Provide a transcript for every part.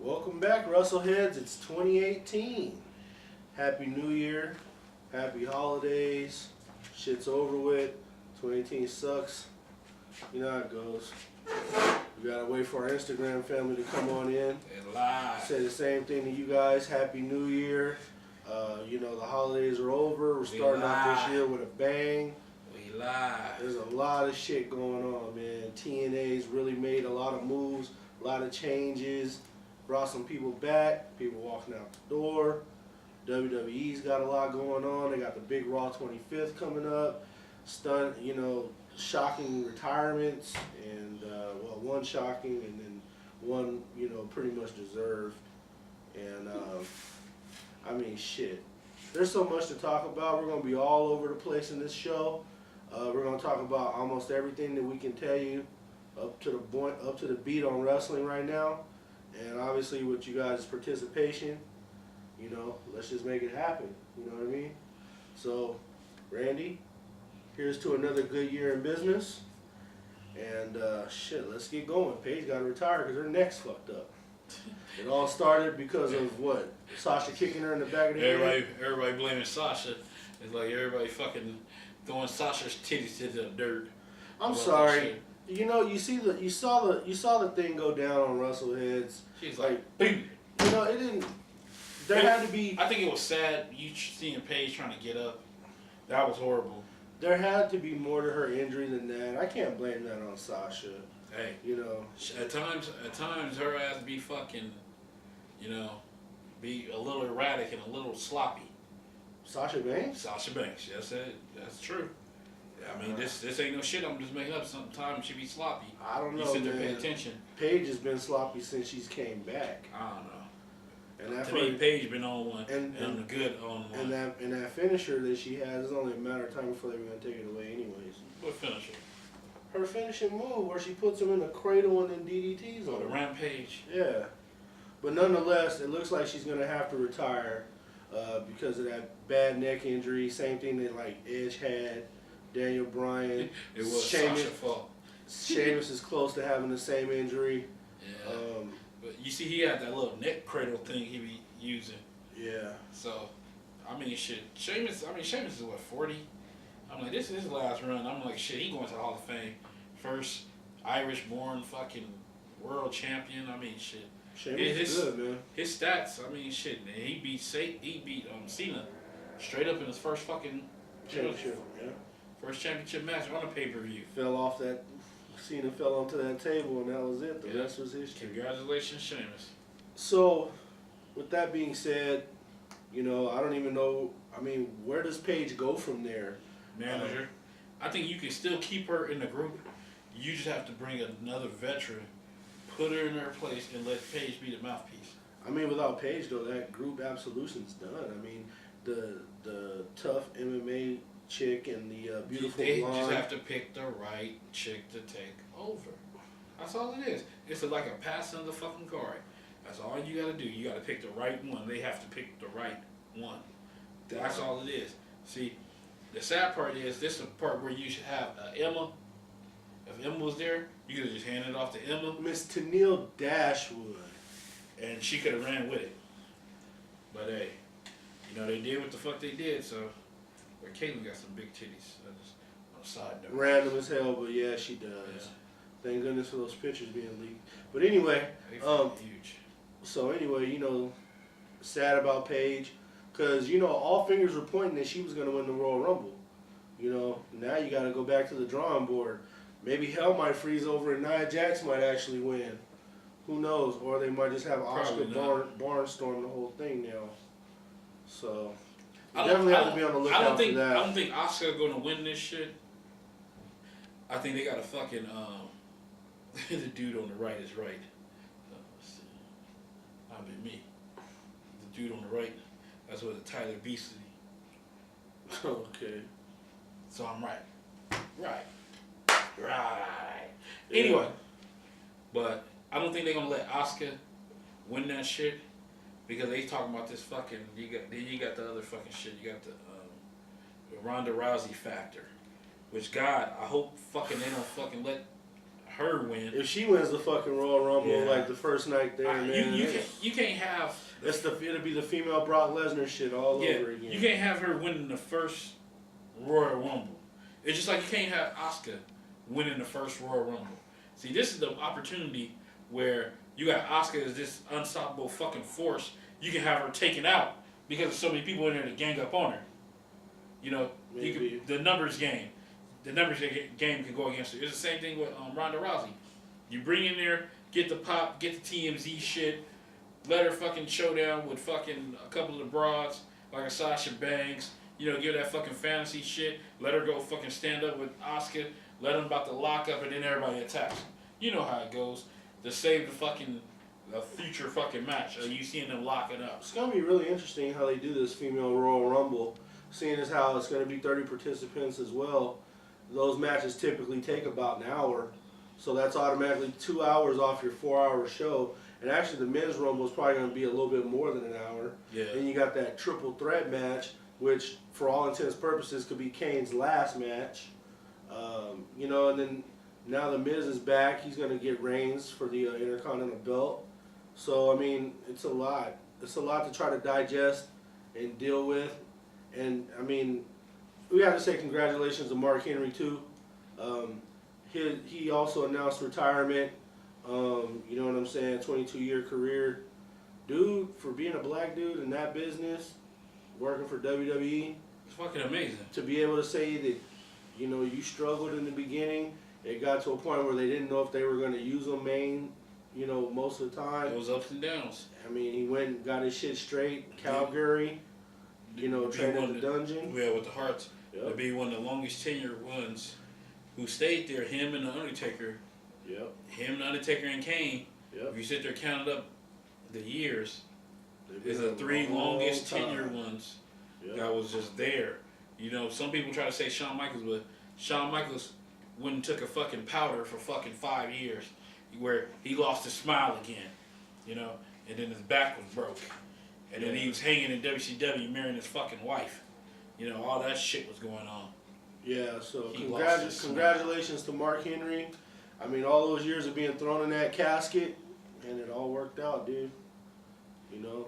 Welcome back, Wrestleheads. It's 2018. Happy New Year. Happy holidays. Shit's over with. 2018 sucks. You know how it goes. We gotta wait for our Instagram family to come on in. And live. Say the same thing to you guys. Happy New Year. You know, the holidays are over. We're starting off this year with a bang. We live. There's a lot of shit going on, man. TNA's really made a lot of moves, a lot of changes, brought some people back, people walking out the door. WWE's got a lot going on. They got the big Raw 25th coming up. Shocking retirements, and one shocking and then one, pretty much deserved. And I mean, shit. There's so much to talk about. We're going to be all over the place in this show. We're going to talk about almost everything that we can tell you up to the beat on wrestling right now. And obviously with you guys' participation, let's just make it happen. You know what I mean? So, Randy, here's to another good year in business. And let's get going. Paige got to retire because her neck's fucked up. It all started because of what? Sasha kicking her in the back of the head? Everybody blaming Sasha. It's like everybody fucking throwing Sasha's titties to the dirt. I'm sorry. You saw the thing go down on Wrestleheads. She's like, boom. It didn't. There had to be. I think it was sad. You seeing Paige trying to get up. That was horrible. There had to be more to her injury than that. I can't blame that on Sasha. Hey, at times her ass be fucking, be a little erratic and a little sloppy. Sasha Banks? Sasha Banks, that's true. I mean, this ain't no shit I'm just making up. Sometimes she be sloppy. I don't know, You sit there, man. pay attention. Paige has been sloppy since she's came back. I don't know. And to me, Paige been on one, and the good on one. And that finisher that she has, it's only a matter of time before they're going to take it away anyways. What finisher? Her finishing move where she puts him in a cradle and then DDTs on the him. Rampage. Yeah. But nonetheless, it looks like she's going to have to retire because of that bad neck injury. Same thing that like Edge had, Daniel Bryan. It was Sasha's fault. Sheamus is close to having the same injury. Yeah. But you see, he had that little neck cradle thing he be using. Yeah. So, I mean, shit. Sheamus is what, 40? I'm like, this is his last run. I'm like, shit, he going to the Hall of Fame. First Irish-born fucking world champion. I mean, shit. Sheamus is good, man. His stats, I mean, shit, man. He beat Cena straight up in his first fucking championship. Yeah. First championship match on a pay-per-view. Cena fell onto that table, and that was it. The rest was history. Congratulations, Sheamus. So, with that being said, I don't even know. I mean, where does Paige go from there? Manager. I think you can still keep her in the group. You just have to bring another veteran, put her in her place, and let Paige be the mouthpiece. I mean, without Paige, though, that group Absolution's done. I mean, the tough MMA chick and the beautiful They blonde. just have to pick the right chick to take over. That's all it is. It's like a passing of the fucking card. That's all you got to do. You got to pick the right one. They have to pick the right one. That's all it is. See, the sad part is this is the part where you should have Emma. If Emma was there, you could have just handed it off to Emma. Miss Tenille Dashwood. And she could have ran with it. But hey, they did what the fuck they did, so. Where Caitlyn got some big titties. Just on a side note. Random as hell, but yeah, she does. Yeah. Thank goodness for those pictures being leaked. But anyway, huge. So anyway, sad about Paige, because all fingers were pointing that she was going to win the Royal Rumble. Now you got to go back to the drawing board. Maybe hell might freeze over and Nia Jax might actually win. Who knows? Or they might just have Oscar barnstorm the whole thing now. So. Definitely have to be on the lookout for that. I don't think Asuka going to win this shit. I think they got a fucking the dude on the right is right. Let's see. I'll be me. The dude on the right. That's what the Tyler Beasley. Okay. So I'm right. Right. Anyway, but I don't think they're gonna let Asuka win that shit. Because they talking about this fucking, you got the other fucking shit. You got the Ronda Rousey factor, which God, I hope fucking they don't fucking let her win. If she wins the fucking Royal Rumble like the first night there, man, you can't have. It'll be the female Brock Lesnar shit all over again. You can't have her winning the first Royal Rumble. It's just like you can't have Asuka winning the first Royal Rumble. See, this is the opportunity where you got Asuka as this unstoppable fucking force. You can have her taken out because there's so many people in there to gang up on her. You know, the numbers game. The numbers game can go against her. It's the same thing with Ronda Rousey. You bring in there, get the pop, get the TMZ shit, let her fucking showdown with fucking a couple of the broads, like a Sasha Banks. You know, give her that fucking fantasy shit. Let her go fucking stand up with Asuka. Let them about to lock up, and then everybody attacks. You know how it goes. To save the future fucking match. Are you seeing them locking up? It's gonna be really interesting how they do this female Royal Rumble, seeing as how it's gonna be 30 participants as well. Those matches typically take about an hour, so that's automatically 2 hours off your 4-hour show. And actually, the men's Rumble is probably gonna be a little bit more than an hour. Yeah. And you got that triple threat match, which, for all intents and purposes, could be Kane's last match. You know, and then now the Miz is back. He's gonna get Reigns for the Intercontinental Belt. So I mean, it's a lot. It's a lot to try to digest and deal with. And I mean, we have to say congratulations to Mark Henry too. He also announced retirement. You know what I'm saying? 22-year career, dude. For being a black dude in that business, working for WWE, it's fucking amazing. To be able to say that, you know, you struggled in the beginning. It got to a point where they didn't know if they were going to use him main, you know, most of the time. It was ups and downs. I mean, he went and got his shit straight. Calgary, you know, trained in the dungeon. Yeah, with the Hearts. Yep. To be one of the longest tenured ones who stayed there, him and The Undertaker. Yep. Him, The Undertaker, and Kane. Yep. If you sit there counting up the years, it's the 3 longest tenured ones that was just there. You know, some people try to say Shawn Michaels, but Shawn Michaels went and took a fucking powder for fucking 5 years where he lost his smile again, you know, and then his back was broke. And then he was hanging in WCW marrying his fucking wife. You know, all that shit was going on. Yeah, so congratulations to Mark Henry. I mean, all those years of being thrown in that casket, and it all worked out, dude. You know,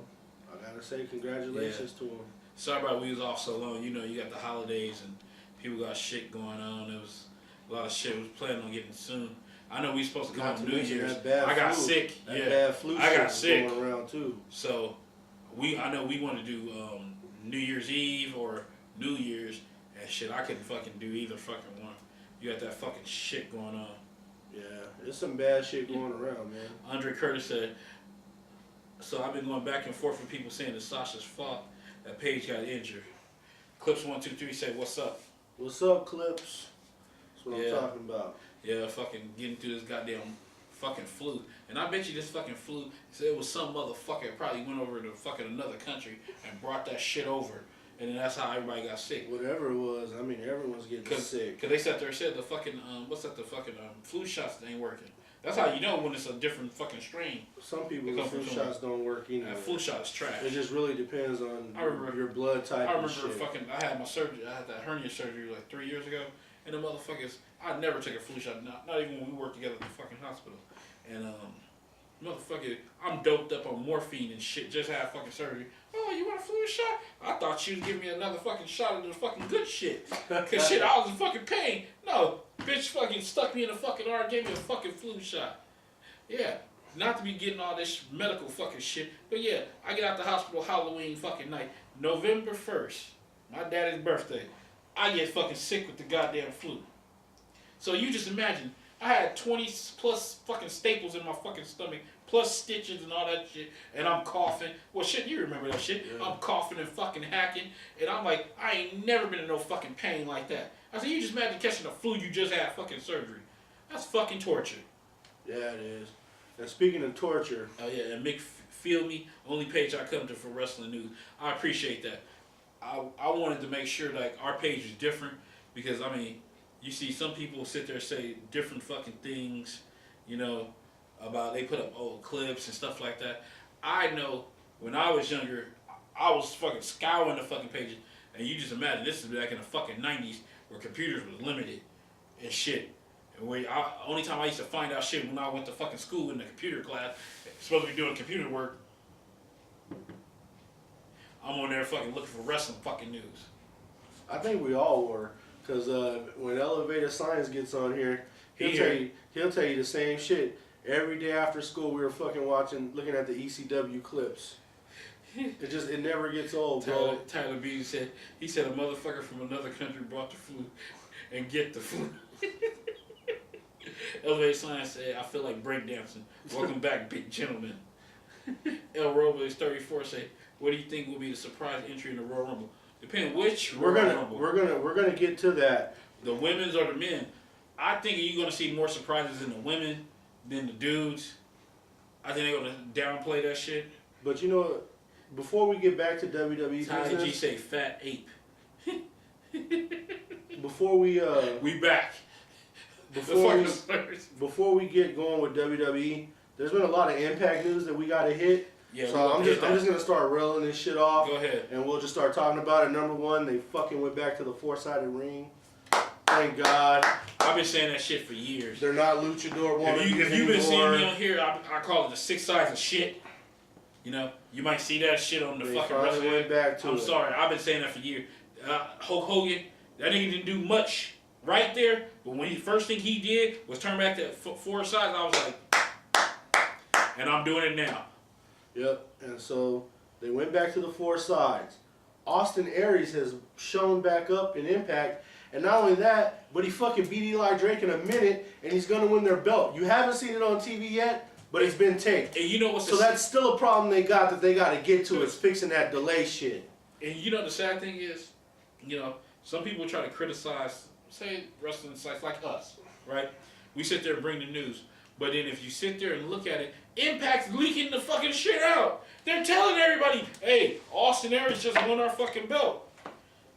I gotta say congratulations to him. Sorry about we was off so long. You know, you got the holidays and people got shit going on. There was a lot of shit we was planning on getting soon. I know we supposed to come on New Year's. I got sick. Bad flu I got sick. Going around too. So I know we want to do New Year's Eve or New Year's and shit. I couldn't fucking do either fucking one. You got that fucking shit going on. Yeah, there's some bad shit going around, man. Andre Curtis said, so I've been going back and forth with people saying it's Sasha's fault that Paige got injured. Clips 123 said, "What's up?" What's up, Clips? That's what I'm talking about. Yeah, fucking getting through this goddamn fucking flu. And I bet you this fucking flu, said it was some motherfucker that probably went over to fucking another country and brought that shit over. And then that's how everybody got sick. Whatever it was, I mean, everyone's getting sick. Because they sat there and said the fucking, flu shots ain't working. That's how you know when it's a different fucking strain. Some people, the flu shots don't work either. Flu shot is trash. It just really depends on your blood type. I remember I had my surgery, I had that hernia surgery like 3 years ago. And the motherfuckers, I never took a flu shot, not even when we worked together at the fucking hospital. And, motherfucker, I'm doped up on morphine and shit, just had fucking surgery. Oh, you want a flu shot? I thought she was giving me another fucking shot of the fucking good shit. Cause shit, I was in fucking pain. No, bitch fucking stuck me in a fucking arm, gave me a fucking flu shot. Yeah, not to be getting all this medical fucking shit, but yeah, I get out the hospital Halloween fucking night, November 1st, my daddy's birthday. I get fucking sick with the goddamn flu. So you just imagine, I had 20 plus fucking staples in my fucking stomach, plus stitches and all that shit, and I'm coughing. Well, shit, you remember that shit. Yeah. I'm coughing and fucking hacking, and I'm like, I ain't never been in no fucking pain like that. I said, you just imagine catching the flu you just had fucking surgery. That's fucking torture. Yeah, it is. And speaking of torture. Oh, yeah, and Mick, feel me, only page I come to for wrestling news. I appreciate that. I wanted to make sure like our page is different because, I mean, you see some people sit there and say different fucking things, you know, about they put up old clips and stuff like that. I know when I was younger, I was fucking scouring the fucking pages, and you just imagine this is back in the fucking 90s where computers was limited and shit. Only time I used to find out shit when I went to fucking school in the computer class, supposed to be doing computer work. I'm on there fucking looking for wrestling fucking news. I think we all were, because when Elevated Science gets on here, he'll tell you the same shit. Every day after school, we were fucking looking at the ECW clips. It never gets old, bro. Tyler B said a motherfucker from another country brought the flu and get the flu. Elevated Science said, I feel like breakdancing. Welcome back, big gentlemen. El Robles 34 say, what do you think will be the surprise entry in the Royal Rumble? Depending which Royal Rumble. We're gonna get to that. The women's or the men. I think you're gonna see more surprises in the women than the dudes. I think they're gonna downplay that shit. But you know, before we get back to WWE Tyler G business, say fat ape. before we back. Before we get going with WWE, there's been a lot of Impact news that we gotta hit. Yeah, so I'm just gonna start reeling this shit off. Go ahead. And we'll just start talking about it. Number one, they fucking went back to the four-sided ring. Thank God. I've been saying that shit for years. They're not luchador wannabes If you've been seeing me on here, I call it the 6 sides of shit. You know, you might see that shit on the fucking Wrestleheads. Went back to I'm sorry, I've been saying that for years. Hulk Hogan, that nigga didn't do much right there, but when first thing he did was turn back to 4 sides, I was like, and I'm doing it now. Yep, and so they went back to the 4 sides. Austin Aries has shown back up in Impact, and not only that, but he fucking beat Eli Drake in a minute, and he's gonna win their belt. You haven't seen it on TV yet, but it's been taped. And you know what's so that's still a problem they got that they got to get to is fixing that delay shit. And you know the sad thing is, you know, some people try to criticize, say, wrestling sites like us, right? We sit there and bring the news. But then if you sit there and look at it, Impact's leaking the fucking shit out. They're telling everybody, hey, Austin Aries just won our fucking belt.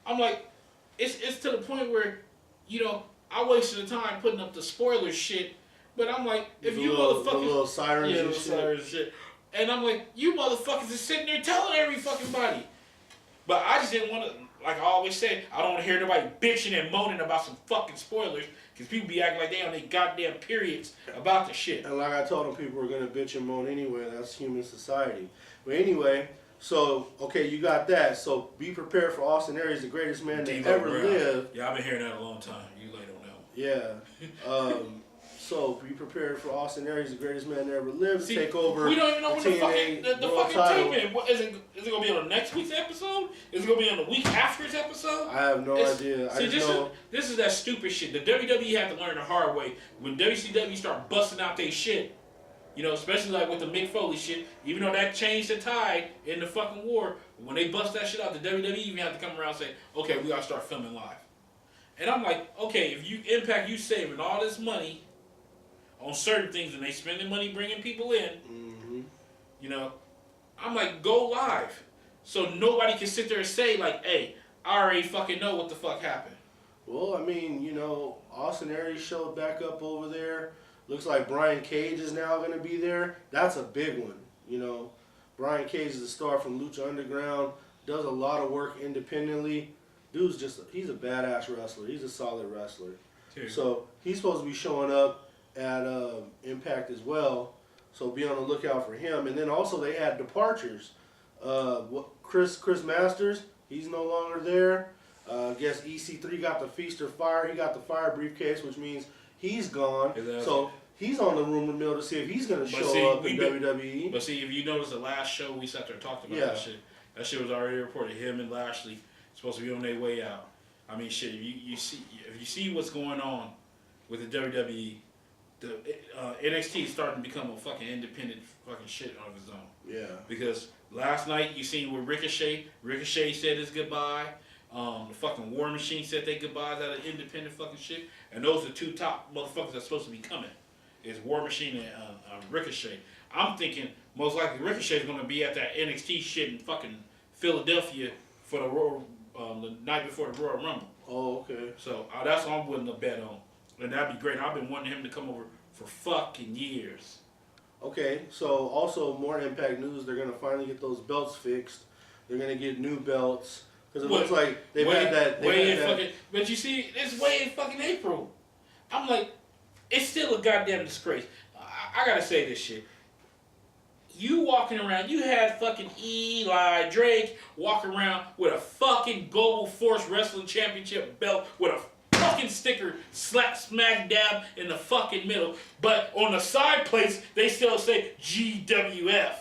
I'm like, it's to the point where, you know, I wasted the time putting up the spoiler shit. But I'm like, if you motherfuckers... The little sirens and shit. And I'm like, you motherfuckers are sitting there telling every fucking body. But I just didn't want to, like I always say, I don't want to hear nobody bitching and moaning about some fucking spoilers. Because people be acting like they on their goddamn periods about the shit. And like I told them, people were going to bitch and moan anyway. That's human society. But anyway, so, okay, you got that. So be prepared for Austin Aries, the greatest man to ever live. Yeah, I've been hearing that a long time. You late on that one. Yeah. So be prepared for Austin Aries, the greatest man to ever live, to take over. We don't even know when the fucking title. taping. Is it going to be on the next week's episode? Is it going to be on the week after's episode? I have no idea. This is that stupid shit. The WWE had to learn the hard way. When WCW start busting out their shit, you know, especially like with the Mick Foley shit, even though that changed the tide in the fucking war, when they bust that shit out, the WWE even had to come around and say, okay, we got to start filming live. And I'm like, okay, if you Impact, you saving all this money on certain things and they spending money bringing people in, you know, I'm like, go live. So nobody can sit there and say like, hey, I already fucking know what the fuck happened. Well, I mean, you know, Austin Aries showed back up over there. Looks like Brian Cage is now going to be there. That's a big one, you know. Brian Cage is a star from Lucha Underground, does a lot of work independently. Dude's he's a badass wrestler. He's a solid wrestler. Dude. So he's supposed to be showing up at Impact as well, so be on the lookout for him. And then also they had departures. Chris Masters, he's no longer there. I guess EC3 got the Feast or Fire. He got the Fire briefcase, which means he's gone. Exactly. So he's on the rumor mill to see if he's going to show up in WWE. But see, if you notice the last show we sat there and talked about that shit was already reported. Him and Lashley supposed to be on their way out. I mean, shit, if you see what's going on with the WWE, the NXT is starting to become a fucking independent fucking shit of its own. Yeah. Because last night you seen with Ricochet said his goodbye. The fucking War Machine said they goodbyes out of independent fucking shit. And those are the 2 top motherfuckers that's supposed to be coming. Is War Machine and Ricochet. I'm thinking most likely Ricochet is going to be at that NXT shit in fucking Philadelphia for the night before the Royal Rumble. Oh, okay. So that's what I'm willing to bet on. And that'd be great. I've been wanting him to come over for fucking years. Okay, so also more Impact news. They're going to finally get those belts fixed. They're going to get new belts. Because it looks like they've had that... But you see, it's way in fucking April. I'm like, it's still a goddamn disgrace. I gotta say this shit. You walking around, you had fucking Eli Drake walk around with a fucking Global Force Wrestling Championship belt with a fucking sticker slap smack dab in the fucking middle. But on the side plates, they still say GWF.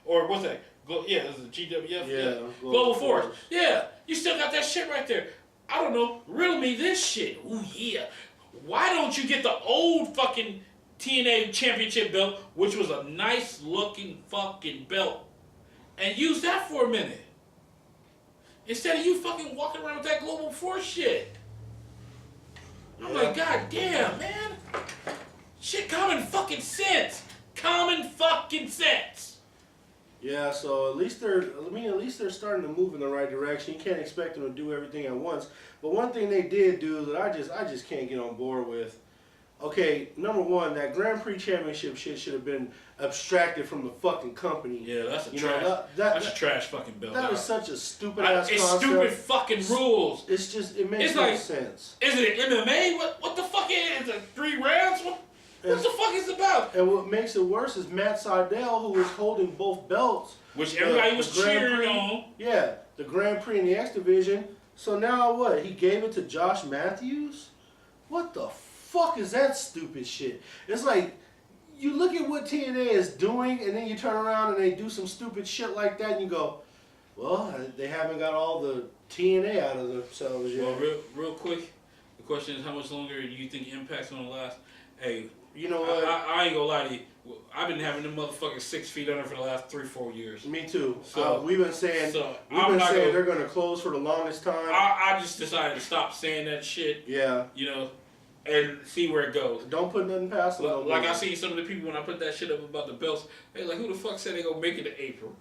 Or what's that? Yeah, is it GWF? Yeah. Global Force. Yeah, you still got that shit right there. I don't know. Riddle me this shit. Ooh, yeah. Why don't you get the old fucking TNA Championship belt, which was a nice looking fucking belt, and use that for a minute? Instead of you fucking walking around with that Global Force shit. I'm like, god damn, man. Shit, common fucking sense. Common fucking sense. Yeah, so at least they're starting to move in the right direction. You can't expect them to do everything at once. But one thing they did do that I just can't get on board with. Okay, number one, that Grand Prix Championship shit should have been abstracted from the fucking company. Yeah, that's a you trash. know, that's a trash fucking belt. That is such a stupid ass it's concept. stupid fucking rules. It's just it makes no sense. Is it MMA? What the fuck is it? 3 rounds? What the fuck is it about? And what makes it worse is Matt Sydal, who was holding both belts, which everybody was cheering on. Yeah, the Grand Prix and the X Division. So now what? He gave it to Josh Matthews? What the fuck is that stupid shit? It's like, you look at what TNA is doing, and then you turn around and they do some stupid shit like that, and you go, well, they haven't got all the TNA out of themselves yet. Well, real quick, the question is, how much longer do you think Impact's gonna last? Hey, you know what? I ain't gonna lie to you. I've been having them motherfuckers 6 feet under for the last 3-4 years. Me too. So we've been saying they're gonna close for the longest time. I just decided to stop saying that shit. Yeah. You know, and see where it goes. Don't put nothing past them. Like I see some of the people when I put that shit up about the belts. They like, who the fuck said they gonna make it to April?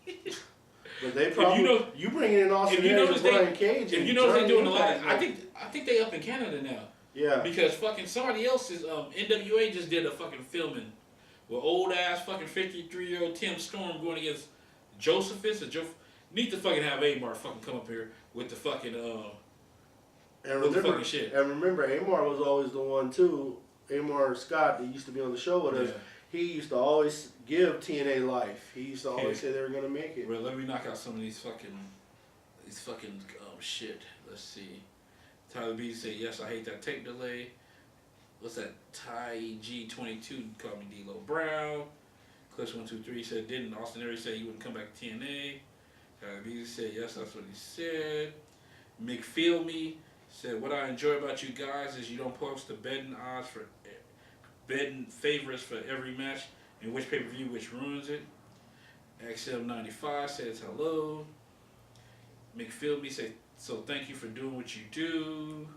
But they probably you bringing in Austin Aries and Brian Cage. If you know they're doing a lot. I think they up in Canada now. Yeah. Because fucking somebody else's NWA just did a fucking filming with old ass fucking 53-year-old Tim Storm going against Josephus or need to fucking have Amar fucking come up here with the fucking fucking shit. And remember, Amar was always the one too. Amar Scott, that used to be on the show with us. He used to always give TNA life. He used to always say they were gonna make it. Well, let me knock out some of these fucking shit. Let's see. Tyler B said, yes, I hate that tape delay. What's that? Ty G22 called me D-Lo Brown. Clips123 said, didn't Austin Aries say he wouldn't come back to TNA? Tyler B said, yes, that's what he said. McFeelme said, what I enjoy about you guys is you don't post the betting odds for betting favorites for every match and which pay-per-view which ruins it. XM95 says hello. McFeelme said, so thank you for doing what you do.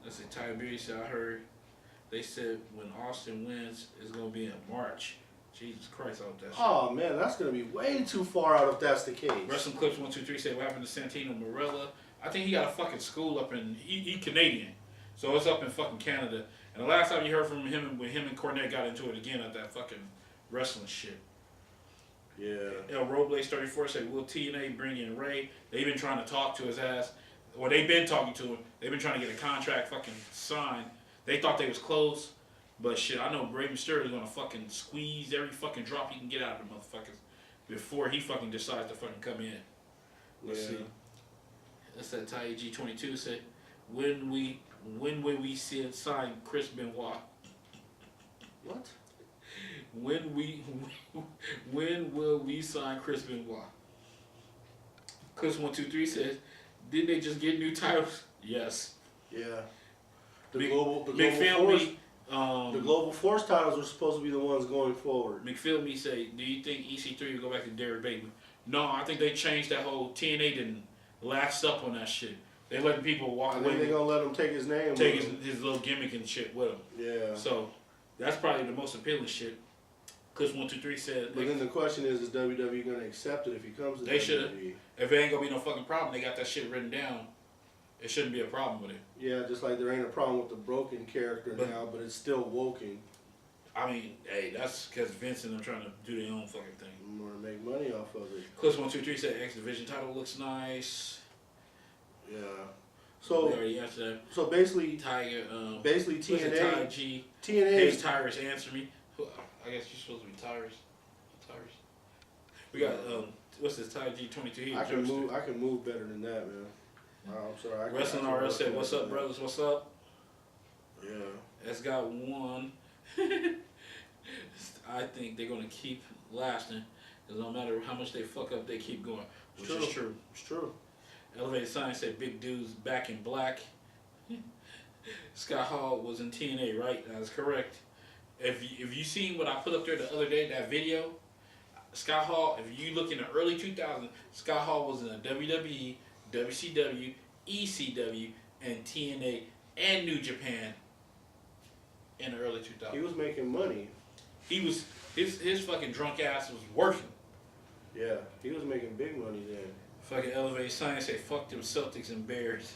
Let's say Tiberius said, I heard they said when Austin wins, it's going to be in March. Jesus Christ, I hope that's Oh, man, that's going to be way too far out if that's the case. Wrestling Clips 123 said, what happened to Santino Marella? I think he got a fucking school up in, he Canadian. So it's up in fucking Canada. And the last time you heard from him, when him and Cornette got into it again at that fucking wrestling shit. Yeah. El Robles 34 said, will TNA bring in Ray? They've been trying to talk to his ass. Well, they've been talking to him. They've been trying to get a contract fucking signed. They thought they was close. But shit, I know Rey Mysterio is gonna fucking squeeze every fucking drop he can get out of the motherfuckers before he fucking decides to fucking come in. Let's see. That's that Ty G22 said, when will we see it sign Chris Benoit? What? When will we sign Chris Benoit? Clips123 says, didn't they just get new titles? Yes. Yeah. The Global Force titles are supposed to be the ones going forward. McFeelme say, do you think EC3 will go back to Derek Bateman? No, I think they changed that whole TNA didn't last up on that shit. They letting people walk away. I think they're gonna let him take his name. Take his little gimmick and shit with him. Yeah. So that's probably the most appealing shit. Clips123 said. But then the question is WWE gonna accept it if he comes to WWE? They should. If it ain't gonna be no fucking problem, they got that shit written down. It shouldn't be a problem with it. Yeah, just like there ain't a problem with the broken character now, but it's still woken. I mean, hey, that's because Vince and them trying to do their own fucking thing. Want to make money off of it. Clips123 said X Division title looks nice. Yeah. So we already answered that. So basically, Tiger. basically TNA. Ty G. TNA. Hey, Tyrus, answer me. I guess you're supposed to be Tyrus. Tyrus. We got what's this? Ty G 22. I can move better than that, man. I'm sorry. Wrestling RS said, "What's up, brothers? What's up?" Yeah. That's got one. I think they're gonna keep lasting. Cause no matter how much they fuck up, they keep going, which is true. It's true. Elevated Science said, "Big dudes back in black." Scott Hall was in TNA, right? That's correct. If you seen what I put up there the other day, that video, Scott Hall. If you look in the early 2000s, Scott Hall was in the WWE, WCW, ECW, and TNA and New Japan in the early 2000s. He was making money. He was his fucking drunk ass was working. Yeah, he was making big money then. Fucking Elevated Science say fuck them Celtics and Bears.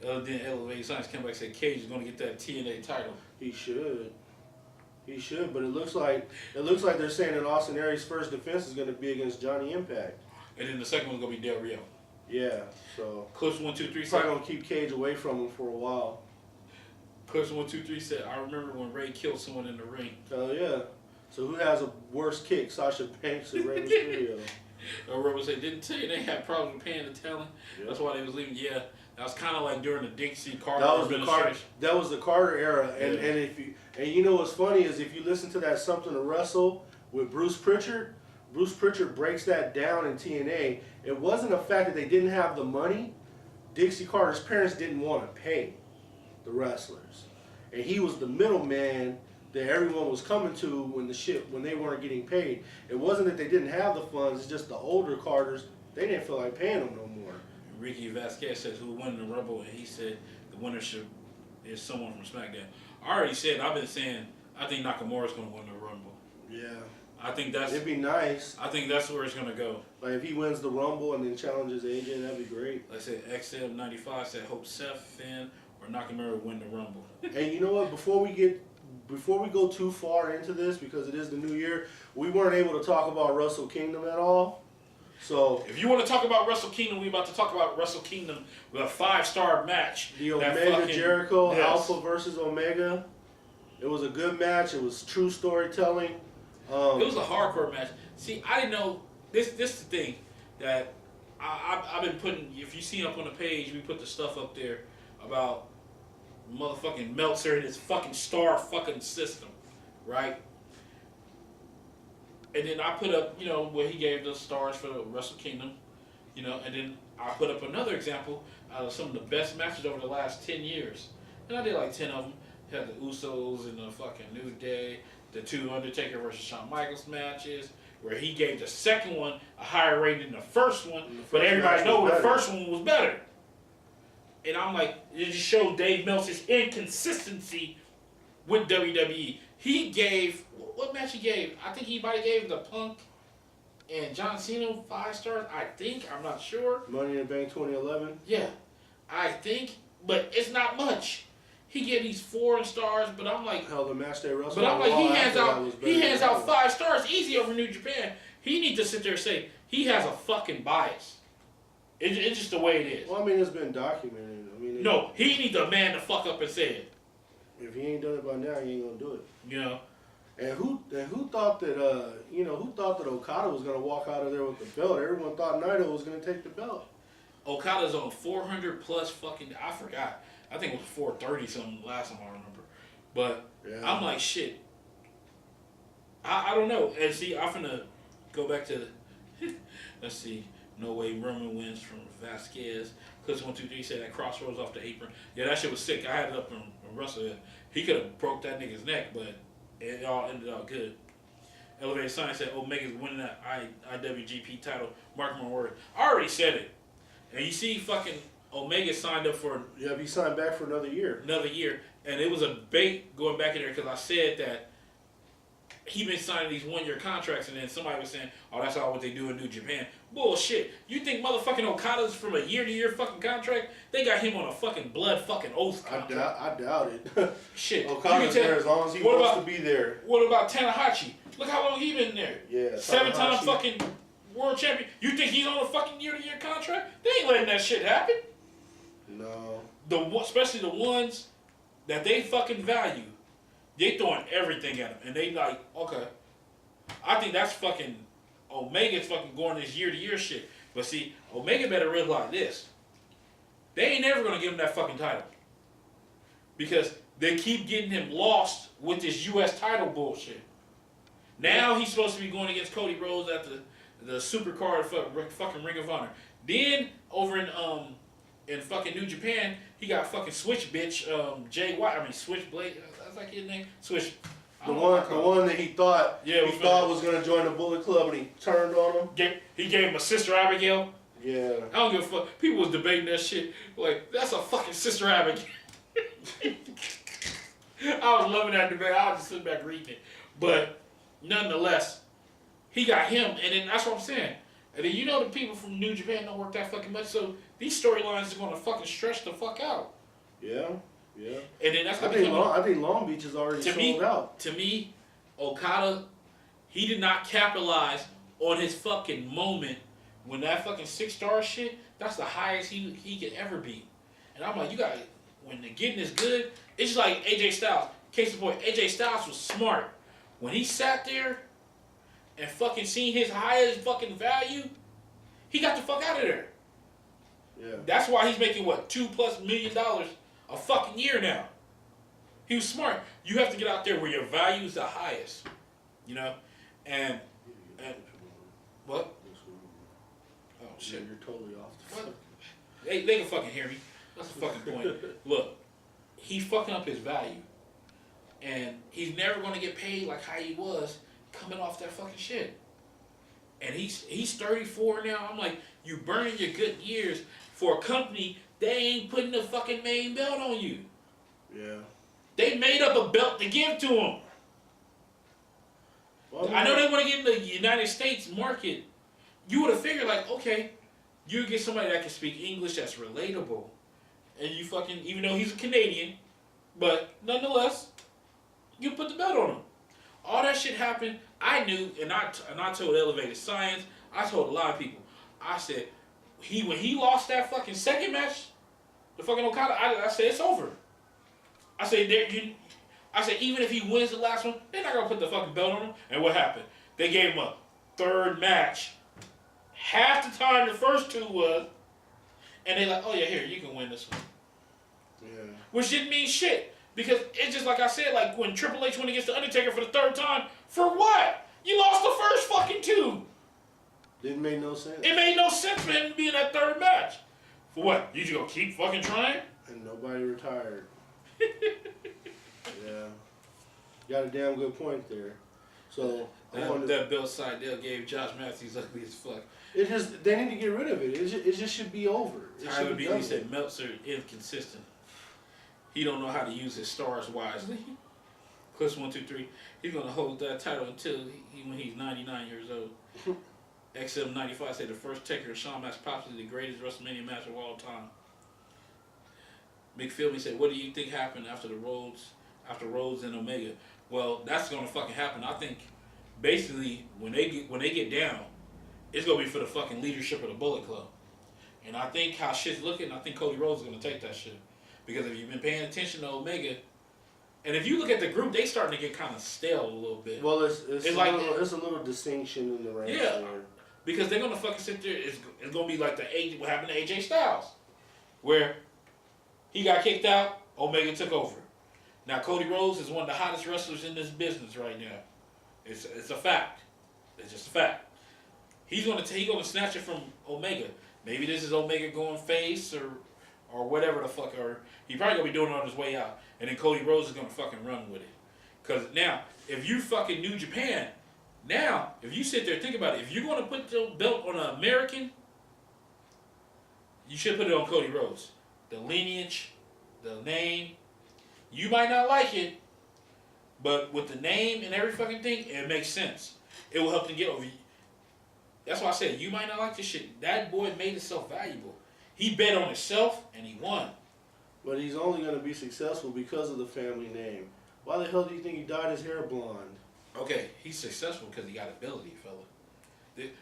Then Elevated Science came back and said Cage is gonna get that TNA title. He should. He should, but it looks like they're saying that Austin Aries' first defense is gonna be against Johnny Impact. And then the second one's gonna be Del Rio. Yeah, so Clips 123 said probably gonna keep Cage away from him for a while. Clips 123 said, I remember when Ray killed someone in the ring. Oh yeah. So who has a worse kick, Sasha Banks or Rey Mysterio? Rebel said, didn't tell you they had problems with paying the talent. Yeah. That's why they was leaving. Yeah, that was kind of like during the Dixie Carter That was the administration. Carter era, and Yeah. and you know what's funny is if you listen to that Something to Wrestle with Bruce Pritchard breaks that down in TNA. It wasn't a fact that they didn't have the money. Dixie Carter's parents didn't want to pay the wrestlers, and he was the middleman that everyone was coming to when they weren't getting paid. It wasn't that they didn't have the funds; it's just the older Carters, they didn't feel like paying them no more. Ricky Vasquez says who won the Rumble, and he said the winner is someone from SmackDown. I already said, I've been saying I think Nakamura's going to win the Rumble. Yeah, I think that's. it'd be nice. I think that's where it's going to go. Like if he wins the Rumble and then challenges AJ, that'd be great. Like I said, XM95 said hope Seth, Finn, or Nakamura win the Rumble. And you know what? Before we go too far into this, because it is the new year, we weren't able to talk about Wrestle Kingdom at all. So If you want to talk about Wrestle Kingdom, we're about to talk about Wrestle Kingdom with a 5-star match. the Omega Jericho Alpha versus Omega, it was a good match. It was true storytelling. It was a hardcore match. See, I didn't know this. This is the thing that I've been putting. If you see up on the page, we put the stuff up there about motherfucking Meltzer and his fucking star fucking system, right? And then I put up, where he gave the stars for Wrestle Kingdom, and then I put up another example out of some of the best matches over the last 10 years. And I did like 10 of them. Had the Usos and the fucking New Day, the 2 Undertaker versus Shawn Michaels matches, where he gave the second one a higher rating than the first one, but everybody knows the first one was better. And I'm like, it just showed Dave Meltzer's inconsistency with WWE. He gave, what match he gave? I think he might have gave the Punk and John Cena 5 stars. I think, I'm not sure. Money in the Bank 2011. Yeah, I think, but it's not much. He gave these 4 stars, but I'm like, Hell, the match they wrestled. but I'm like, he hands out five. 5 stars easy over New Japan. He needs to sit there and say he has a fucking bias. It's just the way it is. Well, I mean, it's been documented. No, he needs to man the fuck up and say it. If he ain't done it by now, he ain't gonna do it. You know. And who thought that who thought that Okada was gonna walk out of there with the belt? Everyone thought Naito was gonna take the belt. Okada's on 400 plus fucking. I forgot. I think it was 430 something last time I remember. But yeah. I'm like shit. I don't know. And see, I'm finna go back to. Let's see. No way Roman wins from Vasquez. Clips 123 said that crossroads off the apron. Yeah, that shit was sick. I had it up in Wrestle. He could have broke that nigga's neck, but it all ended out good. Elevated Science said Omega's winning that IWGP title. Mark my word. I already said it. And you see fucking Omega signed up for... Yeah, he signed back for another year. Another year. And it was a bait going back in there because I said that he been signing these 1-year contracts, and then somebody was saying, oh, that's all what they do in New Japan. Bullshit. You think motherfucking Okada's from a year-to-year fucking contract? They got him on a fucking blood fucking oath contract. I doubt it. Shit. Okada's there as long as he wants to be there. What about Tanahashi? Look how long he been there. Yeah. 7-time fucking world champion. You think he's on a fucking year-to-year contract? They ain't letting that shit happen. No. Especially the ones that they fucking value. They throwing everything at him, and they like, okay. I think that's fucking Omega's fucking going this year-to-year shit. But see, Omega better realize this. They ain't never gonna give him that fucking title. Because they keep getting him lost with this U.S. title bullshit. Now he's supposed to be going against Cody Rhodes at the Supercard fucking Ring of Honor. Then over in fucking New Japan, he got fucking Switch bitch Jay White. I mean Switchblade. That's like his name. Switch. The one that he thought was gonna join the Bullet Club, and he turned on him. He gave him a Sister Abigail. Yeah. I don't give a fuck. People was debating that shit. Like, that's a fucking Sister Abigail. I was loving that debate. I was just sitting back reading it. But nonetheless, he got him, and then that's what I'm saying. And then you know the people from New Japan don't work that fucking much, so these storylines are gonna fucking stretch the fuck out. Yeah. Yeah. And then that's I think Long Beach is already sold out. To me, Okada, he did not capitalize on his fucking moment when that fucking 6-star shit, that's the highest he could ever be. And I'm like, when the getting is good, it's just like AJ Styles. Case in point, AJ Styles was smart. When he sat there and fucking seen his highest fucking value, he got the fuck out of there. Yeah. That's why he's making, what, $2+ million a fucking year now. He was smart. You have to get out there where your value is the highest. You know? And what? Oh shit. You're totally off the fuck. They can fucking hear me. That's the fucking point. Look, he's fucking up his value. And he's never gonna get paid like how he was coming off that fucking shit. And he's 34 now. I'm like, you burning your good years for a company, they ain't putting the fucking main belt on you. Yeah. They made up a belt to give to him. Well, I know they want to get in the United States market. You would have figured, like, okay, you get somebody that can speak English that's relatable. And you fucking, even though he's a Canadian, but nonetheless, you put the belt on him. All that shit happened. I knew, and I told Elevated Science, I told a lot of people, I said, when he lost that fucking second match, the fucking Okada, I said, it's over. I said, even if he wins the last one, they're not going to put the fucking belt on him. And what happened? They gave him a third match. Half the time the first two was, and they're like, oh yeah, here, you can win this one. Yeah. Which didn't mean shit. Because it's just like I said, like when Triple H went against The Undertaker for the third time, for what? You lost the first fucking two. Didn't make no sense. It made no sense for him to be in that third match. For what? You just gonna keep fucking trying? And nobody retired. Yeah. Got a damn good point there. So that Bill Seidel gave Josh Matthews ugly as fuck. They need to get rid of it. It just should be over. Tyler Beasley said Meltzer inconsistent. He don't know how to use his stars wisely. Clips 1, 2, 3. He's gonna hold that title until when he's 99 years old. XM95 said the first Taker and Shawn match possibly the greatest WrestleMania match of all time. McPhilby said, "What do you think happened after Rhodes and Omega?" Well, that's gonna fucking happen. I think basically when they get down, it's gonna be for the fucking leadership of the Bullet Club. And I think how shit's looking, I think Cody Rhodes is gonna take that shit. Because if you've been paying attention to Omega, and if you look at the group, they starting to get kind of stale a little bit. Well, it's a little distinction in the ranks. Yeah, because they're gonna fucking sit there. It's gonna be like what happened to AJ Styles, where he got kicked out, Omega took over. Now Cody Rhodes is one of the hottest wrestlers in this business right now. It's a fact. It's just a fact. He's gonna snatch it from Omega. Maybe this is Omega going face or whatever the fuck, or he probably gonna be doing it on his way out, and then Cody Rhodes is gonna fucking run with it. Cause now, if you fucking New Japan, now if you sit there and think about it, if you're gonna put the belt on an American, you should put it on Cody Rhodes. The lineage, the name, you might not like it, but with the name and every fucking thing, it makes sense. It will help them get over you. That's why I said you might not like this shit. That boy made himself valuable. He bet on himself, and he won. But he's only going to be successful because of the family name. Why the hell do you think he dyed his hair blonde? Okay, he's successful because he got ability, fella.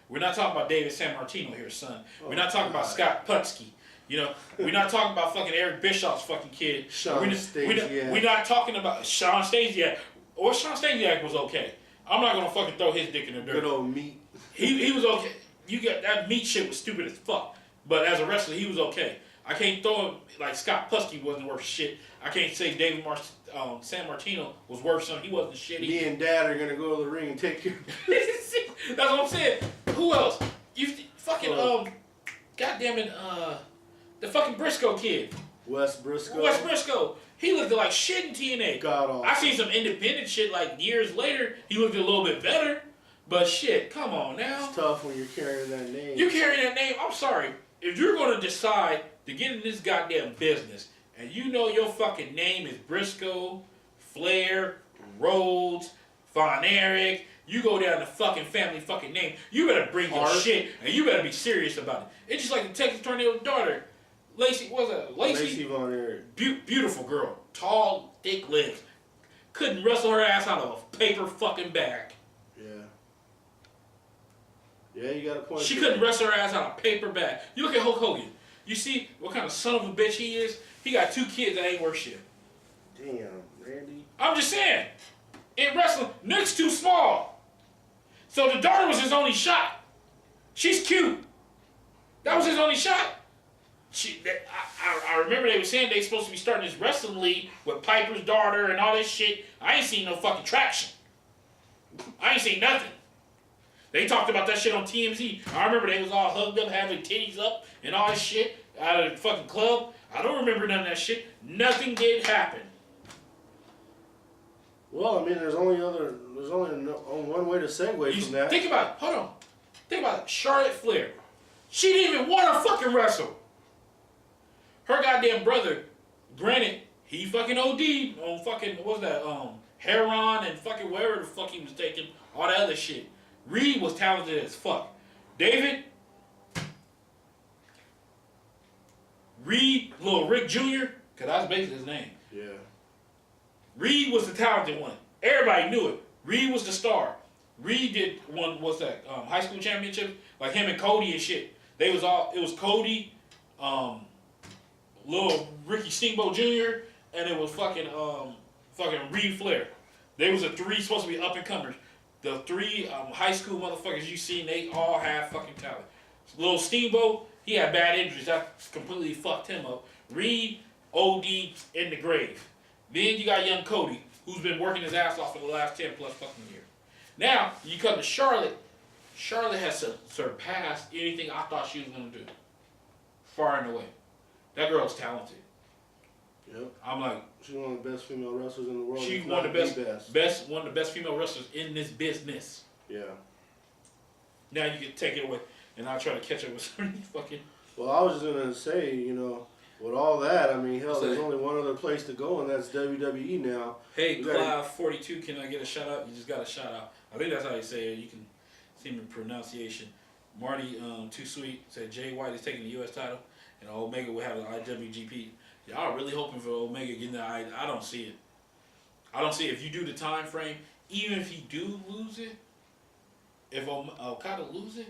We're not talking about David San Martino here, son. We're not talking about God. Scott Putski. You know, we're not talking about fucking Eric Bischoff's fucking kid. We're not talking about Sean Stasiak. Or Sean Stasiak was okay. I'm not gonna fucking throw his dick in the dirt. Good old meat. He was okay. You got that meat shit was stupid as fuck. But as a wrestler, he was okay. I can't throw him like Scott Putski wasn't worth shit. I can't say David San Martino was worth something. He wasn't shit either. Me and Dad are gonna go to the ring and take care. That's what I'm saying. Who else? You fucking goddamn it, the fucking Briscoe kid. Wes Briscoe. Wes Briscoe. He looked like shit in TNA. God awful. I seen some independent shit like years later. He looked a little bit better. But shit, come on now. It's tough when you're carrying that name. You carry that name. I'm sorry. If you're gonna decide to get in this goddamn business, and you know your fucking name is Briscoe, Flair, Rhodes, Von Erich, you go down the fucking family fucking name. You better bring your shit, and you better be serious about it. It's just like the Texas Tornado's daughter, Lacey. What's that? Lacey Von Erich. Beautiful girl, tall, thick legs. Couldn't wrestle her ass out of a paper fucking bag. Yeah, you got a point. She couldn't wrestle her ass out of a paper bag. You look at Hulk Hogan. You see what kind of son of a bitch he is? He got 2 kids that ain't worth shit. Damn, Randy. I'm just saying. In wrestling, Nick's too small. So the daughter was his only shot. She's cute. That was his only shot. I remember they were saying they supposed to be starting this wrestling league with Piper's daughter and all this shit. I ain't seen no fucking traction. I ain't seen nothing. They talked about that shit on TMZ. I remember they was all hugged up, having titties up, and all this shit out of the fucking club. I don't remember none of that shit. Nothing did happen. Well, I mean, there's only one way to segue from that. Think about it. Hold on. Think about it. Charlotte Flair. She didn't even want to fucking wrestle. Her goddamn brother, granted, he fucking OD'd on fucking, what's that, heroin and fucking whatever the fuck he was taking, all that other shit. Reed was talented as fuck. David, Reed, little Rick Jr., because that's basically his name. Yeah. Reed was the talented one. Everybody knew it. Reed was the star. Reed did what's that, high school championship? Like him and Cody and shit. It was Cody, little Ricky Steamboat Jr., and it was fucking Reed Flair. They was the 3 supposed to be up and comers. The 3 high school motherfuckers you seen, they all have fucking talent. Little Steamboat, he had bad injuries. That completely fucked him up. Reed, OD in the grave. Then you got young Cody, who's been working his ass off for the last 10 plus fucking years. Now, you come to Charlotte. Charlotte has surpassed anything I thought she was going to do. Far and away. That girl's talented. Yep. I'm like, she's one of the best female wrestlers in the world. She's one of the best, one of the best female wrestlers in this business. Yeah. Now you can take it away, and I'll try to catch up with some fucking. Well, I was just gonna say, with all that, I mean, hell, there's only one other place to go, and that's WWE now. Hey, Clive42, can I get a shout out? You just got a shout out. I think that's how you say it. You can see my pronunciation. Marty, Too Sweet, said Jay White is taking the U.S. title, and Omega will have the IWGP. Y'all really hoping for Omega getting the I don't see it. I don't see it. If you do the time frame, even if he do lose it, if Okada lose it,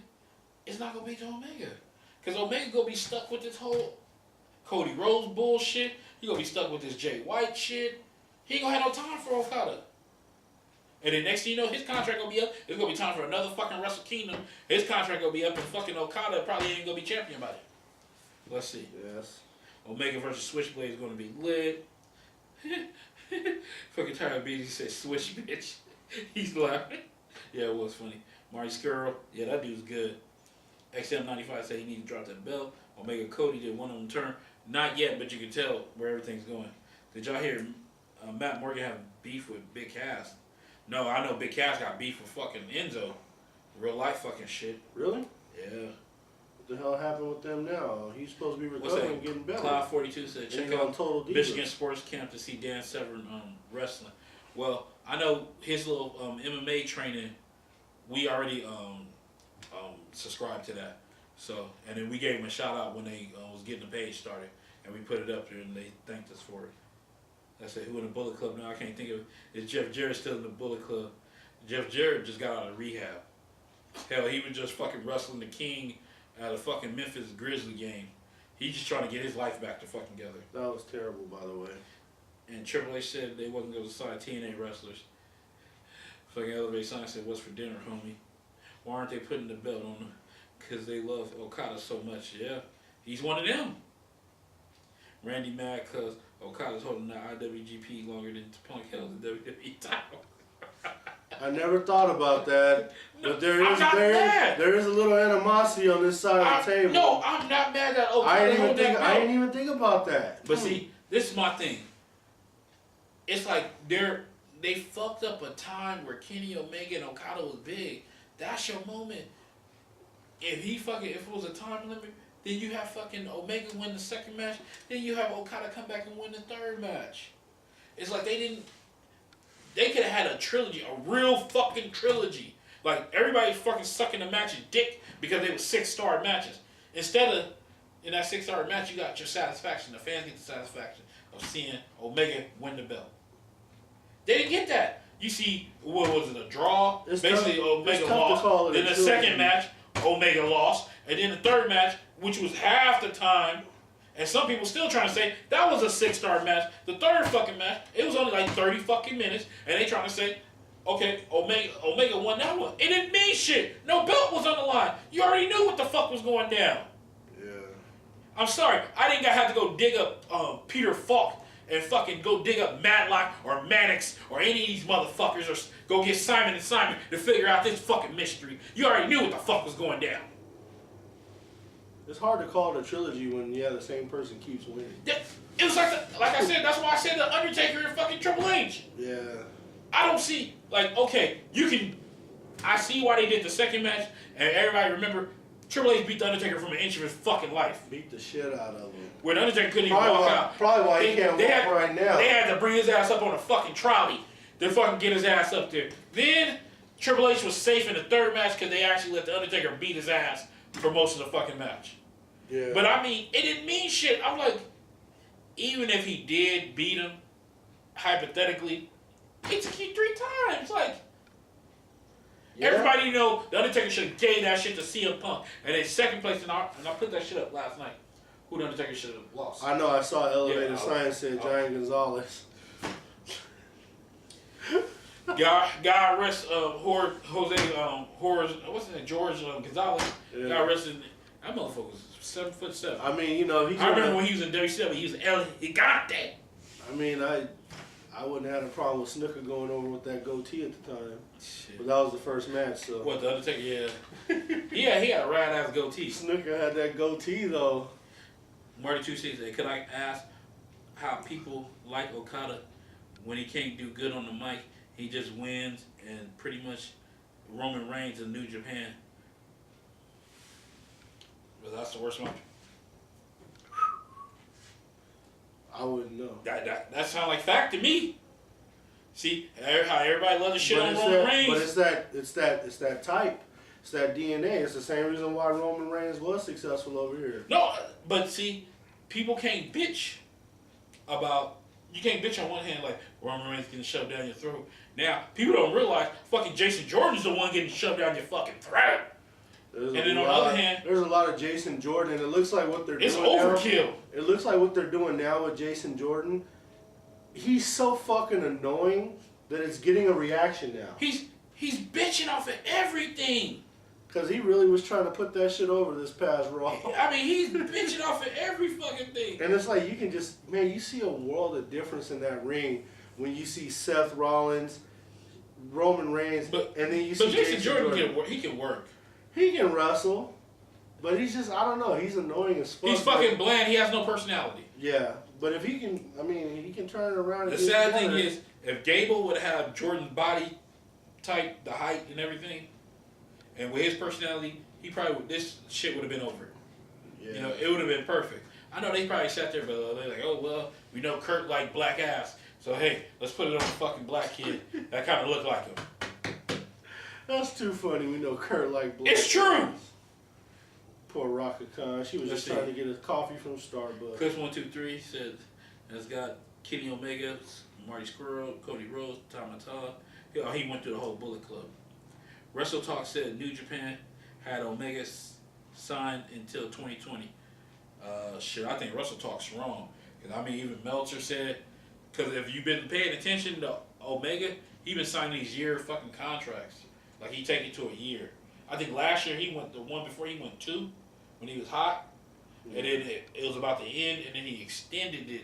it's not going to be to Omega. Because Omega going to be stuck with this whole Cody Rhodes bullshit. He going to be stuck with this Jay White shit. He ain't going to have no time for Okada. And then next thing you know, his contract going to be up. It's going to be time for another fucking Wrestle Kingdom. His contract going to be up, and fucking Okada probably ain't going to be champion by it. Let's see. Yes. Omega versus Switchblade is going to be lit. Fucking tired of being, he said switch bitch. He's laughing. Yeah, it was funny. Marty Skrull, yeah, that dude's good. XM95 said he needed to drop that belt. Omega Cody did one on the turn. Not yet, but you can tell where everything's going. Did y'all hear Matt Morgan have beef with Big Cass? No, I know Big Cass got beef with fucking Enzo. Real life fucking shit. Really? Yeah. What the hell happened with them now? He's supposed to be recovering and getting better. Cloud42 said, check out Total Michigan Sports Camp to see Dan Severn wrestling. Well, I know his little MMA training, we already subscribed to that. So, and then we gave him a shout out when they was getting the page started, and we put it up there, and they thanked us for it. I said, who in the Bullet Club now? I can't think of it. Is Jeff Jarrett still in the Bullet Club? Jeff Jarrett just got out of rehab. Hell, he was just fucking wrestling the King at a fucking Memphis Grizzly game. He's just trying to get his life back to fucking together. That was terrible, by the way. And Triple H said they wasn't going to sign TNA wrestlers. Fucking Elevate Sign said, "What's for dinner, homie? Why aren't they putting the belt on him? Because they love Okada so much." Yeah, he's one of them. Randy mad because Okada's holding the IWGP longer than Punk held the WWE title. I never thought about that, but there is a little animosity on this side of the table. No, I'm not mad at Okada. I didn't even think about that. But see, this is my thing. It's like they fucked up a time where Kenny Omega and Okada was big. That's your moment. If it was a time limit, then you have fucking Omega win the second match. Then you have Okada come back and win the third match. It's like they could have had a trilogy, a real fucking trilogy. Like, everybody's fucking sucking the match's dick because they were 6-star matches. Instead of, in that 6-star match, you got your satisfaction. The fans get the satisfaction of seeing Omega win the belt. They didn't get that. You see, what was it, a draw? Basically, Omega lost. Then the second match, Omega lost. And then the third match, which was half the time, and some people still trying to say that was a 6-star match. The third fucking match, it was only like 30 fucking minutes, and they trying to say, okay, Omega won that one. It didn't mean shit. No belt was on the line. You already knew what the fuck was going down. Yeah. I'm sorry, I didn't have to go dig up Peter Falk and fucking go dig up Madlock or Mannix or any of these motherfuckers or go get Simon and Simon to figure out this fucking mystery. You already knew what the fuck was going down. It's hard to call it a trilogy when, the same person keeps winning. It was like I said, that's why I said The Undertaker and fucking Triple H. Yeah. I don't see, okay, I see why they did the second match, and everybody remember, Triple H beat The Undertaker from an inch of his fucking life. Beat the shit out of him. Where The Undertaker couldn't even walk out. Probably why he can't walk right now. They had to bring his ass up on a fucking trolley to fucking get his ass up there. Then, Triple H was safe in the third match because they actually let The Undertaker beat his ass for most of the fucking match. Yeah. But I mean, it didn't mean shit. I'm like, even if he did beat him, hypothetically, he took you 3 times. Like, everybody know The Undertaker should have gave that shit to CM Punk. And in second place, and I put that shit up last night, who The Undertaker should have lost. I know, I saw Elevated Science said Giant Gonzalez. God rest Jose what's his name, George Gonzalez. Yeah. God rest his, that motherfucker was 7'7". I mean, I remember when he was in WCW, he was El Gigante. I mean, I wouldn't have had a problem with Snooker going over with that goatee at the time. Shit. But that was the first match, so. What, The Undertaker? Yeah. Yeah, he had a rad-ass goatee. Snooker had that goatee, though. Marty 260 said, could I ask how people like Okada when he can't do good on the mic, he just wins and pretty much Roman Reigns in New Japan? But that's the worst match. I wouldn't know. That sounds like fact to me. See how everybody loves to shit on Roman Reigns. But it's that type. It's that DNA. It's the same reason why Roman Reigns was successful over here. No, but see, people can't bitch about. You can't bitch on one hand like Roman Reigns getting shoved down your throat. Now people don't realize fucking Jason Jordan's the one getting shoved down your fucking throat. And then on the other hand, there's a lot of Jason Jordan, and it looks like what they're doing. It's overkill. Now, it looks like what they're doing now with Jason Jordan. He's so fucking annoying that it's getting a reaction now. He's bitching off of everything. Cause he really was trying to put that shit over this past Raw. I mean, he's bitching off of every fucking thing. And it's like you can just, you see a world of difference in that ring when you see Seth Rollins, Roman Reigns, and then you see Jason Jordan. He can work. He can wrestle, but he's just, I don't know, he's annoying as fuck. He's fucking bland. He has no personality. Yeah, but if he can, he can turn it around. The sad thing is, if Gable would have Jordan's body type, the height and everything, and with his personality, he probably this shit would have been over. Yeah. It would have been perfect. I know they probably sat there, but they're like, oh well, we know Kurt like black ass, so hey, let's put it on the fucking black kid that kind of look like him. That's too funny. We know Kurt like black. It's true. Poor Raka Khan. She was just trying to get his coffee from Starbucks. Chris123 said, it's got Kenny Omega, Marty Scurll, Cody Rhodes, Tamata. He went through the whole Bullet Club. Wrestle Talk said New Japan had Omega signed until 2020. Shit, I think Wrestle Talk's wrong. Because, I mean, even Meltzer said, because if you've been paying attention to Omega, he been signing these year fucking contracts. Like, he take it to a year. I think last year he went, the one before he went 2, when he was hot. And then it was about to end, and then he extended it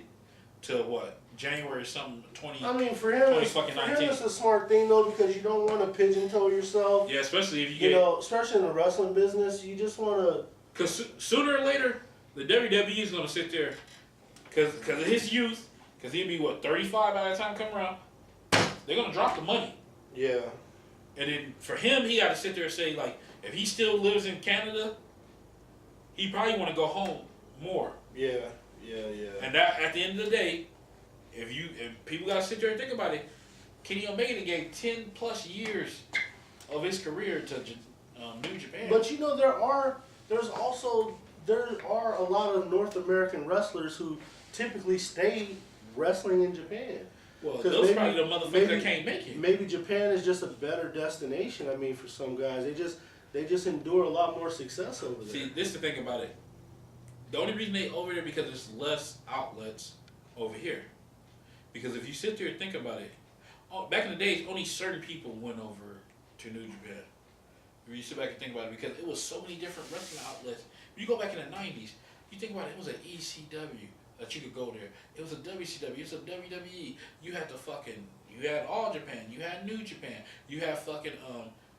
to what? January something, 20. I mean, for him, it's a smart thing though, because you don't want to pigeonhole yourself. Yeah, especially if you get, especially in the wrestling business, you just want to. Because sooner or later, the WWE is going to sit there, because of his youth, because he'll be what, 35 by the time come around. They're going to drop the money. Yeah. And then for him, he got to sit there and say, like, if he still lives in Canada, he probably want to go home more. Yeah. And that, at the end of the day, if people got to sit there and think about it, Kenny Omega gave 10 plus years of his career to New Japan. But you know, there are a lot of North American wrestlers who typically stay wrestling in Japan. Well, those are probably the motherfuckers that can't make it. Maybe Japan is just a better destination. I mean, for some guys, they just endure a lot more success over there. See, this is the thing about it. The only reason they over there because there's less outlets over here. Because if you sit there and think about it, back in the days, only certain people went over to New Japan. If you sit back and think about it, because it was so many different wrestling outlets. If you go back in the 90s, you think about it, it was an ECW that you could go there. It was a WCW, it was a WWE. You had All Japan, you had New Japan, you had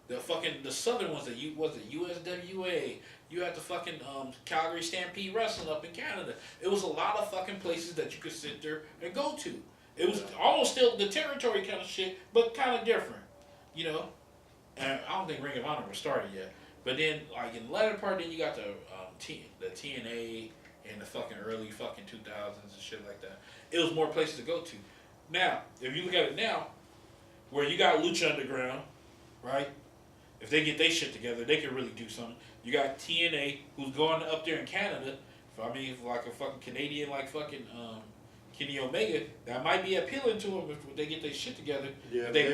the southern ones that was it USWA. You had the fucking Calgary Stampede Wrestling up in Canada. It was a lot of fucking places that you could sit there and go to. It was almost still the territory kind of shit, but kind of different, you know. And I don't think Ring of Honor was started yet. But then, like in the latter part, then you got the TNA and the fucking early fucking 2000s and shit like that. It was more places to go to. Now, if you look at it now, where you got Lucha Underground, right? If they get their shit together, they can really do something. You got TNA, who's going up there in Canada. Like a fucking Canadian, like fucking Kenny Omega, that might be appealing to them if they get their shit together. Yeah, they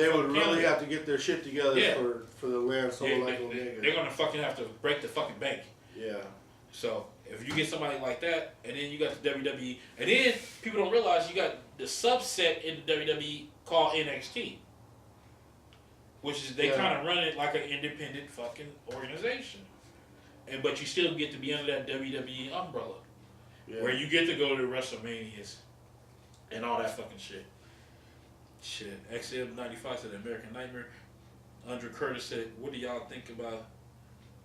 would really have to get their shit together for the land someone like Omega. They're gonna fucking have to break the fucking bank. Yeah. So if you get somebody like that, and then you got the WWE, and then people don't realize you got the subset in the WWE called NXT. Which is, they kind of run it like an independent fucking organization. But you still get to be under that WWE umbrella. Yeah. Where you get to go to WrestleManias and all that fucking shit. XM95 said American Nightmare. Andre Curtis said, what do y'all think about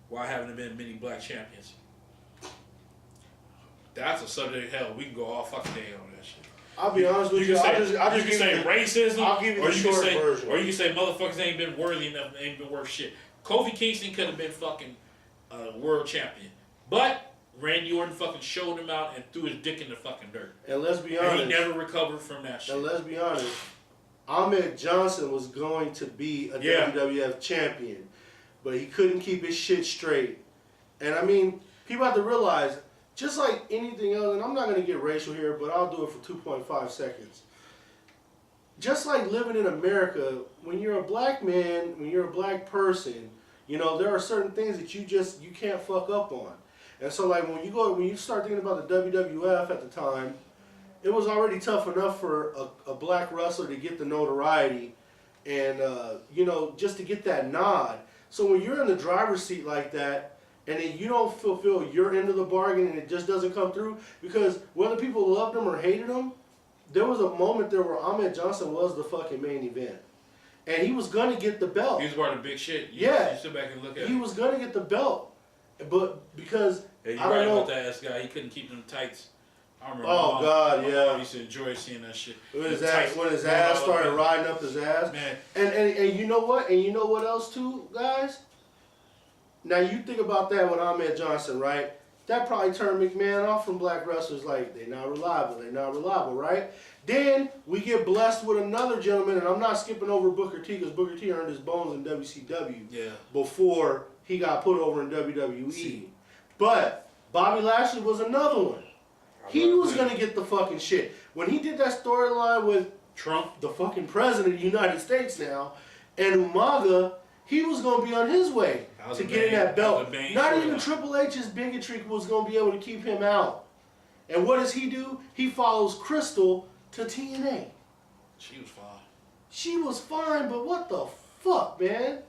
why haven't there been many black champions? That's a subject, hell, we can go all fucking day on that shit. I'll be honest with you. You can say racism, I'll give you the short version. Or you can say motherfuckers ain't been worthy enough, ain't been worth shit. Kofi Kingston could have been fucking world champion, but Randy Orton fucking showed him out and threw his dick in the fucking dirt. And let's be honest, and he never recovered from that shit. And let's be honest, Ahmed Johnson was going to be a WWF champion, but he couldn't keep his shit straight. And I mean, people have to realize, just like anything else, and I'm not going to get racial here, but I'll do it for 2.5 seconds. Just like living in America, when you're a black man, when you're a black person, you know, there are certain things that you can't fuck up on. And so like when you start thinking about the WWF at the time, it was already tough enough for a black wrestler to get the notoriety and, you know, just to get that nod. So when you're in the driver's seat like that, and then you don't fulfill your end of the bargain and it just doesn't come through, because whether people loved him or hated him, there was a moment there where Ahmed Johnson was the fucking main event. And he was going to get the belt. He was part of big shit. You sit back and look at it. He was going to get the belt. But because, you're right about that ass guy. He couldn't keep them tights. I remember God, I used to enjoy seeing that shit. When his ass started riding up his ass. Man. And you know what? And you know what else too, guys? Now you think about that with Ahmed Johnson, right? That probably turned McMahon off from black wrestlers, like, they're not reliable, right? Then we get blessed with another gentleman, and I'm not skipping over Booker T, because Booker T earned his bones in WCW before he got put over in WWE. But Bobby Lashley was another one. He was going to get the fucking shit. When he did that storyline with Trump, the fucking president of the United States now, and Umaga, he was going to be on his way to getting that belt. Not even Triple H's bigotry was going to be able to keep him out. And what does he do? He follows Crystal to TNA. She was fine. She was fine, but what the fuck, man?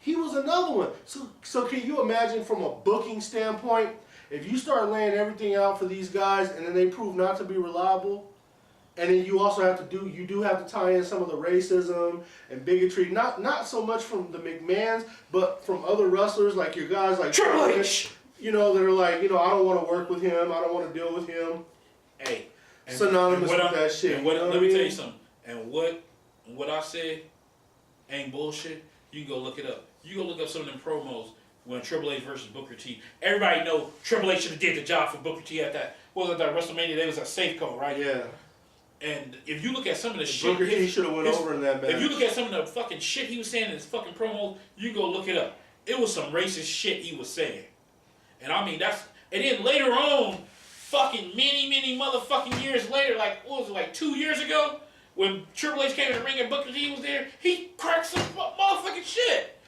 He was another one. So can you imagine from a booking standpoint, if you start laying everything out for these guys and then they prove not to be reliable, and then you also have to tie in some of the racism and bigotry, not so much from the McMahons, but from other wrestlers like your guys like Triple H, that are like, I don't want to work with him, I don't want to deal with him. Hey, synonymous with that shit. Let me tell you something. And what I said ain't bullshit. You can go look it up. You go look up some of them promos when Triple H versus Booker T. Everybody know Triple H should have did the job for Booker T at that. What was it, that WrestleMania? There was a Safeco, right? Yeah. And if you look at some of the shit, Booker T should have went over in that match. If you look at some of the fucking shit he was saying in his fucking promos, you go look it up. It was some racist shit he was saying. And I mean, and then later on, fucking many motherfucking years later, like, what was it, like 2 years ago? When Triple H came in the ring and Booker T was there, he cracked some motherfucking shit.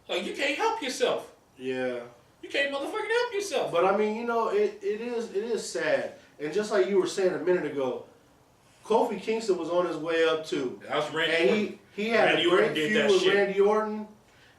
Like, you can't help yourself. Yeah. You can't motherfucking help yourself. But I mean, it is sad. And just like you were saying a minute ago, Kofi Kingston was on his way up too. That was Randy Orton. He had a great feud with Randy Orton.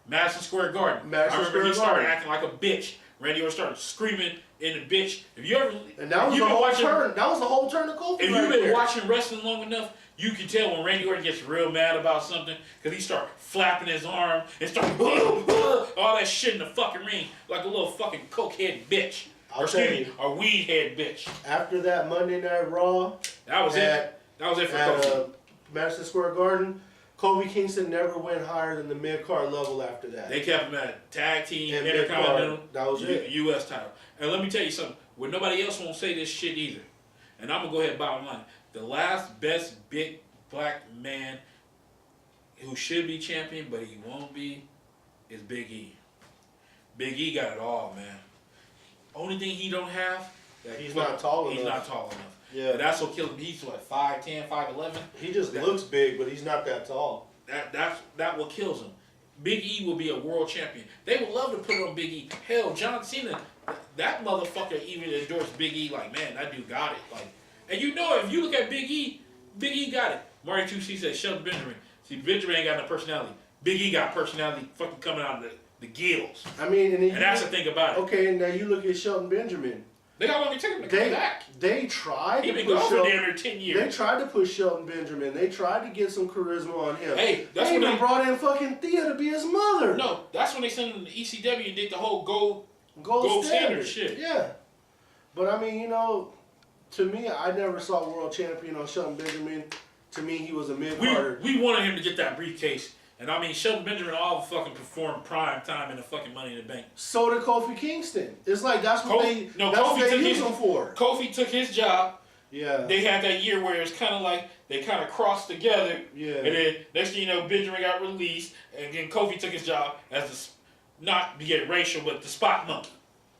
Madison Square Garden. I remember he started acting like a bitch. Randy Orton started screaming in the bitch. If you ever, and that was the whole turn. That was the whole turn of Kofi. If you've been watching wrestling long enough, you can tell when Randy Orton gets real mad about something because he start flapping his arm and start all that shit in the fucking ring like a little fucking cokehead bitch. Or weed head bitch. After that Monday Night Raw, that was it. That was it for Kofi. Madison Square Garden. Kofi Kingston never went higher than the mid-card level after that. They kept him at tag team, intercontinental, that was it. U.S. title. And let me tell you something. Well, nobody else won't say this shit either. And I'm going to go ahead and bottom line. The last best big black man who should be champion, but he won't be, is Big E. Big E got it all, man. Only thing he don't have, he's not tall enough. He's not tall enough. Yeah. But that's what killed him. He's what, 5'10", 5'11"? He just looks big, but he's not that tall. That what kills him. Big E will be a world champion. They would love to put on Big E. Hell, John Cena, that motherfucker even endorsed Big E like, man, that dude got it. Like, and if you look at Big E got it. Marty 2C said, Shelton Benjamin. See, Benjamin ain't got no personality. Big E got personality fucking coming out of the gills. I mean, and that's the thing about it. Okay, and now you look at Shelton Benjamin. They got long to take him to come back. They tried to push Shelton. Damn near 10 years. They tried to push Shelton Benjamin. They tried to get some charisma on him. Hey, that's when they brought in fucking Thea to be his mother. No, that's when they sent him to ECW and did the whole gold standard shit. Yeah, but I mean, to me, I never saw world champion on Shelton Benjamin. To me, he was a mid-carder. We wanted him to get that briefcase. And I mean, Shelton Benjamin all fucking performed prime time in the fucking Money in the Bank. So did Kofi Kingston. It's like that's what they use him for. Kofi took his job. Yeah. They had that year where it's kind of like they kind of crossed together. Yeah. And then next thing you know, Benjamin got released, and then Kofi took his job as not to get racial, but the spot monkey.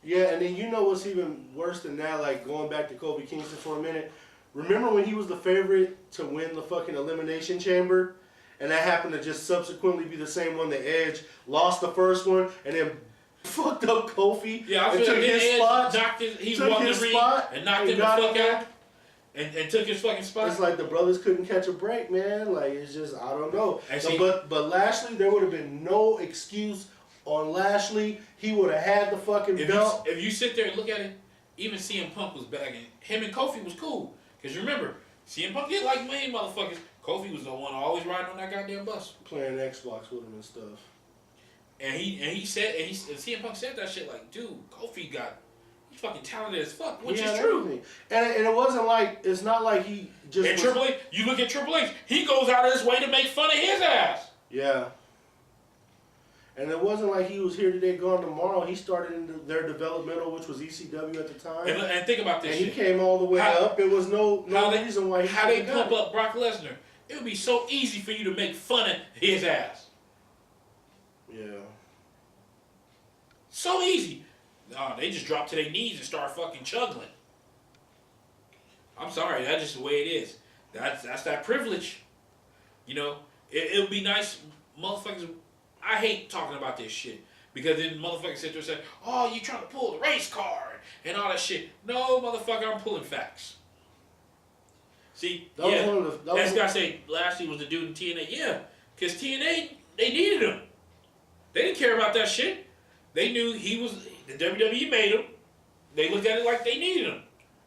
Yeah, and then what's even worse than that? Like going back to Kofi Kingston for a minute. Remember when he was the favorite to win the fucking Elimination Chamber? And that happened to just subsequently be the same one that Edge lost the first one and then fucked up Kofi. Yeah, I and feel took like his spot. He won the ring and knocked him the fuck out and took his fucking spot. It's like the brothers couldn't catch a break, man. Like, it's just, I don't know. But Lashley, there would have been no excuse on Lashley. He would have had the fucking belt. If you sit there and look at it, even CM Punk was bagging. Him and Kofi was cool. Because remember, CM Punk did like main motherfuckers. Kofi was the one always riding on that goddamn bus. Playing Xbox with him and stuff. And CM Punk said that shit like, dude, Kofi he's fucking talented as fuck, which is true. Everything. And it wasn't like, it's not like he just. And Triple H, you look at Triple H, he goes out of his way to make fun of his ass. Yeah. And it wasn't like he was here today, gone tomorrow. He started in their developmental, which was ECW at the time. And think about this. And he came all the way up. It was no reason why he. How they pump up Brock Lesnar? It would be so easy for you to make fun of his ass. Yeah. So easy. Nah, they just drop to their knees and start fucking chuggling. I'm sorry, that's just the way it is. That's that privilege. It would be nice, motherfuckers. I hate talking about this shit. Because then motherfuckers sit there and say, oh, you trying to pull the race card and all that shit. No, motherfucker, I'm pulling facts. See, that's got to say, Lashley was the dude in TNA. Yeah, because TNA, they needed him. They didn't care about that shit. They knew he was, the WWE made him. They looked at it like they needed him.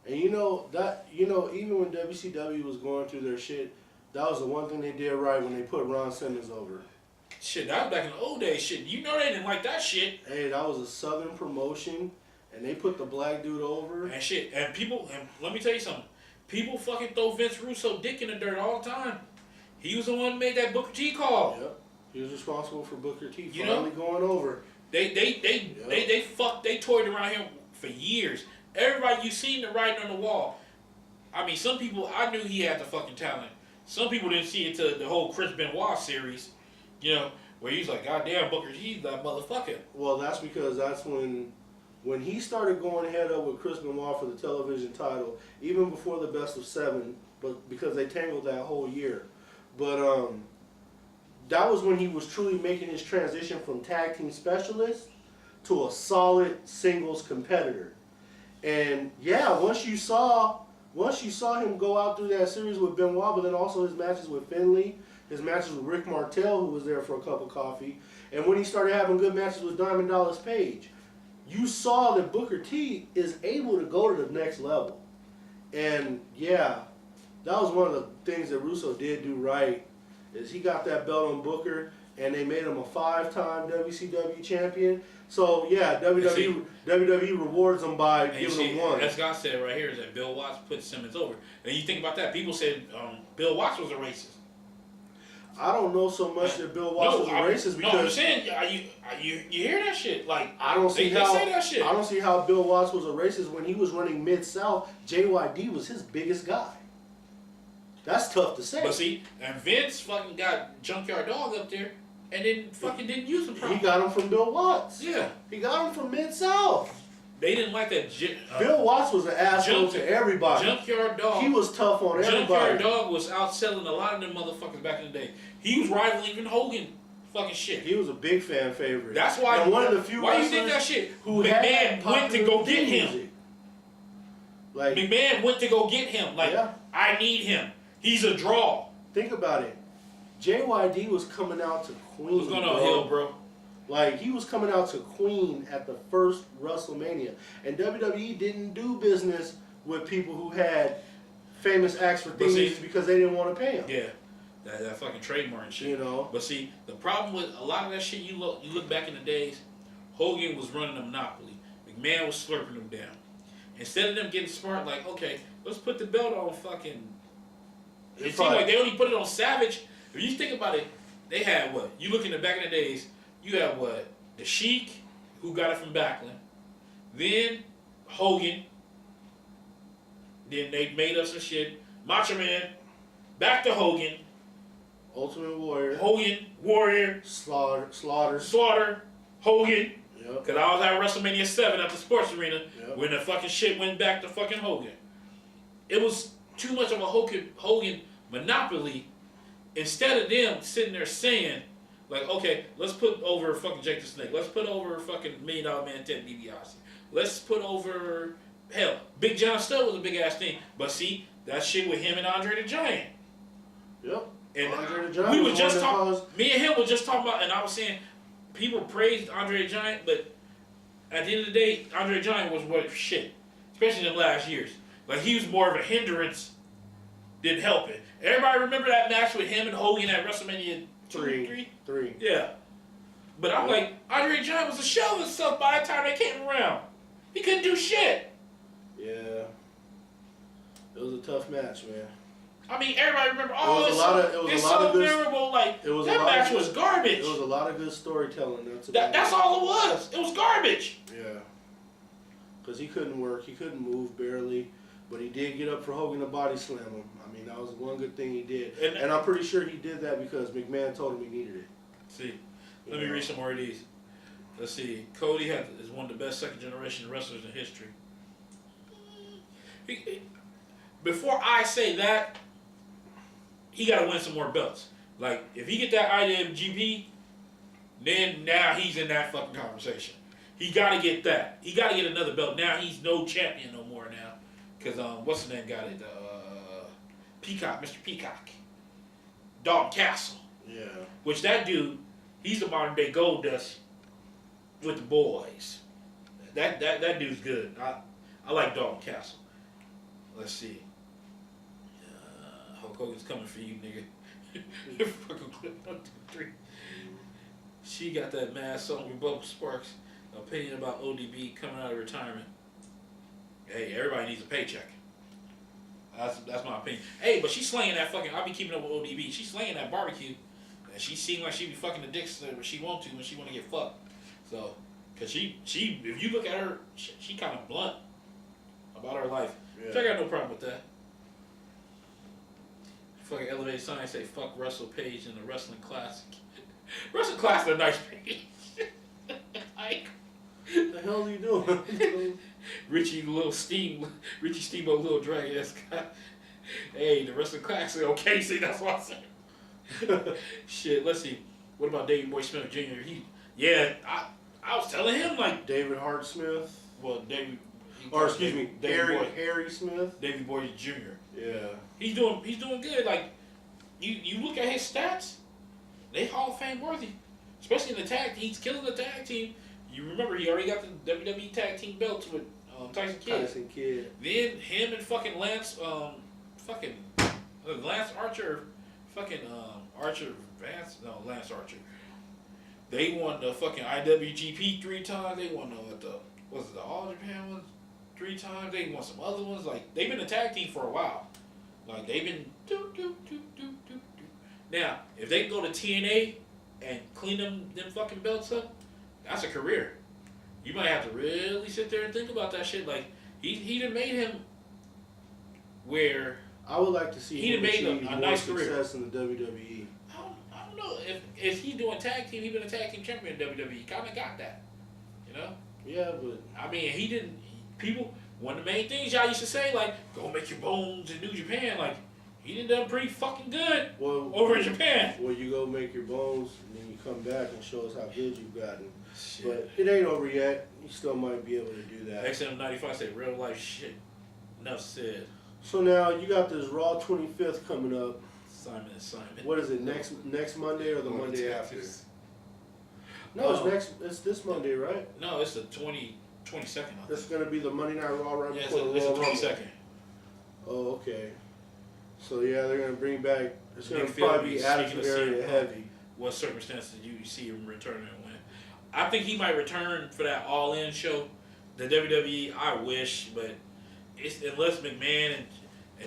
And even when WCW was going through their shit, that was the one thing they did right when they put Ron Simmons over. Shit, that was back in the old days. Shit, you know they didn't like that shit. Hey, that was a Southern promotion, and they put the black dude over. And shit, and let me tell you something. People fucking throw Vince Russo dick in the dirt all the time. He was the one who made that Booker T call. Yep, he was responsible for Booker T You finally going over. They toyed around him for years. Everybody, you seen the writing on the wall. I mean, some people, I knew he had the fucking talent. Some people didn't see it till the whole Chris Benoit series. You know, where he's like, God damn, Booker T's that motherfucker. Well, that's because that's when he started going head up with Chris Benoit for the television title, even before the Best of 7, but because they tangled that whole year. But that was when he was truly making his transition from tag team specialist to a solid singles competitor. And yeah, once you saw him go out through that series with Benoit, but then also his matches with Finlay, his matches with Rick Martel, who was there for a cup of coffee, and when he started having good matches with Diamond Dallas Page, you saw that Booker T is able to go to the next level. And yeah, that was one of the things that Russo did do right, is he got that belt on Booker, and they made him a 5-time WCW champion. So yeah, WWE rewards him by giving him one. As God said right here, is that Bill Watts put Simmons over. And you think about that, people said Bill Watts was a racist. I don't know so much that Bill Watts was a racist because. No, I'm saying you hear that shit. Like I don't see how they say that shit. I don't see how Bill Watts was a racist when he was running Mid-South. JYD was his biggest guy. That's tough to say. But see, and Vince fucking got Junkyard Dog up there, and then fucking didn't use him properly. He got him from Bill Watts. Yeah, he got him from Mid-South. They didn't like that. Bill Watts was an asshole to everybody. Junkyard Dog. He was tough on everybody. Junkyard Dog was outselling a lot of them motherfuckers back in the day. He was rivaling even Hogan. Fucking shit. He was a big fan favorite. That's why. And one of the few. Why you think that shit? Who McMahon went to go get him. Music. Like McMahon went to go get him. Like I need him. He's a draw. Think about it. JYD was coming out to Queen. What's going on, Hill, bro? Like, he was coming out to Queen at the first WrestleMania. And WWE didn't do business with people who had famous acts for things because they didn't want to pay them. Yeah. That fucking trademark and shit. You know? But see, the problem with a lot of that shit, you look back in the days, Hogan was running a monopoly. McMahon was slurping them down. Instead of them getting smart, like, okay, let's put the belt on fucking... It seemed like they only put it on Savage. If you think about it, they had what? You look in the back in the days, you have what? The Sheik, who got it from Backlund. Then Hogan. Then they made us some shit. Macho Man. Back to Hogan. Ultimate Warrior. Hogan. Warrior. Slaughter. Hogan. Yep. Because I was at WrestleMania 7 at the sports arena Yep. when the fucking shit went back to fucking Hogan. It was too much of a Hogan monopoly. Instead of them sitting there saying, like, okay, let's put over fucking Jake the Snake. Let's put over fucking $1 Million Man Ted DiBiase. Let's put over, hell, Big John Studd was a big ass thing. But see, that shit with him and Andre the Giant. Yep. And Andre the Giant we were just talking, me and him were just talking about, and I was saying, people praised Andre the Giant, but at the end of the day, Andre the Giant was what shit. Especially in the last years. Like, he was more of a hindrance than helping. Everybody remember that match with him and Hogan at WrestleMania 3? Yeah. But I'm like, Andre the Giant was a shell of himself by the time they came around. He couldn't do shit. Yeah. It was a tough match, man. I mean, everybody remember, it's so memorable. Like, that match was garbage. It was a lot of good storytelling. That's all it was. It was garbage. Yeah. Because he couldn't work. He couldn't move barely. But he did get up for Hogan to body slam him. I mean, that was one good thing he did. And I'm pretty sure he did that because McMahon told him he needed it. See, let me read some more of these. Let's see. Cody is one of the best second-generation wrestlers in history. Before I say that, he got to win some more belts. Like, if he get that IWGP, Then now he's in that fucking conversation. He got to get that. He got to get another belt. Now he's no champion no more now. Because, what's his name got it? Peacock, Mr. Peacock. Dalton Castle. Yeah. Which that dude, he's the modern day Goldust with the boys. That dude's good. I like Dalton Castle. Let's see. Hulk Hogan's coming for you, nigga. Fucking clip 1, 2, 3. She got that mad song with Bubba Sparks. Opinion about ODB coming out of retirement. Hey, everybody needs a paycheck. That's my opinion. Hey, but she's slinging that fucking. I'll be keeping up with ODB. She's slinging that barbecue, and she seems like she be fucking the dicks when she want to when she want to get fucked. So, cause she if you look at her, she kind of blunt about her life. Yeah. So I got no problem with that. Fucking elevated sign say fuck Wrestle Paige in the Wrestling Classic. Wrestling Classic a nice page. Like, what the hell are you doing? Richie Steamboat, Little Dragon. That's hey, the Wrestling Classic. Okay, see, that's what I said. Shit, let's see. What about Davey Boy Smith Jr.? I was telling him like David Hart Smith. Well, Davey. Or excuse me, Harry Smith. Davey Boy Jr. Yeah. He's doing good. Like you look at his stats, they Hall of Fame worthy. Especially in the tag team. He's killing the tag team. You remember he already got the WWE tag team belts with Tyson Kidd. Then him and fucking Lance Lance Archer, Lance Archer. They won the fucking IWGP 3 times. They won the All Japan ones 3 times. They won some other ones. Like they've been a tag team for a while. Like they've been do. Now, if they go to TNA and clean them fucking belts up, that's a career. You might have to really sit there and think about that shit. Like he done made him where I would like to see he done made a nice success in the WWE. I don't know if he doing tag team. He been a tag team champion in WWE. Kind of got that, you know. Yeah, but I mean, he didn't. People, one of the main things y'all used to say, like, go make your bones in New Japan. Like, he done pretty fucking good over in Japan. Well, you go make your bones, and then you come back and show us how good you've gotten. Shit. But it ain't over yet. You still might be able to do that. XM95 said real life shit. Enough said. So now you got this Raw 25th coming up. Simon. What is it, next Monday or the Monday after? No, it's this Monday, right? No, it's the 22nd. That's going to be the Monday Night Raw right before the Raw. Royal It's the 22nd. Oh, okay. So yeah, they're going to bring back. It's going to probably be Attitude Area heavy. What circumstances do you see him returning and when? I think he might return for that All In show. The WWE, I wish, but it's unless McMahon and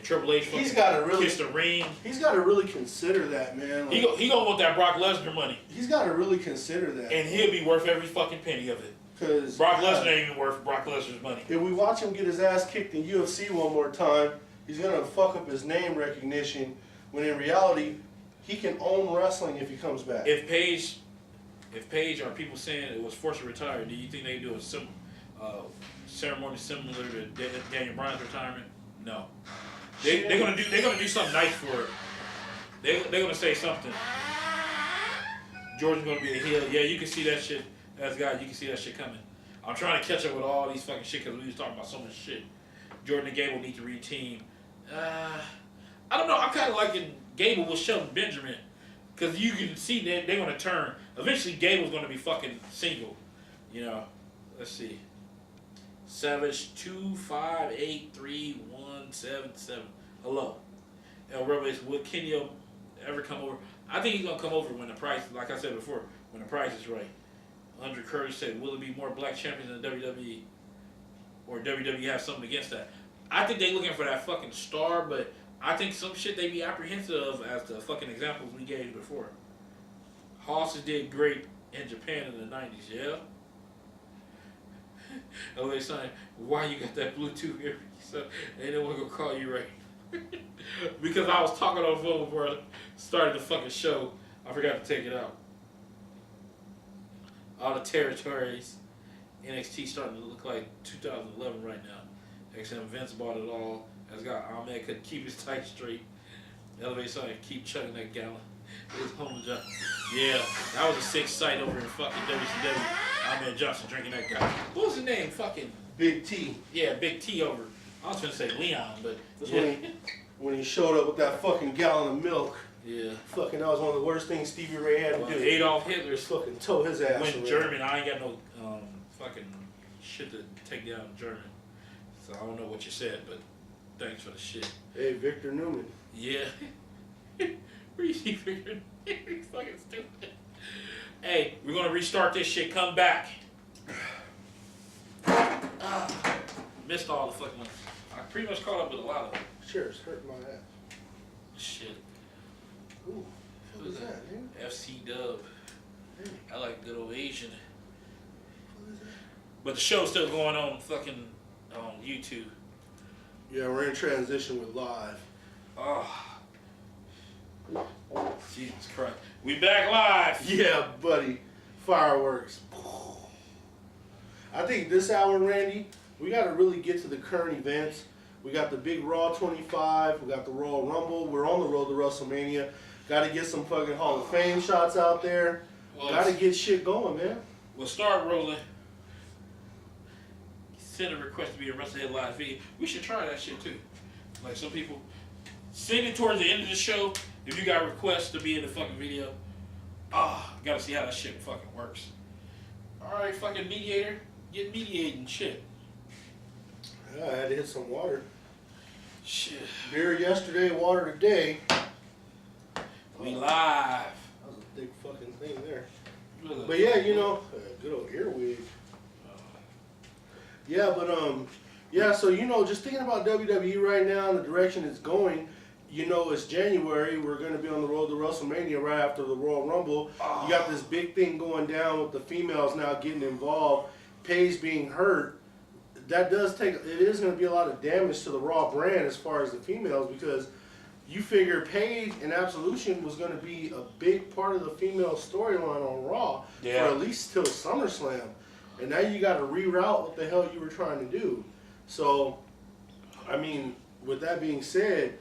Triple H kiss the ring. He's got to really consider that, man. Like, he gonna want that Brock Lesnar money. He's got to really consider that. And he'll be worth every fucking penny of it. Because Brock Lesnar ain't even worth Brock Lesnar's money. If we watch him get his ass kicked in UFC one more time, he's gonna fuck up his name recognition. When in reality, he can own wrestling if he comes back. If Paige are people saying it was forced to retire, do you think they do a ceremony similar to Daniel Bryan's retirement? No. They're gonna do something nice for it. They're gonna say something. Jordan's gonna be a heel. Yeah, you can see that shit. As God, you can see that shit coming. I'm trying to catch up with all these fucking shit because we was talking about so much shit. Jordan and Gable need to reteam. I don't know. I'm kind of liking Gable with Shelton Benjamin because you can see that they're gonna turn. Eventually, Gable's gonna be fucking single. You know. Let's see. Savage 2583177. Hello. El Rebels, will Kenny ever come over? I think he's gonna come over when the price, like I said before, when the price is right. Andre Curtis said, will it be more black champions in the WWE? Or WWE have something against that? I think they looking for that fucking star, but I think some shit they be apprehensive of as the fucking examples we gave before. Hosses did great in Japan in the 90s, yeah? LA son, why you got that Bluetooth here? So they don't want to go call you right. Because I was talking on the phone before I started the fucking show. I forgot to take it out. All the territories. NXT starting to look like 2011 right now. XM Vince bought it all. As got Ahmed could keep his tight straight. Elevate son, keep chugging that gallon. His home job. Yeah, that was a sick sight over in fucking WCW. Man Johnson drinking that guy. What was his name? Fucking Big T. Yeah, Big T over. I was gonna say Leon, but That's yeah. when he showed up with that fucking gallon of milk. Yeah. Fucking, that was one of the worst things Stevie Ray had to do. Adolf Hitler's fucking tow his ass. went German. I ain't got no fucking shit to take down German. So I don't know what you said, but thanks for the shit. Hey, Victor Newman. Yeah. Where you see Victor? He's fucking stupid. Hey, we're gonna restart this shit. Come back. Missed all the fucking ones. I pretty much caught up with a lot of them. Sure, it's hurting my ass. Shit. Ooh, what was that, man? FC Dub. Hey. I like good old Asian. What is that? But the show's still going on fucking YouTube. Yeah, we're in transition with live. Oh. Jesus Christ. We back live. Yeah, buddy. Fireworks. I think this hour, Randy, we got to really get to the current events. We got the big Raw 25. We got the Royal Rumble. We're on the road to WrestleMania. Got to get some fucking Hall of Fame shots out there. Well, got to get shit going, man. We'll start rolling. Send a request to be a Wrestlehead live video. We should try that shit too. Like some people, send it towards the end of the show. If you got requests to be in the fucking video, gotta see how that shit fucking works. Alright, fucking mediator, get mediating shit. Yeah, I had to hit some water. Shit. Beer yesterday, water today. We live. That was a big fucking thing there. Look, But yeah, you know, good old earwig. Yeah, but yeah, so you know, just thinking about WWE right now and the direction it's going, you know, it's January. We're going to be on the road to WrestleMania right after the Royal Rumble. You got this big thing going down with the females now getting involved. Paige being hurt. That does take, it is going to be a lot of damage to the Raw brand as far as the females, because you figure Paige and Absolution was going to be a big part of the female storyline on Raw for at least till SummerSlam. And now you got to reroute what the hell you were trying to do. So, I mean, with that being said,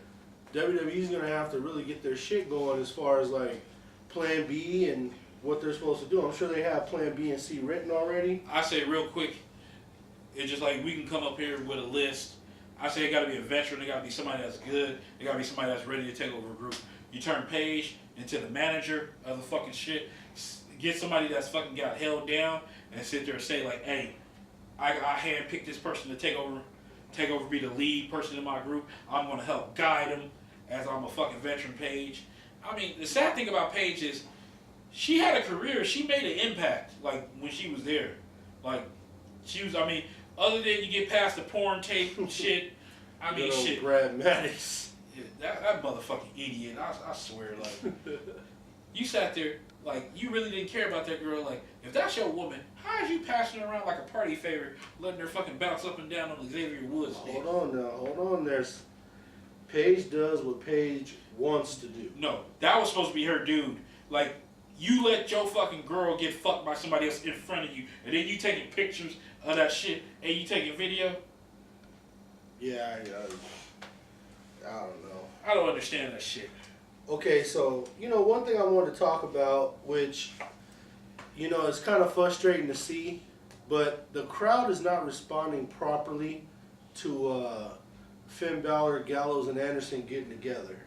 WWE's going to have to really get their shit going as far as like Plan B and what they're supposed to do. I'm sure they have Plan B and C written already. I say real quick, it's just like we can come up here with a list. I say it got to be a veteran. It got to be somebody that's good. It got to be somebody that's ready to take over a group. You turn Paige into the manager of the fucking shit. Get somebody that's fucking got held down and sit there and say like, hey, I handpicked this person to take over, be the lead person in my group. I'm going to help guide them as I'm a fucking veteran Paige. I mean, the sad thing about Paige is she had a career. She made an impact, like, when she was there. Like, she was, I mean, other than you get past the porn tape and shit, I mean, shit. Brad Maddox. Yeah, that motherfucking idiot, I swear, like, you sat there, like, you really didn't care about that girl. Like, if that's your woman, how is you passing her around like a party favor, letting her fucking bounce up and down on Xavier Woods? Hold on now, hold on. Paige does what Paige wants to do. No, that was supposed to be her dude. Like, you let your fucking girl get fucked by somebody else in front of you, and then you taking pictures of that shit, and you taking video? Yeah, I don't know. I don't understand that shit. Okay, so, you know, one thing I wanted to talk about, which, you know, it's kind of frustrating to see, but the crowd is not responding properly to Finn Balor, Gallows, and Anderson getting together.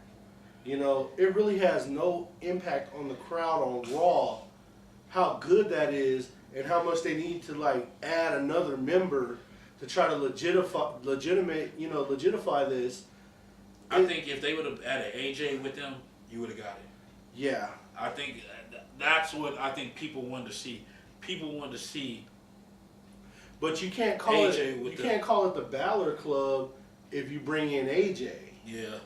You know, it really has no impact on the crowd on Raw, how good that is, and how much they need to, like, add another member to try to legitify this. I think if they would have added AJ with them, you would have got it. Yeah. I think that's what I think people wanted to see. People wanted to see. But you can't call AJ it. You can't call it the Balor Club if you bring in AJ. Yeah.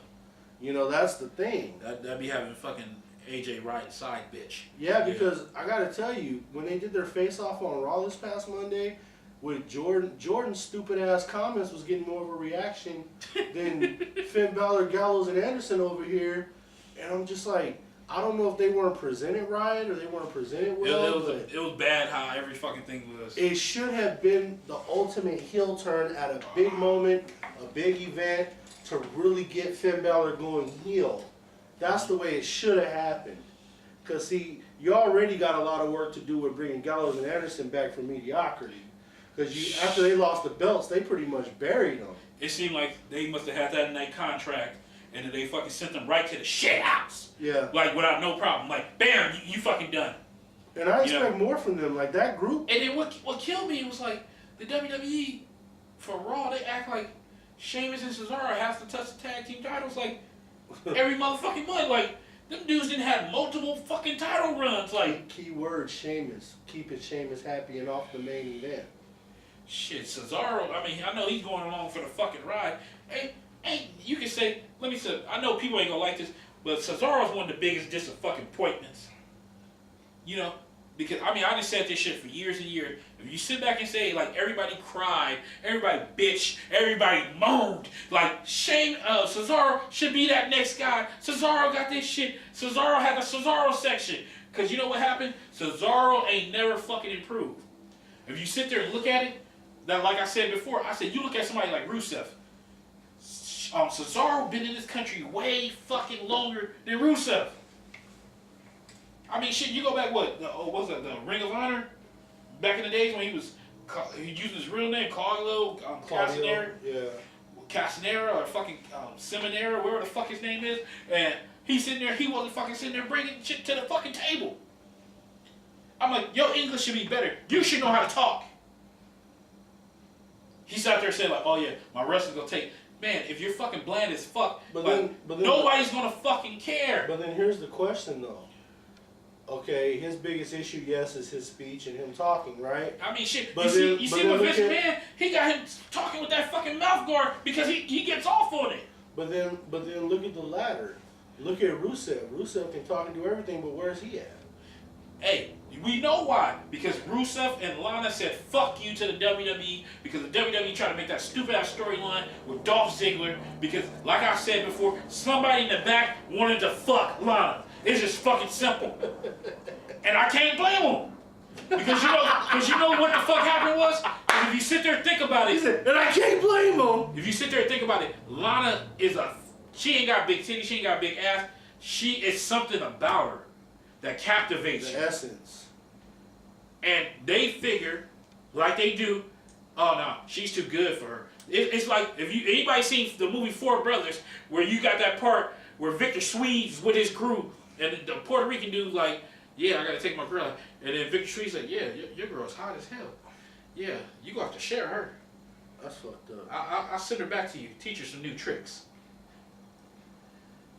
You know, that's the thing. That'd be having fucking AJ right side bitch. Yeah, because I gotta tell you, when they did their face-off on Raw this past Monday, with Jordan's stupid ass comments was getting more of a reaction than Finn Balor, Gallows, and Anderson over here. And I'm just like, I don't know if they weren't presented right or they weren't presented well. It was bad how every fucking thing was. It should have been the ultimate heel turn at a big moment, a big event, to really get Finn Balor going heel. That's the way it should have happened. Because, see, you already got a lot of work to do with bringing Gallows and Anderson back from mediocrity. Because after they lost the belts, they pretty much buried them. It seemed like they must have had that in their contract, and then they fucking sent them right to the shit house. Yeah. Like, without no problem. Like, bam, you fucking done. And I expect more from them. Like, that group. And then what killed me was, like, the WWE, for Raw, they act like Sheamus and Cesaro has to touch the tag team titles, like, every motherfucking month. Like, them dudes didn't have multiple fucking title runs. Like, key word, Sheamus. Keeping Sheamus happy and off the main event. Shit, Cesaro, I mean, I know he's going along for the fucking ride. Hey, you can say, let me say, I know people ain't gonna like this, but Cesaro's one of the biggest disappointments. You know, because, I mean, I just said this shit for years and years. If you sit back and say, like, everybody cried, everybody bitched, everybody moaned, like, Cesaro should be that next guy. Cesaro got this shit. Cesaro had a Cesaro section. Because you know what happened? Cesaro ain't never fucking improved. If you sit there and look at it, that, like I said before, I said, you look at somebody like Rusev. Cesaro been in this country way fucking longer than Rusev. I mean, shit, you go back, what was that, the Ring of Honor? Back in the days when he used his real name, Claudio Castanera. Yeah. Castanera or fucking Seminara, whatever the fuck his name is. And he's sitting there, he wasn't fucking sitting there bringing shit to the fucking table. I'm like, your English should be better. You should know how to talk. He's out there saying like, oh yeah, my wrestling's gonna take. Man, if you're fucking bland as fuck, but then, nobody's gonna fucking care. But then here's the question though. Okay, his biggest issue, yes, is his speech and him talking, right? I mean, shit. But you see with Vince McMahon, he got him talking with that fucking mouth guard because he gets off on it. But then look at the ladder. Look at Rusev. Rusev can talk and do everything, but where's he at? Hey, we know why. Because Rusev and Lana said fuck you to the WWE because the WWE tried to make that stupid ass storyline with Dolph Ziggler because, like I said before, somebody in the back wanted to fuck Lana. It's just fucking simple. And I can't blame them. Because you know what the fuck happened was? If you sit there and think about it, and I can't blame them. If you sit there and think about it, Lana she ain't got big titties, she ain't got big ass. She is something about her that captivates you. The essence. And they figure, like they do, oh no, she's too good for her. It's like, if anybody seen the movie Four Brothers, where you got that part where Victor Sweet's with his crew, and the Puerto Rican dude like, yeah, I gotta take my girl. And then Victor Sweet's like, yeah, your girl's hot as hell. Yeah, you gonna have to share her. That's fucked up. I'll send her back to you, teach her some new tricks.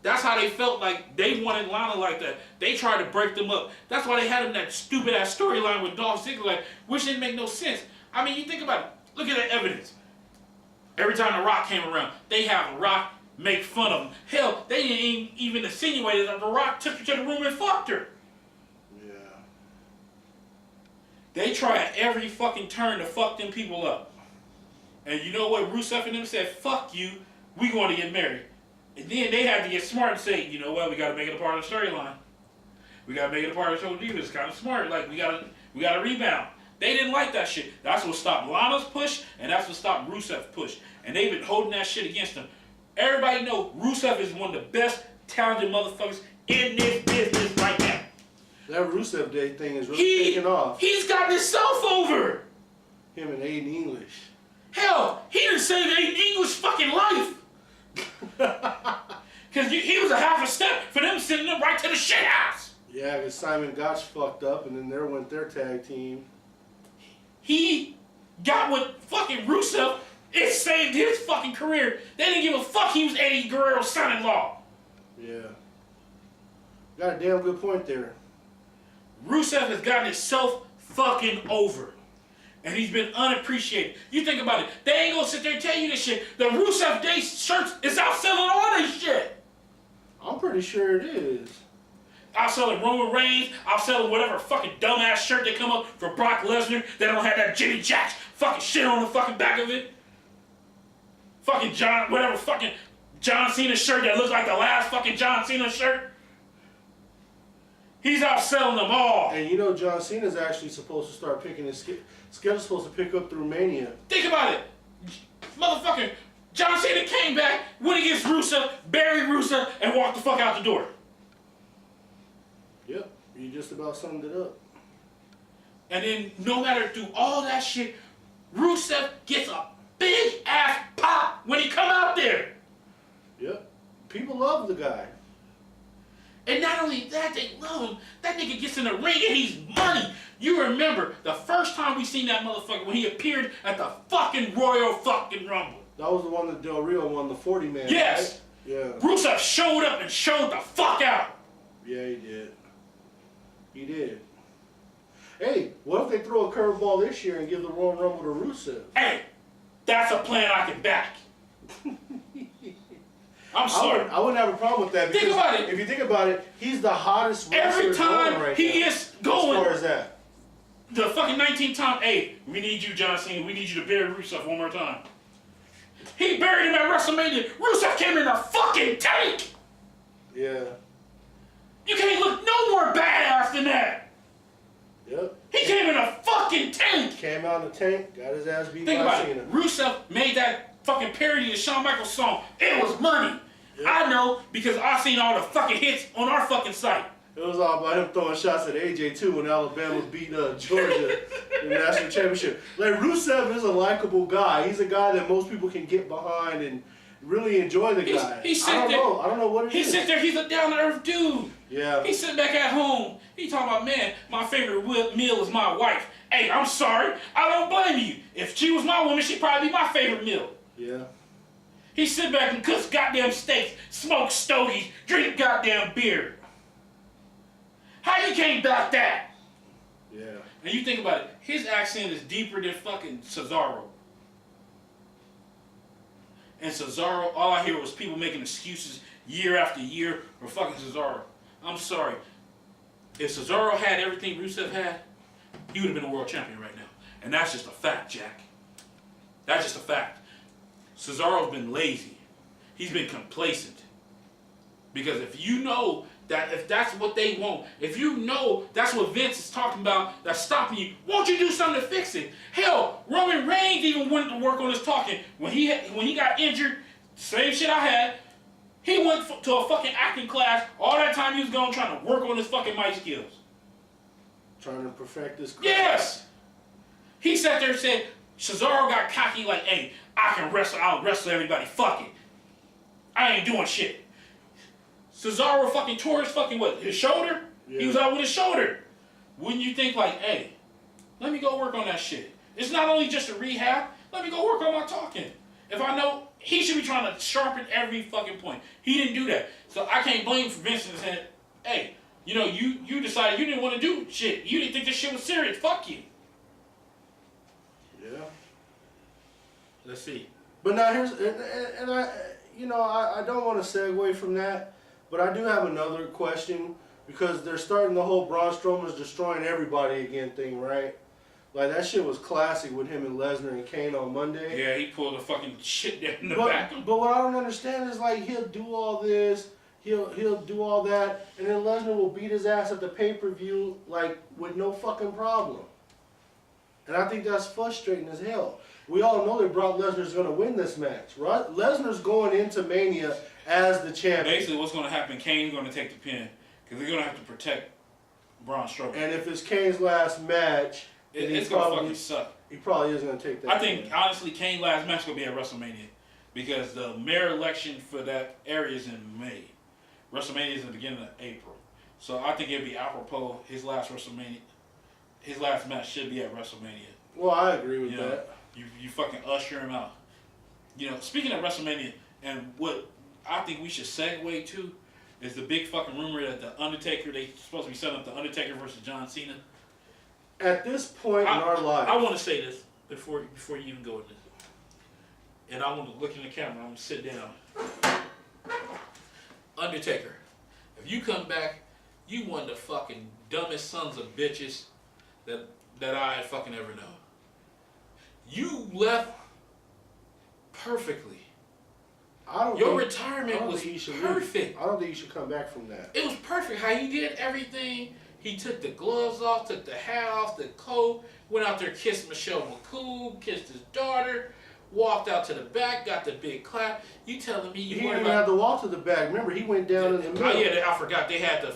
That's how they felt like they wanted Lana like that. They tried to break them up. That's why they had him that stupid ass storyline with Dolph Ziggler, like, which didn't make no sense. I mean, you think about it. Look at the evidence. Every time The Rock came around, they have The Rock make fun of him. Hell, they didn't even insinuate that The Rock took her to the room and fucked her. Yeah. They try at every fucking turn to fuck them people up. And you know what? Rusev and them said, fuck you, we going to get married. And then they had to get smart and say, you know what, we got to make it a part of the storyline. We got to make it a part of the show. It's kind of smart. Like, we got to rebound. They didn't like that shit. That's what stopped Lana's push, and that's what stopped Rusev's push. And they've been holding that shit against them. Everybody know Rusev is one of the best talented motherfuckers in this business right now. That Rusev Day thing is really taking off. He's gotten himself over. Him and Aiden English. Hell, he didn't save Aiden English fucking life. Because he was a half a step for them sending them right to the shit house. Yeah, because Simon Gotch fucked up, and then there went their tag team. He got with fucking Rusev. It saved his fucking career. They didn't give a fuck he was Eddie Guerrero's son-in-law. Yeah. Got a damn good point there. Rusev has gotten himself fucking over. And he's been unappreciated. You think about it. They ain't gonna sit there and tell you this shit. The Rusev Day shirts is outselling all this shit. I'm pretty sure it is. Outselling Roman Reigns. Outselling whatever fucking dumbass shirt they come up for Brock Lesnar. They don't have that Jimmy Jacks fucking shit on the fucking back of it. Fucking John Cena shirt that looks like the last fucking John Cena shirt. He's outselling them all. And you know John Cena's actually supposed to start picking his schedule's supposed to pick up through Mania. Think about it. Motherfucker, John Cena came back, went against Rusev, buried Rusev, and walked the fuck out the door. Yep. just about summed it up. And then, no matter through all that shit, Rusev gets a big ass pop when he come out there. Yep. People love the guy. And not only that, they love him. That nigga gets in the ring and he's money. You remember the first time we seen that motherfucker when he appeared at the fucking Royal fucking Rumble. That was the one that Del Rio won, the 40-man. Yes. Right? Yeah. Rusev showed up and showed the fuck out. Yeah, he did. He did. Hey, what if they throw a curveball this year and give the Royal Rumble to Rusev? Hey, that's a plan I can back. I'm sorry. I wouldn't have a problem with that. Think about it. If you think about it, he's the hottest wrestler Every time right he now, is going, as far as that. the fucking 19th time, hey, we need you, John Cena. We need you to bury Rusev one more time. He buried him at WrestleMania. Rusev came in a fucking tank. Yeah. You can't look no more badass than that. Yep. He came in a fucking tank. Came out in the tank, got his ass beat Think by about Cena. it. Rusev made that fucking parody of Shawn Michaels' song. It was money. Yep. I know because I seen all the fucking hits on our fucking site. It was all about him throwing shots at AJ too when Alabama beat Georgia in the national championship. Like, Rusev is a likable guy. He's a guy that most people can get behind and really enjoy the guy. I don't know what it is. He sit there. He's a down to earth dude. Yeah. He sitting back at home. He talking about, man, my favorite meal is my wife. Hey, I'm sorry. I don't blame you. If she was my woman, she'd probably be my favorite meal. Yeah. He sit back and cooks goddamn steaks, smoke stogies, drink goddamn beer. How you can't back that? Yeah. And you think about it, his accent is deeper than fucking Cesaro. And Cesaro, all I hear was people making excuses year after year for fucking Cesaro. I'm sorry. If Cesaro had everything Rusev had, he would have been a world champion right now. And that's just a fact, Jack. That's just a fact. Cesaro's been lazy. He's been complacent. Because if you know that if that's what they want, if you know that's what Vince is talking about that's stopping you, won't you do something to fix it? Hell, Roman Reigns even wanted to work on his talking. When he got injured, same shit I had, he went to a fucking acting class. All that time he was gone trying to work on his fucking mic skills. Trying to perfect this craft. Yes! He sat there and said, Cesaro got cocky like, hey, I can wrestle, I'll wrestle everybody, fuck it. I ain't doing shit. Cesaro fucking tore his fucking what? His shoulder? Yeah. He was out with his shoulder. Wouldn't you think like, hey, let me go work on that shit. It's not only just a rehab, let me go work on my talking. If I know, he should be trying to sharpen every fucking point. He didn't do that. So I can't blame Vince and say, hey, you know, you decided you didn't want to do shit. You didn't think this shit was serious. Fuck you. Yeah. Let's see. But now here's, and I don't want to segue from that, but I do have another question because they're starting the whole Braun Strowman's destroying everybody again thing, right? Like, that shit was classic with him and Lesnar and Kane on Monday. Yeah, he pulled the fucking shit down in the back. But what I don't understand is, like, he'll do all this, he'll do all that, and then Lesnar will beat his ass at the pay-per-view, like, with no fucking problem. And I think that's frustrating as hell. We all know that Brock Lesnar's going to win this match, right? Lesnar's going into Mania as the champion. Basically, what's going to happen, Kane's going to take the pin, because they're going to have to protect Braun Strowman. And if it's Kane's last match... It's going to fucking suck. He probably is going to take that. I think, honestly, Kane's last match is going to be at WrestleMania. Because the mayor election for that area is in May. WrestleMania is in the beginning of April. So I think it'd be apropos, his last WrestleMania, his last match should be at WrestleMania. Well, I agree with that. You fucking usher him out. You know, speaking of WrestleMania, and what I think we should segue to is the big fucking rumor that the Undertaker, they supposed to be setting up the Undertaker versus John Cena. At this point in our lives, I want to say this before you even go with this. And I want to look in the camera. I'm going to sit down. Undertaker, if you come back, you one of the fucking dumbest sons of bitches that I fucking ever know. You left perfectly. Your retirement was perfect. I don't think you should come back from that. It was perfect how you did everything. He took the gloves off, took the hat off, the coat, went out there, kissed Michelle McCool, kissed his daughter, walked out to the back, got the big clap. You telling me He you didn't worried even have about... to walk to the back. Remember, he went down in the middle. Oh yeah, I forgot. They had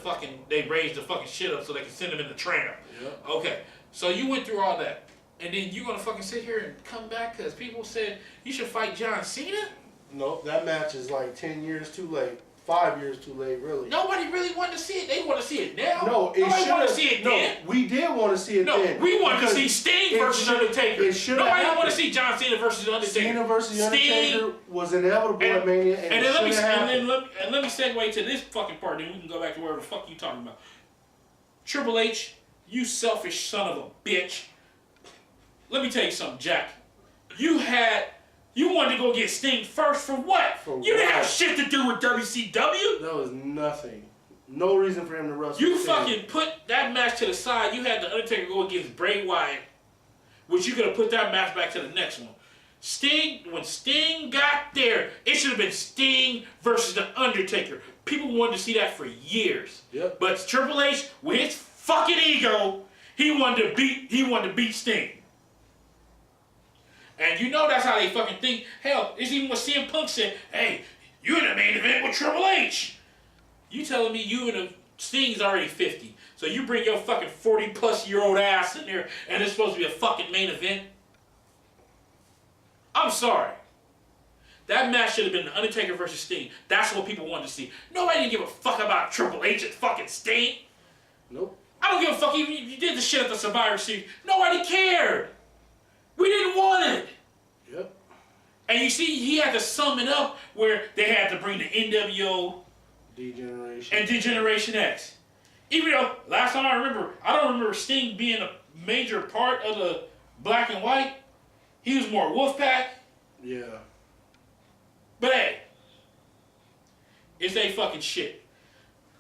they raised the fucking shit up so they could send him in the trainer. Yep. Okay, so you went through all that. And then you gonna fucking sit here and come back because people said you should fight John Cena? Nope, that match is like 10 years too late. 5 years too late, really. Nobody really wanted to see it. They want to see it now. No, it Nobody should want to see it then. No, we did want to see it then. No, we wanted to see Sting versus Undertaker. It should have Nobody happened. want to see John Cena versus Undertaker. Cena versus Sting, Undertaker was inevitable at Mania, and then it should have happened. let me segue to this fucking part, then we can go back to wherever the fuck you talking about. Triple H, you selfish son of a bitch. Let me tell you something, Jack. You wanted to go get Sting first for what? You didn't have shit to do with WCW. There was nothing. No reason for him to wrestle. You fucking put that match to the side. You had the Undertaker go against Bray Wyatt, which you could have put that match back to the next one. When Sting got there, it should have been Sting versus the Undertaker. People wanted to see that for years. Yep. But Triple H, with his fucking ego, he wanted to beat Sting. And you know that's how they fucking think. Hell, it's even what CM Punk said, hey, you're in the main event with Triple H. You telling me Sting's already 50. So you bring your fucking 40-plus-year-old ass in there and it's supposed to be a fucking main event? I'm sorry. That match should have been The Undertaker versus Sting. That's what people wanted to see. Nobody didn't give a fuck about Triple H and fucking Sting. Nope. I don't give a fuck even if you did the shit at the Survivor Series. Nobody cared. We didn't want it. Yep. And you see, he had to sum it up where they had to bring the NWO Degeneration. and Degeneration X. Even though, last time I don't remember Sting being a major part of the black and white. He was more Wolfpack. Yeah. But hey, it's they fucking shit.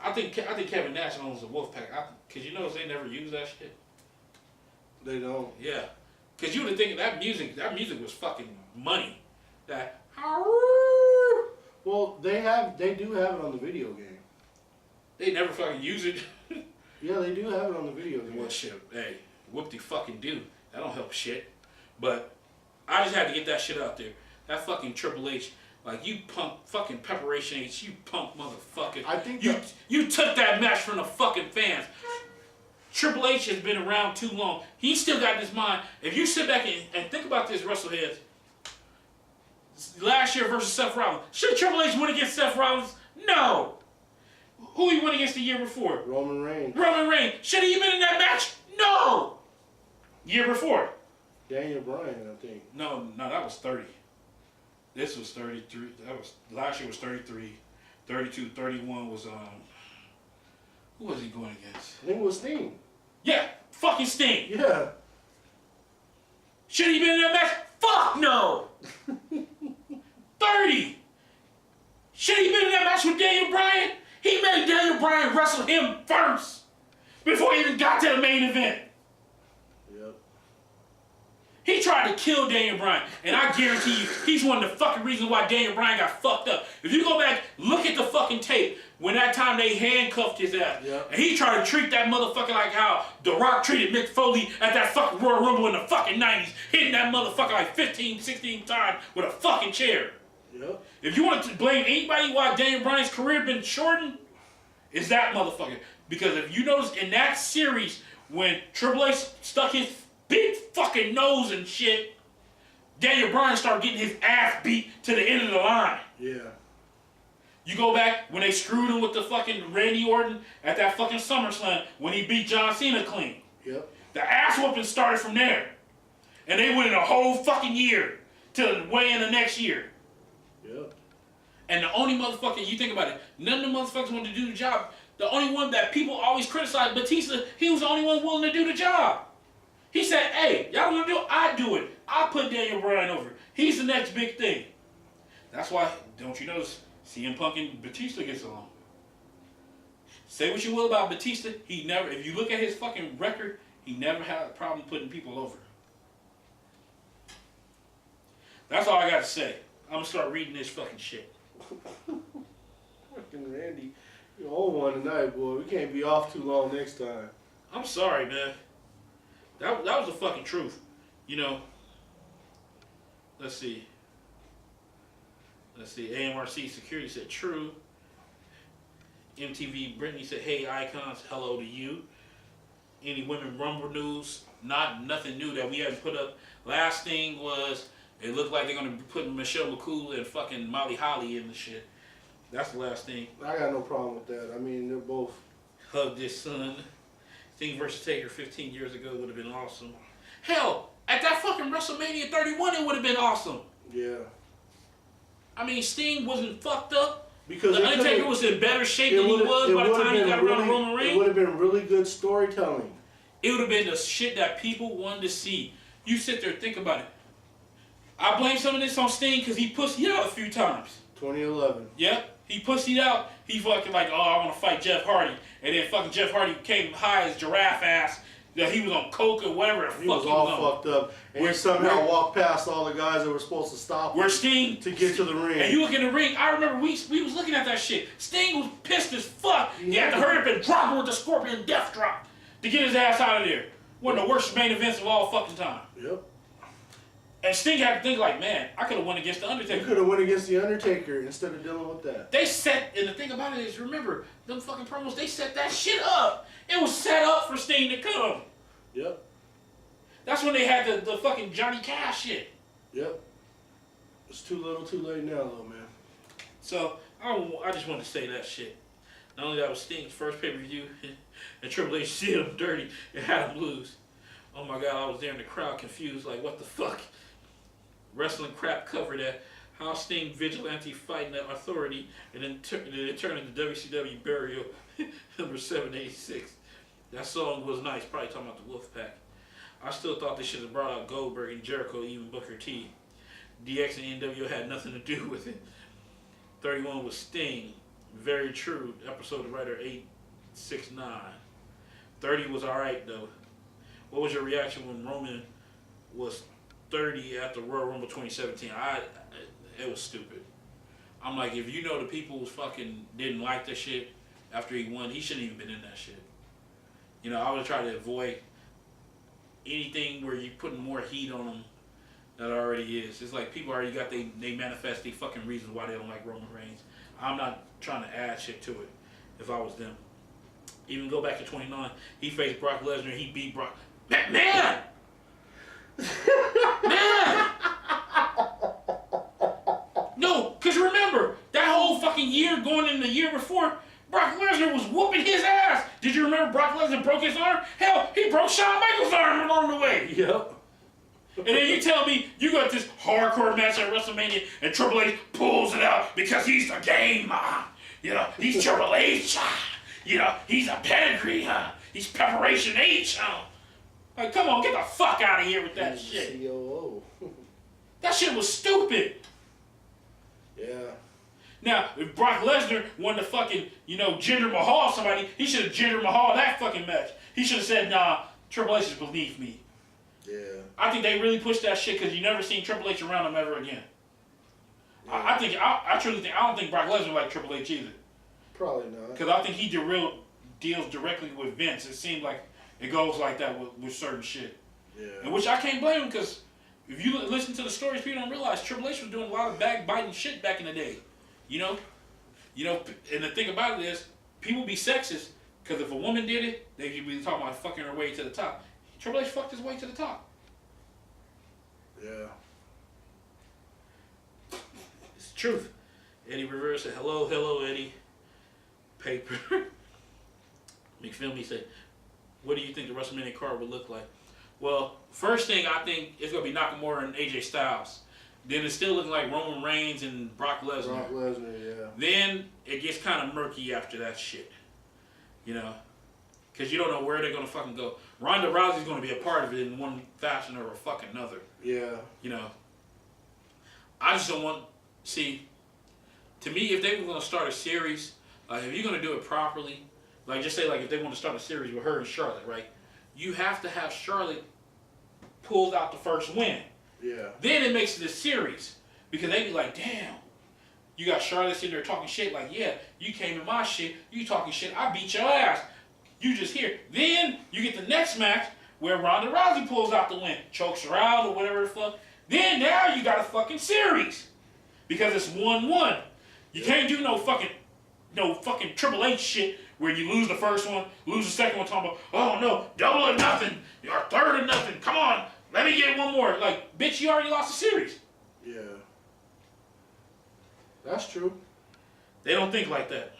I think Kevin Nash owns the Wolfpack. Cause you notice they never use that shit. They don't. Yeah. Cause you would think that music was fucking money. That. Well, they do have it on the video game. They never fucking use it. Yeah, they do have it on the video game. Well, shit, hey, whoop de fucking do. That don't help shit. But I just had to get that shit out there. That fucking Triple H, like you punk fucking Preparation H, you punk motherfucker. I think you took that match from the fucking fans. Triple H has been around too long. He still got in his mind. If you sit back and think about this, Wrestleheads, last year versus Seth Rollins. Should Triple H win against Seth Rollins? No. Who he won against the year before? Roman Reigns. Roman Reigns. Should he have been in that match? No. Year before? Daniel Bryan, I think. No, that was 30. This was 33. Last year was 33. 32, 31 was who was he going against? I think it was Sting. Yeah, fucking Sting. Yeah. Should he been in that match? Fuck no. 30. Should he been in that match with Daniel Bryan? He made Daniel Bryan wrestle him first before he even got to the main event. Yep. He tried to kill Daniel Bryan, and I guarantee you, he's one of the fucking reasons why Daniel Bryan got fucked up. If you go back, look at the fucking tape, when that time they handcuffed his ass, yep. And he tried to treat that motherfucker like how The Rock treated Mick Foley at that fucking Royal Rumble in the fucking 90s, hitting that motherfucker like 15, 16 times with a fucking chair. Yep. If you want to blame anybody why Daniel Bryan's career been shortened, it's that motherfucker. Because if you notice in that series, when Triple H stuck his big fucking nose and shit, Daniel Bryan started getting his ass beat to the end of the line. Yeah. You go back when they screwed him with the fucking Randy Orton at that fucking SummerSlam when he beat John Cena clean. Yep. The ass whooping started from there. And they went in a whole fucking year to weigh in the next year. Yep. And the only motherfucker, you think about it, none of the motherfuckers wanted to do the job. The only one that people always criticize, Batista, he was the only one willing to do the job. He said, hey, y'all want to do it? I do it. I put Daniel Bryan over. He's the next big thing. That's why, don't you notice, CM Punk and Batista gets along. Say what you will about Batista, he never, if you look at his fucking record, he never had a problem putting people over. That's all I got to say. I'm going to start reading this fucking shit. Fucking Randy, you own one tonight, boy. We can't be off too long next time. I'm sorry, man. That was the fucking truth. You know, Let's see. AMRC Security said true. MTV Brittany said, hey icons, hello to you. Any women Rumble news? Nothing new that we haven't put up. Last thing was, it looked like they're gonna be putting Michelle McCool and fucking Molly Holly in the shit. That's the last thing. I got no problem with that. I mean, they're both. Hug this son. Sting versus Taker 15 years ago would have been awesome. Hell, at that fucking WrestleMania 31, it would have been awesome. Yeah. I mean, Sting wasn't fucked up. Because the Undertaker was in better shape than he was by the time he got around Roman Reigns. It would have been really good storytelling. It would have been the shit that people wanted to see. You sit there and think about it. I blame some of this on Sting because he pussied out a few times. 2011. Yep, he pussied out. He fucking like, oh, I want to fight Jeff Hardy. And then fucking Jeff Hardy came high as giraffe ass. That he was on coke or whatever the fuck he was all fucked up. And he somehow walked past all the guys that were supposed to stop him. Where Sting to get to the ring. And you look in the ring, I remember we was looking at that shit. Sting was pissed as fuck. He had to hurry up and drop him with the Scorpion Death Drop to get his ass out of there. One of the worst main events of all fucking time. Yep. And Sting had to think like, man, I could have won against the Undertaker. You could have won against the Undertaker instead of dealing with that. They set, and the thing about it is, remember, them fucking promos, they set that shit up. It was set up for Sting to come. Yep. That's when they had the fucking Johnny Cash shit. Yep. It's too little, too late now, though, man. So, I just wanted to say that shit. Not only that was Sting's first pay-per-view, and Triple H did him dirty and had him lose. Oh my God, I was there in the crowd confused, like, what the fuck? Wrestling crap covered that. How Sting vigilante fighting the authority, and then turned into WCW Burial, number 786. That song was nice, probably talking about the Wolfpack. I still thought they should have brought out Goldberg and Jericho, even Booker T. DX and NWO had nothing to do with it. 31 was Sting. Very true. Episode of Writer 869. 30 was alright though. What was your reaction when Roman was 30 at the Royal Rumble 2017? It was stupid. I'm like, if you know the people was fucking didn't like that shit after he won, he shouldn't even been in that shit. You know, I would try to avoid anything where you putting more heat on them than it already is. It's like people already got they manifest the fucking reasons why they don't like Roman Reigns. I'm not trying to add shit to it if I was them. Even go back to 29, he faced Brock Lesnar, he beat Brock. Man! Man! No, because remember, that whole fucking year going in the year before, Brock Lesnar was whooping his ass. Did you remember Brock Lesnar broke his arm? Hell, he broke Shawn Michaels' arm along the way. Yep. And then you tell me you got this hardcore match at WrestleMania and Triple H pulls it out because he's the game, you know, he's Triple H, you know, he's a pedigree, he's Preparation H, Like, come on, get the fuck out of here with that shit. COO. That shit was stupid. Yeah. Now, if Brock Lesnar wanted to fucking, you know, Jinder Mahal somebody, he should have Jinder Mahal that fucking match. He should have said, nah, Triple H is beneath me. Yeah. I think they really pushed that shit because you never seen Triple H around him ever again. Yeah. I truly think, I don't think Brock Lesnar liked Triple H either. Probably not. Because I think he deals directly with Vince. It seems like it goes like that with certain shit. Yeah. And which I can't blame him because if you listen to the stories, people don't realize Triple H was doing a lot of backbiting shit back in the day. You know, and the thing about it is, people be sexist because if a woman did it, they could be talking about fucking her way to the top. Triple H fucked his way to the top. Yeah. It's the truth. Eddie Rivera said, hello, Eddie. Paper. McFilmy said, what do you think the WrestleMania card would look like? Well, first thing I think it's going to be Nakamura and AJ Styles. Then it's still looking like Roman Reigns and Brock Lesnar. Brock Lesnar, yeah. Then it gets kind of murky after that shit. You know? Because you don't know where they're going to fucking go. Ronda Rousey's going to be a part of it in one fashion or a fucking another. Yeah. You know? I just don't want... See, to me, if they were going to start a series, like if you're going to do it properly, like just say like if they want to start a series with her and Charlotte, right? You have to have Charlotte pull out the first win. Yeah. Then it makes it a series. Because they be like, damn. You got Charlotte sitting there talking shit like, yeah, you came in my shit, you talking shit, I beat your ass. You just here. Then you get the next match where Ronda Rousey pulls out the win. Chokes her out or whatever the fuck. Then now you got a fucking series. Because it's 1-1. You can't do no fucking Triple H shit where you lose the first one, lose the second one, talking about, oh no, double or nothing, or third or nothing, come on, let me get one more. Like, bitch, you already lost the series. Yeah. That's true. They don't think like that.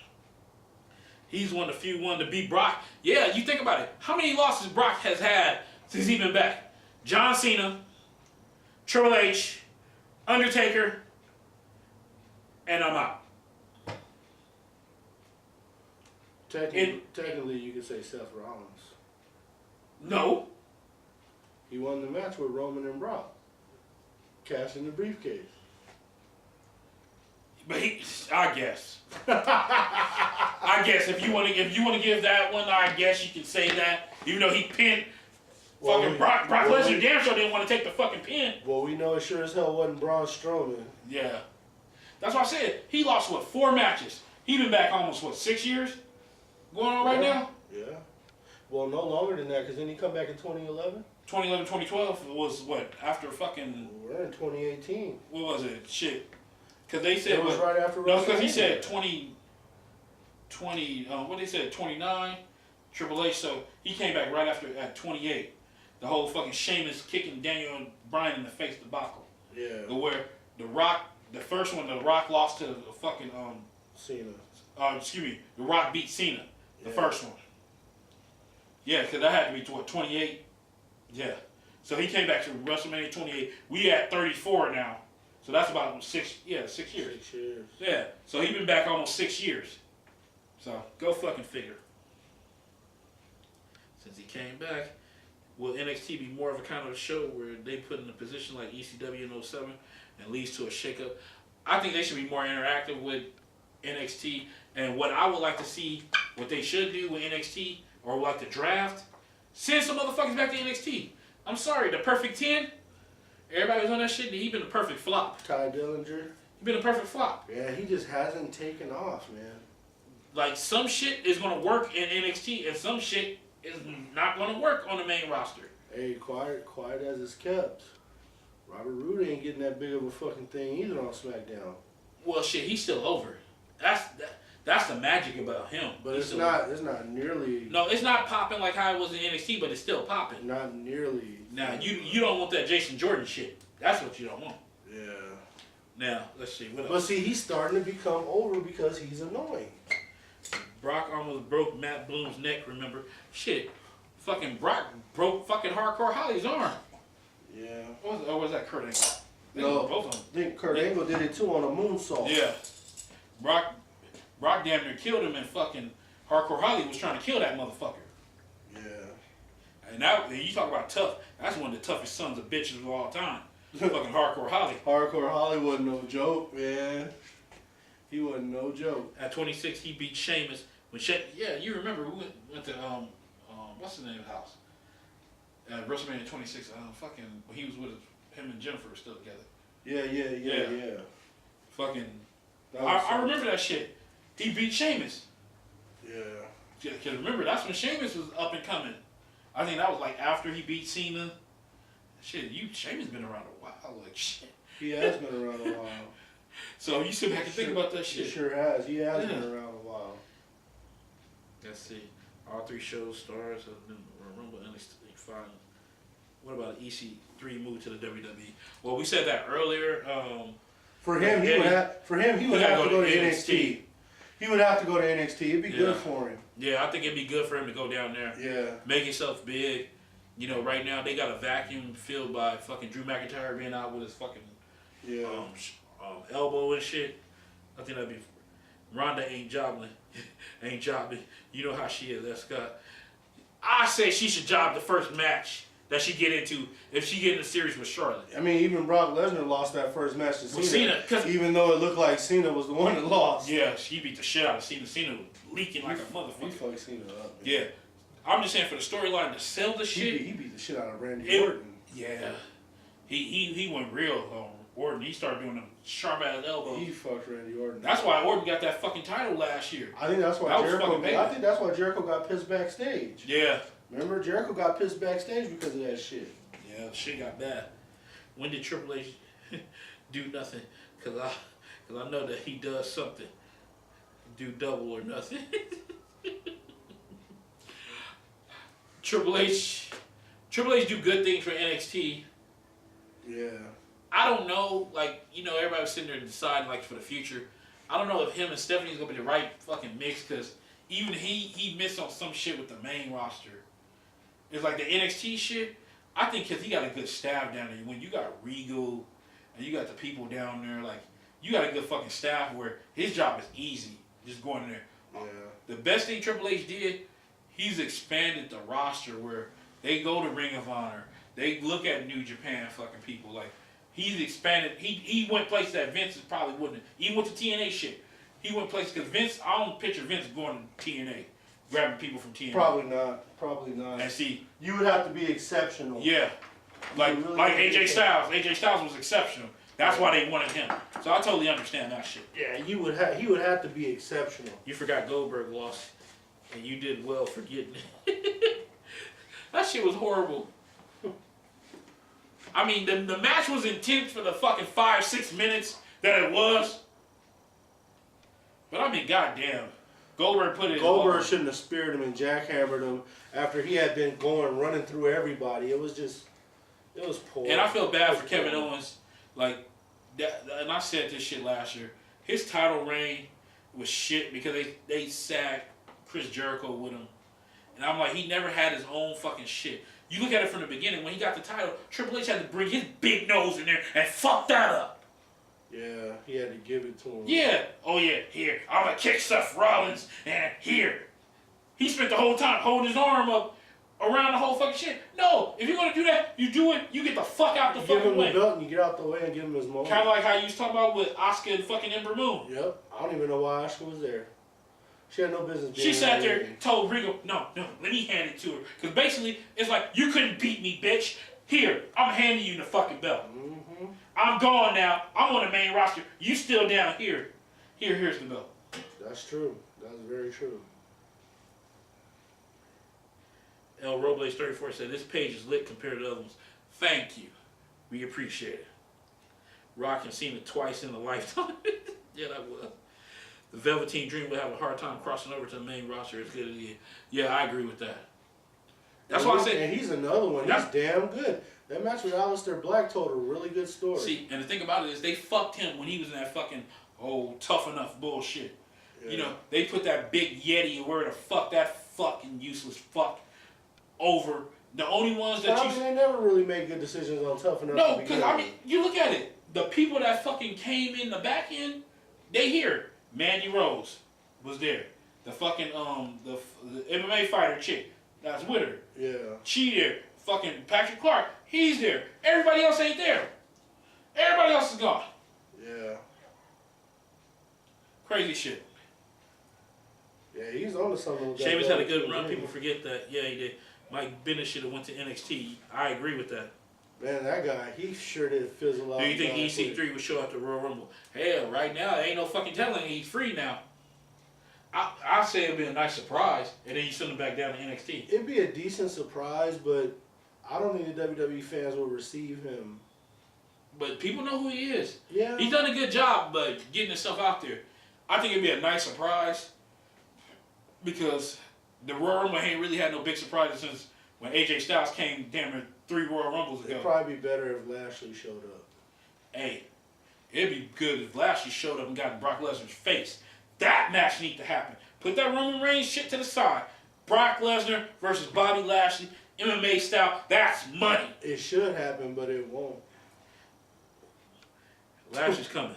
He's one of the few one to beat Brock. Yeah, you think about it. How many losses Brock has had since he's been back? John Cena, Triple H, Undertaker, and I'm out. Technically, you could say Seth Rollins. No. He won the match with Roman and Brock. Cashed in the briefcase. But I guess. I guess if you want to give that one, I guess you can say that. Even though he pinned fucking Brock Lesnar, damn sure didn't want to take the fucking pin. Well, we know it sure as hell wasn't Braun Strowman. Yeah. That's why I said he lost 4 matches. He been back almost 6 years going on right now. Yeah. Well, no longer than that, because didn't he come back in 2011? 2011, 2012 was what? After fucking... We're in 2018. What was it? Shit. Because they said... It was right after No, because he WrestleMania. said 20... what they said? 29, Triple H. So he came back right after at 28. The whole fucking Sheamus kicking Daniel and Bryan in the face debacle. Yeah. Where The Rock... The first one, The Rock lost to the fucking... Cena. Excuse me. The Rock beat Cena. The Yeah. first one. Yeah, because that had to be, 28? Yeah. So he came back to WrestleMania 28. We at 34 now. So that's about 6 years. 6 years. Yeah. So he been back almost 6 years. So go fucking figure. Since he came back, will NXT be more of a kind of a show where they put in a position like ECW in 07 and leads to a shakeup? I think they should be more interactive with NXT. And what I would like to see, what they should do with NXT, or like the draft, send some motherfuckers back to NXT. I'm sorry, the Perfect 10, everybody was on that shit, he been a perfect flop. Ty Dillinger. He been a perfect flop. Yeah, he just hasn't taken off, man. Like, some shit is going to work in NXT, and some shit is not going to work on the main roster. Hey, quiet as it's kept. Robert Roode ain't getting that big of a fucking thing either on SmackDown. Well, shit, he's still over. That's the magic about him. But it's not nearly... No, it's not popping like how it was in NXT, but it's still popping. Not nearly. Now, you don't want that Jason Jordan shit. That's what you don't want. Yeah. Now, let's see. What else? But see, he's starting to become over because he's annoying. Brock almost broke Matt Bloom's neck, remember? Shit. Fucking Brock broke fucking Hardcore Holly's arm. Yeah. Or was that Kurt Angle? No, both of them. I think Kurt Angle did it too on a moonsault. Yeah. Brock damn near killed him, and fucking Hardcore Holly was trying to kill that motherfucker. Yeah. And that, you talk about tough, that's one of the toughest sons of bitches of all time. Fucking Hardcore Holly. Hardcore Holly wasn't no joke, man. He wasn't no joke. At 26, he beat Sheamus. Yeah, you remember we went to what's the name of the house? At WrestleMania 26. Fucking, he was with him and Jennifer were still together. Yeah. Fucking, I remember that shit. He beat Sheamus. Yeah. Because remember, that's when Sheamus was up and coming. I think that was like after he beat Cena. Shit, Sheamus been around a while. Like, shit. He has been around a while. So you sit back and think about that shit. He sure has. He has been around a while. Let's see. All 3 shows stars of the Rumble NXT final. What about an EC3 move to the WWE? Well, we said that earlier. For him, he would have to go to NXT. He would have to go to NXT. It'd be good for him. Yeah, I think it'd be good for him to go down there. Yeah. Make himself big. You know, right now they got a vacuum filled by fucking Drew McIntyre being out with his fucking elbow and shit. I think that'd be... Ronda ain't jobbing. You know how she is, that's Scott. I say she should job the first match that she get into if she get in a series with Charlotte. I mean, even Brock Lesnar lost that first match to Cena. Even though it looked like Cena was the one that lost. Yeah, she beat the shit out of Cena. Cena was leaking like a motherfucker. He fucked Cena up. Man. Yeah. I'm just saying for the storyline to sell the shit. He beat the shit out of Randy Orton. Yeah. He went real Orton. He started doing them sharp ass elbows. He fucked Randy Orton. That's why Orton got that fucking title last year. I think that's why Jericho got pissed backstage. Yeah. Remember, Jericho got pissed backstage because of that shit. Yeah, shit got bad. when did Triple H do nothing? Cause I know that he does something. Do double or nothing. Triple H do good things for NXT. Yeah. I don't know, like, you know, everybody was sitting there deciding, like, for the future. I don't know if him and Stephanie's gonna be the right fucking mix, because even he missed on some shit with the main roster. It's like the NXT shit. I think because he got a good staff down there. When you got Regal and you got the people down there, like, you got a good fucking staff where his job is easy, just going in there. Yeah. The best thing Triple H did, he's expanded the roster where they go to Ring of Honor. They look at New Japan fucking people. Like, he's expanded. He went places that Vince probably wouldn't. Even with the TNA shit. He went places because Vince, I don't picture Vince going to TNA, grabbing people from TNA. Probably not. And see, you would have to be exceptional. yeah. Like AJ Styles. AJ Styles was exceptional. That's why they wanted him. So I totally understand that shit. Yeah, he would have to be exceptional. You forgot Goldberg lost, and you did well forgetting it. That shit was horrible. I mean, the match was intense for the fucking 5-6 minutes that it was. But I mean, goddamn. Goldberg put it. Goldberg shouldn't have speared him and jackhammered him after he had been running through everybody. It was poor. And I feel bad for Kevin Owens. Like, and I said this shit last year. His title reign was shit because they sacked Chris Jericho with him. And I'm like, he never had his own fucking shit. You look at it from the beginning. When he got the title, Triple H had to bring his big nose in there and fuck that up. Yeah, he had to give it to him. Yeah. Oh, yeah. Here. I'm going to kick Seth Rollins. And here. He spent the whole time holding his arm up around the whole fucking shit. No. If you're going to do that, you do it. You get the fuck out the fucking way. Give him the belt and you get out the way and give him his moment. Kind of like how you was talking about with Asuka and fucking Ember Moon. Yep. I don't even know why Asuka was there. She had no business being She sat there, there. told Regal, no, let me hand it to her. Because basically, it's like, you couldn't beat me, bitch. Here, I'm handing you the fucking belt. Mm-hmm. I'm gone now. I'm on the main roster. You still down here. Here's the belt. That's true. That's very true. El Robles 34 said, this page is lit compared to others. Thank you. We appreciate it. Rock and Cena twice in a lifetime. Yeah, that was. The Velveteen Dream would have a hard time crossing over to the main roster as good as he is. Yeah, I agree with that. That's why I said. And he's another one. He's damn good. That match with Aleister Black told a really good story. See, and the thing about it is they fucked him when he was in that fucking tough enough bullshit. Yeah. You know, they put that big Yeti or where the fuck that fucking useless fuck over. The only ones that they never really made good decisions on Tough Enough. No, because I mean, you look at it. The people that fucking came in the back end, they here. Mandy Rose was there. The fucking the MMA fighter chick that's with her. Yeah. She there. Fucking Patrick Clark, he's there. Everybody else ain't there. Everybody else is gone. Yeah. Crazy shit. Yeah, he's on to something. Sheamus had a good run. People forget that. Yeah, he did. Mike Bennett should have went to NXT. I agree with that. Man, that guy, he sure did fizzle out. Do you think EC3 would show up to Royal Rumble? Hell, right now, there ain't no fucking telling. He's free now. I say it'd be a nice surprise, and then you send him back down to NXT. It'd be a decent surprise, but I don't think the WWE fans will receive him. But people know who he is. Yeah. He's done a good job, but getting himself out there. I think it'd be a nice surprise because the Royal Rumble ain't really had no big surprises since when AJ Styles came damn near 3 Royal Rumbles ago. It'd probably be better if Lashley showed up. Hey, it'd be good if Lashley showed up and got in Brock Lesnar's face. That match needs to happen. Put that Roman Reigns shit to the side. Brock Lesnar versus Bobby Lashley, MMA style, that's money. It should happen, but it won't. Lashley's coming.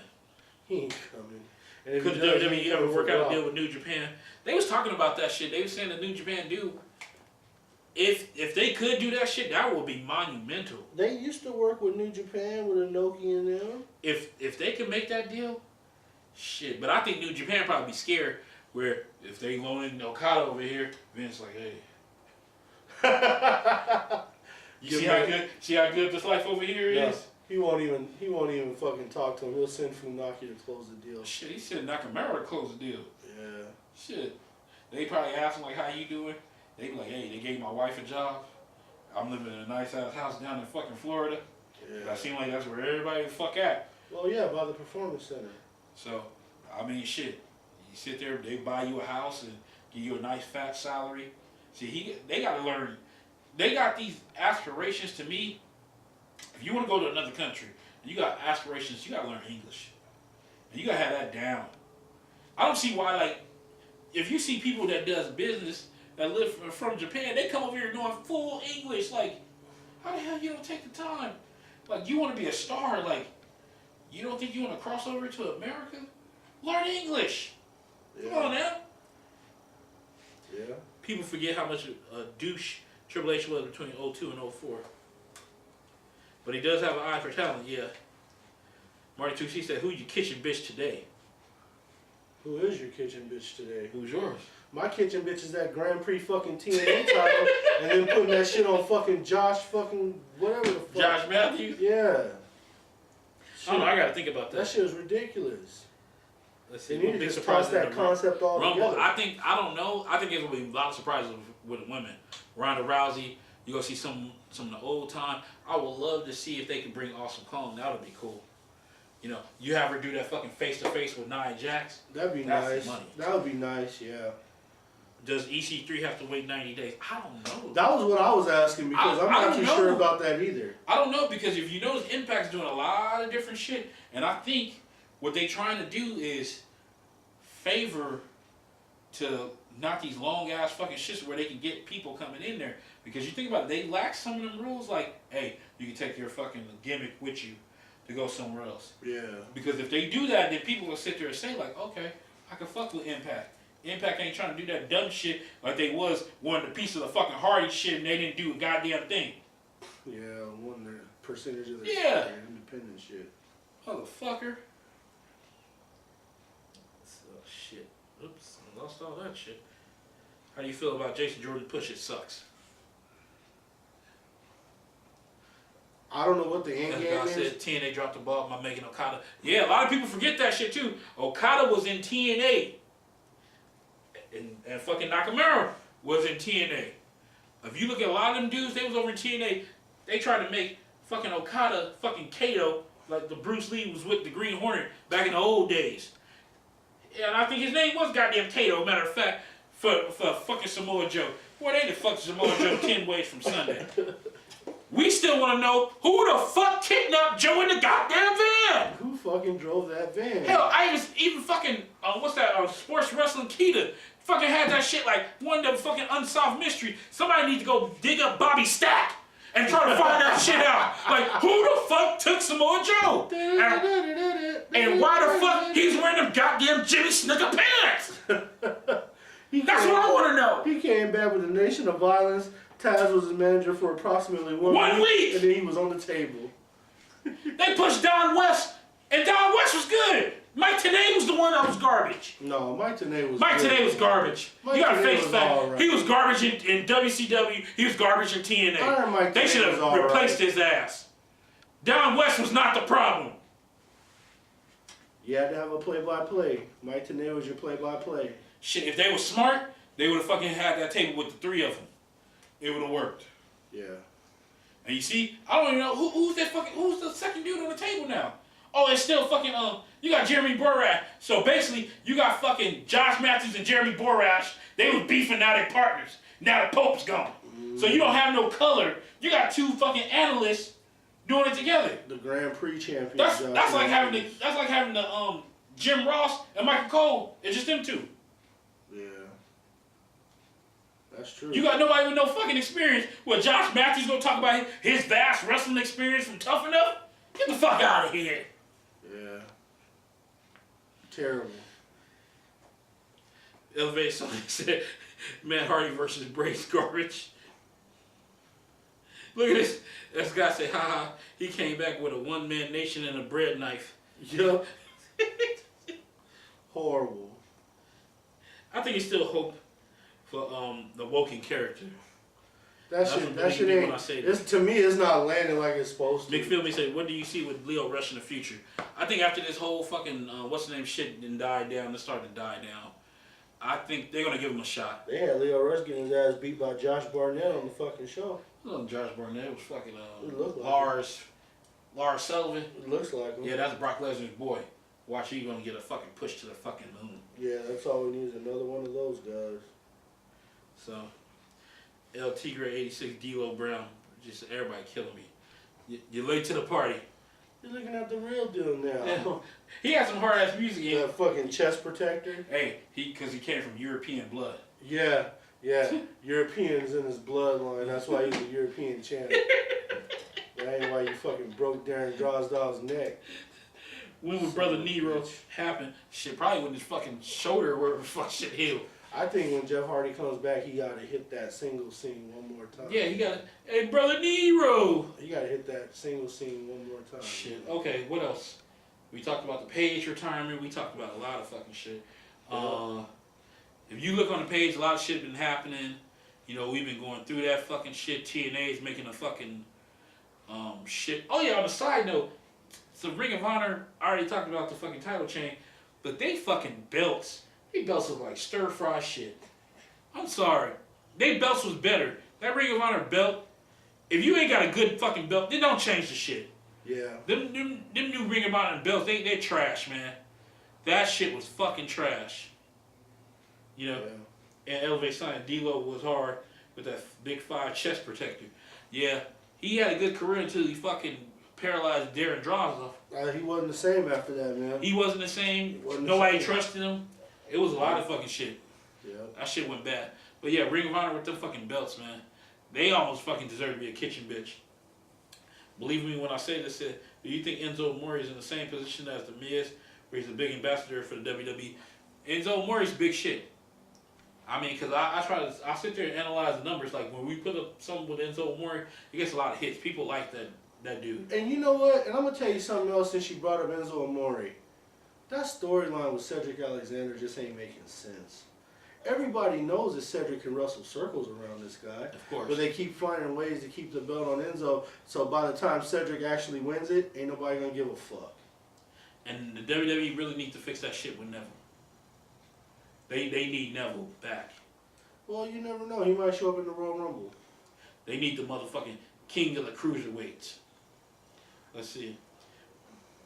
He ain't coming. Could the WWE ever work out a deal with New Japan? They was talking about that shit. They was saying the New Japan do. If they could do that shit, that would be monumental. They used to work with New Japan with Inoki and them. If they could make that deal, shit. But I think New Japan probably be scared where if they loan in Okada over here, Vince like, hey. You see how good this life over here is? He won't even fucking talk to him. He'll send Funaki to close the deal. Shit, he sent Nakamura to close the deal. Yeah. Shit. They probably ask him like, how you doing? They be like, hey, they gave my wife a job. I'm living in a nice ass house down in fucking Florida. Yeah. I seem like that's where everybody the fuck at. Well, yeah, by the Performance Center. So, I mean, shit. You sit there, they buy you a house and give you a nice fat salary. See, they got to learn. They got these aspirations to me. If you want to go to another country, and you got aspirations, you got to learn English. And you got to have that down. I don't see why, like, if you see people that does business that live from Japan, they come over here doing full English. Like, how the hell you don't take the time? Like, you want to be a star. Like, you don't think you want to cross over to America? Learn English. Yeah. Come on now. Yeah. People forget how much a douche Triple H was between 02 and 04. But he does have an eye for talent, yeah. Marty 2C said, who's your kitchen bitch today? Who is your kitchen bitch today? Who's yours? My kitchen bitch is that Grand Prix fucking TNA title and then putting that shit on fucking Josh fucking whatever the fuck. Josh Matthews? Yeah. I don't know, I gotta think about that. That shit was ridiculous. Let's see. They need to just toss that concept all Rumble, together. I don't know. I think there's gonna be a lot of surprises with women. Ronda Rousey, you gonna see some of the old time. I would love to see if they could bring Awesome Kong. That would be cool. You know, you have her do that fucking face to face with Nia Jax. That'd be That's nice. money. That would be nice, yeah. Does EC3 have to wait 90 days? I don't know. That was what I was asking because I'm not too sure about that either. I don't know because if you notice, Impact's doing a lot of different shit, and I think what they trying to do is favor to not these long ass fucking shits where they can get people coming in there. Because you think about it, they lack some of them rules like, hey, you can take your fucking gimmick with you to go somewhere else. Yeah. Because if they do that, then people will sit there and say like, okay, I can fuck with Impact. Impact ain't trying to do that dumb shit like they was wanting a piece of the fucking Hardy shit and they didn't do a goddamn thing. Yeah, wanting their percentage of Yeah. their independent shit. Motherfucker. Oh shit. Oops, I lost all that shit. How do you feel about Jason Jordan push? It sucks. I don't know what the end game I is. said TNA dropped the ball by making Okada. Yeah, a lot of people forget that shit too. Okada was in TNA. And fucking Nakamura was in TNA. If you look at a lot of them dudes, they was over in TNA. They tried to make fucking Okada fucking Kato like the Bruce Lee was with the Green Hornet back in the old days. Yeah, and I think his name was goddamn Kato, matter of fact, for fucking Samoa Joe. Boy, they the fuck Samoa Joe 10 ways from Sunday. We still want to know who the fuck kidnapped Joe in the goddamn van? Who fucking drove that van? Hell, I even fucking, what's that, Sports Wrestling Kita fucking had that shit like one of them fucking unsolved mysteries. Somebody needs to go dig up Bobby Stack and try to find that shit out. Like, who the fuck took Samoa Joe? And why the fuck he's wearing them goddamn Jimmy Snuka pants? That's what I want to know. He came back with a Nation of Violence. Taz was his manager for approximately 1 week. And then he was on the table. They pushed Don West, and Don West was good. Mike Tenay was the one that was garbage. No, Mike Tenay was Tenay was garbage. You gotta face fact. Right. He was garbage in WCW. He was garbage in TNA. They should have replaced his ass. Don West was not the problem. You had to have a play-by-play. Mike Tenay was your play-by-play. Shit, if they were smart, they would have fucking had that table with the three of them. It would have worked. Yeah. And you see, I don't even know who's the second dude on the table now. Oh, it's still fucking you got Jeremy Borash. So basically, you got fucking Josh Matthews and Jeremy Borash. They was beefing, now they partners. Now the Pope's gone. So you don't have no color. You got two fucking analysts doing it together. The Grand Prix champion. That's like having the Jim Ross and Michael Cole. It's just them two. Yeah. That's true. You got nobody with no fucking experience. Well, Josh Matthews gonna talk about his vast wrestling experience from Tough Enough? Get the fuck out of here. Yeah. Terrible. Elevate something said, Matt Hardy versus Bray's garbage. Look at this. This guy said, haha, he came back with a one-man nation and a bread knife. Yup. Horrible. I think he still hope for the Woken character. That shit ain't. To me, it's not landing like it's supposed to. McPhilby said, "What do you see with Leo Rush in the future?" I think after this whole fucking what's the name shit didn't die down, it started to die down. I think they're gonna give him a shot. They had Leo Rush getting his ass beat by Josh Barnett on the fucking show. Josh Barnett was fucking like Lars. Lars Sullivan. It looks like him. Yeah, that's Brock Lesnar's boy. Watch, he's gonna get a fucking push to the fucking moon. Yeah, that's all we need is another one of those guys. So, El Tigre 86, D'Lo Brown, just everybody killing me. You're late to the party. You're looking at the real deal now. Yeah. He had some hard ass music in. That fucking chest protector. Hey, because he came from European blood. Yeah. Europeans in his bloodline. That's why he's a European champion. That ain't why you fucking broke Darren Drosdal's neck. When would Brother Nero happen? Shit, probably when his fucking shoulder where the fuck shit healed. I think when Jeff Hardy comes back, he gotta hit that single scene one more time. Yeah, he got. Hey, Brother Nero. You gotta hit that single scene one more time. Shit. Okay, what else? We talked about the Paige retirement. We talked about a lot of fucking shit. If you look on the page, a lot of shit been happening. You know, we've been going through that fucking shit. TNA's making a fucking shit. Oh yeah, on the side note, so Ring of Honor, I already talked about the fucking title chain, but they fucking belts. They belts look like stir fry shit. I'm sorry. They belts was better. That Ring of Honor belt, if you ain't got a good fucking belt, then don't change the shit. Yeah. Them new Ring of Honor belts, they trash, man. That shit was fucking trash. You know, and Elevate Sign, D-Lo was hard with that big 5 chest protector. Yeah, he had a good career until he fucking paralyzed Darren Drozdov. He wasn't the same after that, man. He wasn't the same. Wasn't Nobody the same. trusted him. It was a lot of fucking shit. Yeah. That shit went bad. But yeah, Ring of Honor with them fucking belts, man. They almost fucking deserve to be a kitchen bitch. Believe me when I say this, do you think Enzo Amore is in the same position as The Miz, where he's a big ambassador for the WWE? Enzo Amore's big shit. I mean, because I sit there and analyze the numbers. Like, when we put up something with Enzo Amore, he gets a lot of hits. People like that dude. And you know what? And I'm going to tell you something else since you brought up Enzo Amore. That storyline with Cedric Alexander just ain't making sense. Everybody knows that Cedric can wrestle circles around this guy. Of course. But they keep finding ways to keep the belt on Enzo. So by the time Cedric actually wins it, ain't nobody going to give a fuck. And the WWE really needs to fix that shit with Neville. They need Neville back. Well, you never know. He might show up in the Royal Rumble. They need the motherfucking king of the cruiserweights. Let's see.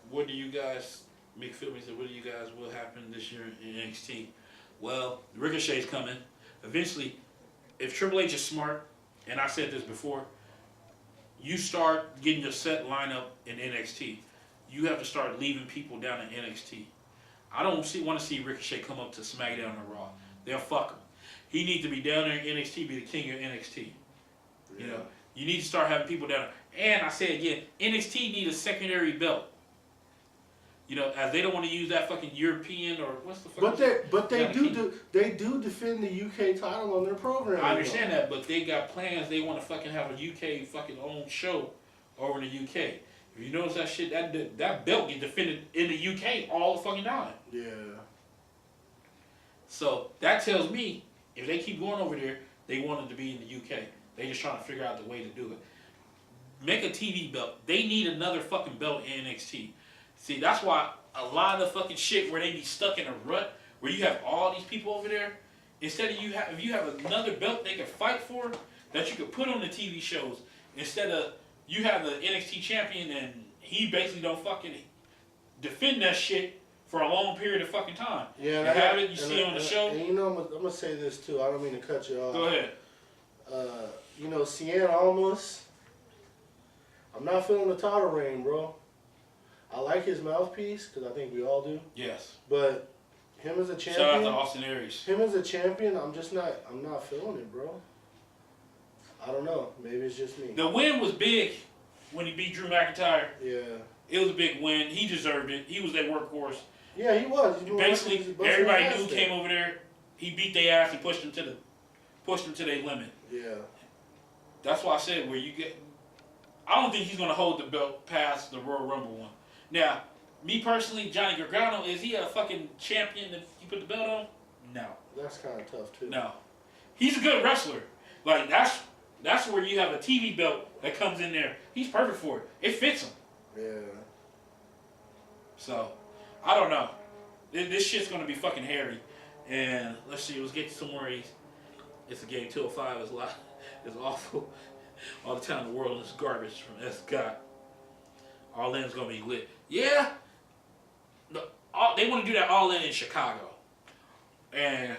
What do you guys, Mick Philby said, what do you guys will happen this year in NXT? Well, Ricochet's coming. Eventually, if Triple H is smart, and I said this before, you start getting your set lineup in NXT. You have to start leaving people down in NXT. I don't want to see Ricochet come up to SmackDown or Raw. They'll fuck him. He needs to be down there in NXT, be the king of NXT. You know, you need to start having people down there. And I say again, NXT need a secondary belt. You know, as they don't want to use that fucking European or what's the fuck. But they do defend the UK title on their program. I understand that, but they got plans. They want to fucking have a UK fucking own show over in the UK. If you notice that shit, that belt get defended in the UK all the fucking time. Yeah. So that tells me if they keep going over there, they want it to be in the UK. They just trying to figure out the way to do it. Make a TV belt. They need another fucking belt in NXT. See, that's why a lot of the fucking shit where they be stuck in a rut, where you have all these people over there, instead of if you have another belt they can fight for, that you could put on the TV shows, instead of you have the NXT champion and he basically don't fucking defend that shit for a long period of fucking time. Yeah, you have it, you see it on the show. And you know, I'm gonna say this too. I don't mean to cut you off. Go ahead. You know, Cien Almas. I'm not feeling the title reign, bro. I like his mouthpiece because I think we all do. Yes. But him as a champion. Shout out to Austin Aries. Him as a champion, I'm not feeling it, bro. I don't know. Maybe it's just me. The win was big when he beat Drew McIntyre. Yeah. It was a big win. He deserved it. He was their workhorse. Yeah, he was. Basically, everybody knew came over there. He beat their ass and pushed them to their limit. Yeah. That's why I said where you get. I don't think he's gonna hold the belt past the Royal Rumble one. Now, me personally, Johnny Gargano, is he a fucking champion that you put the belt on? No. That's kind of tough too. No. He's a good wrestler. Like that's where you have a TV belt that comes in there. He's perfect for it. It fits him. Yeah. So, I don't know. This shit's gonna be fucking hairy. And let's see, let's get to some more of these. It's a game 205 is a lot. It's awful. All the time in the world is garbage from S. Scott. All In's gonna be lit. Yeah, they want to do that All In Chicago, and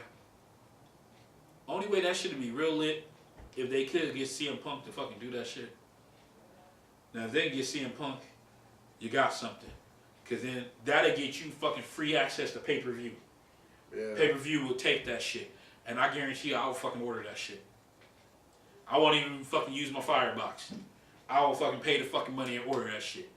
only way that shit would be real lit if they could get CM Punk to fucking do that shit. Now if they can get CM Punk, you got something, cause then that'll get you fucking free access to pay-per-view. Yeah. Pay-per-view will take that shit, and I guarantee you, I will fucking order that shit. I won't even fucking use my Firebox. I will fucking pay the fucking money and order that shit.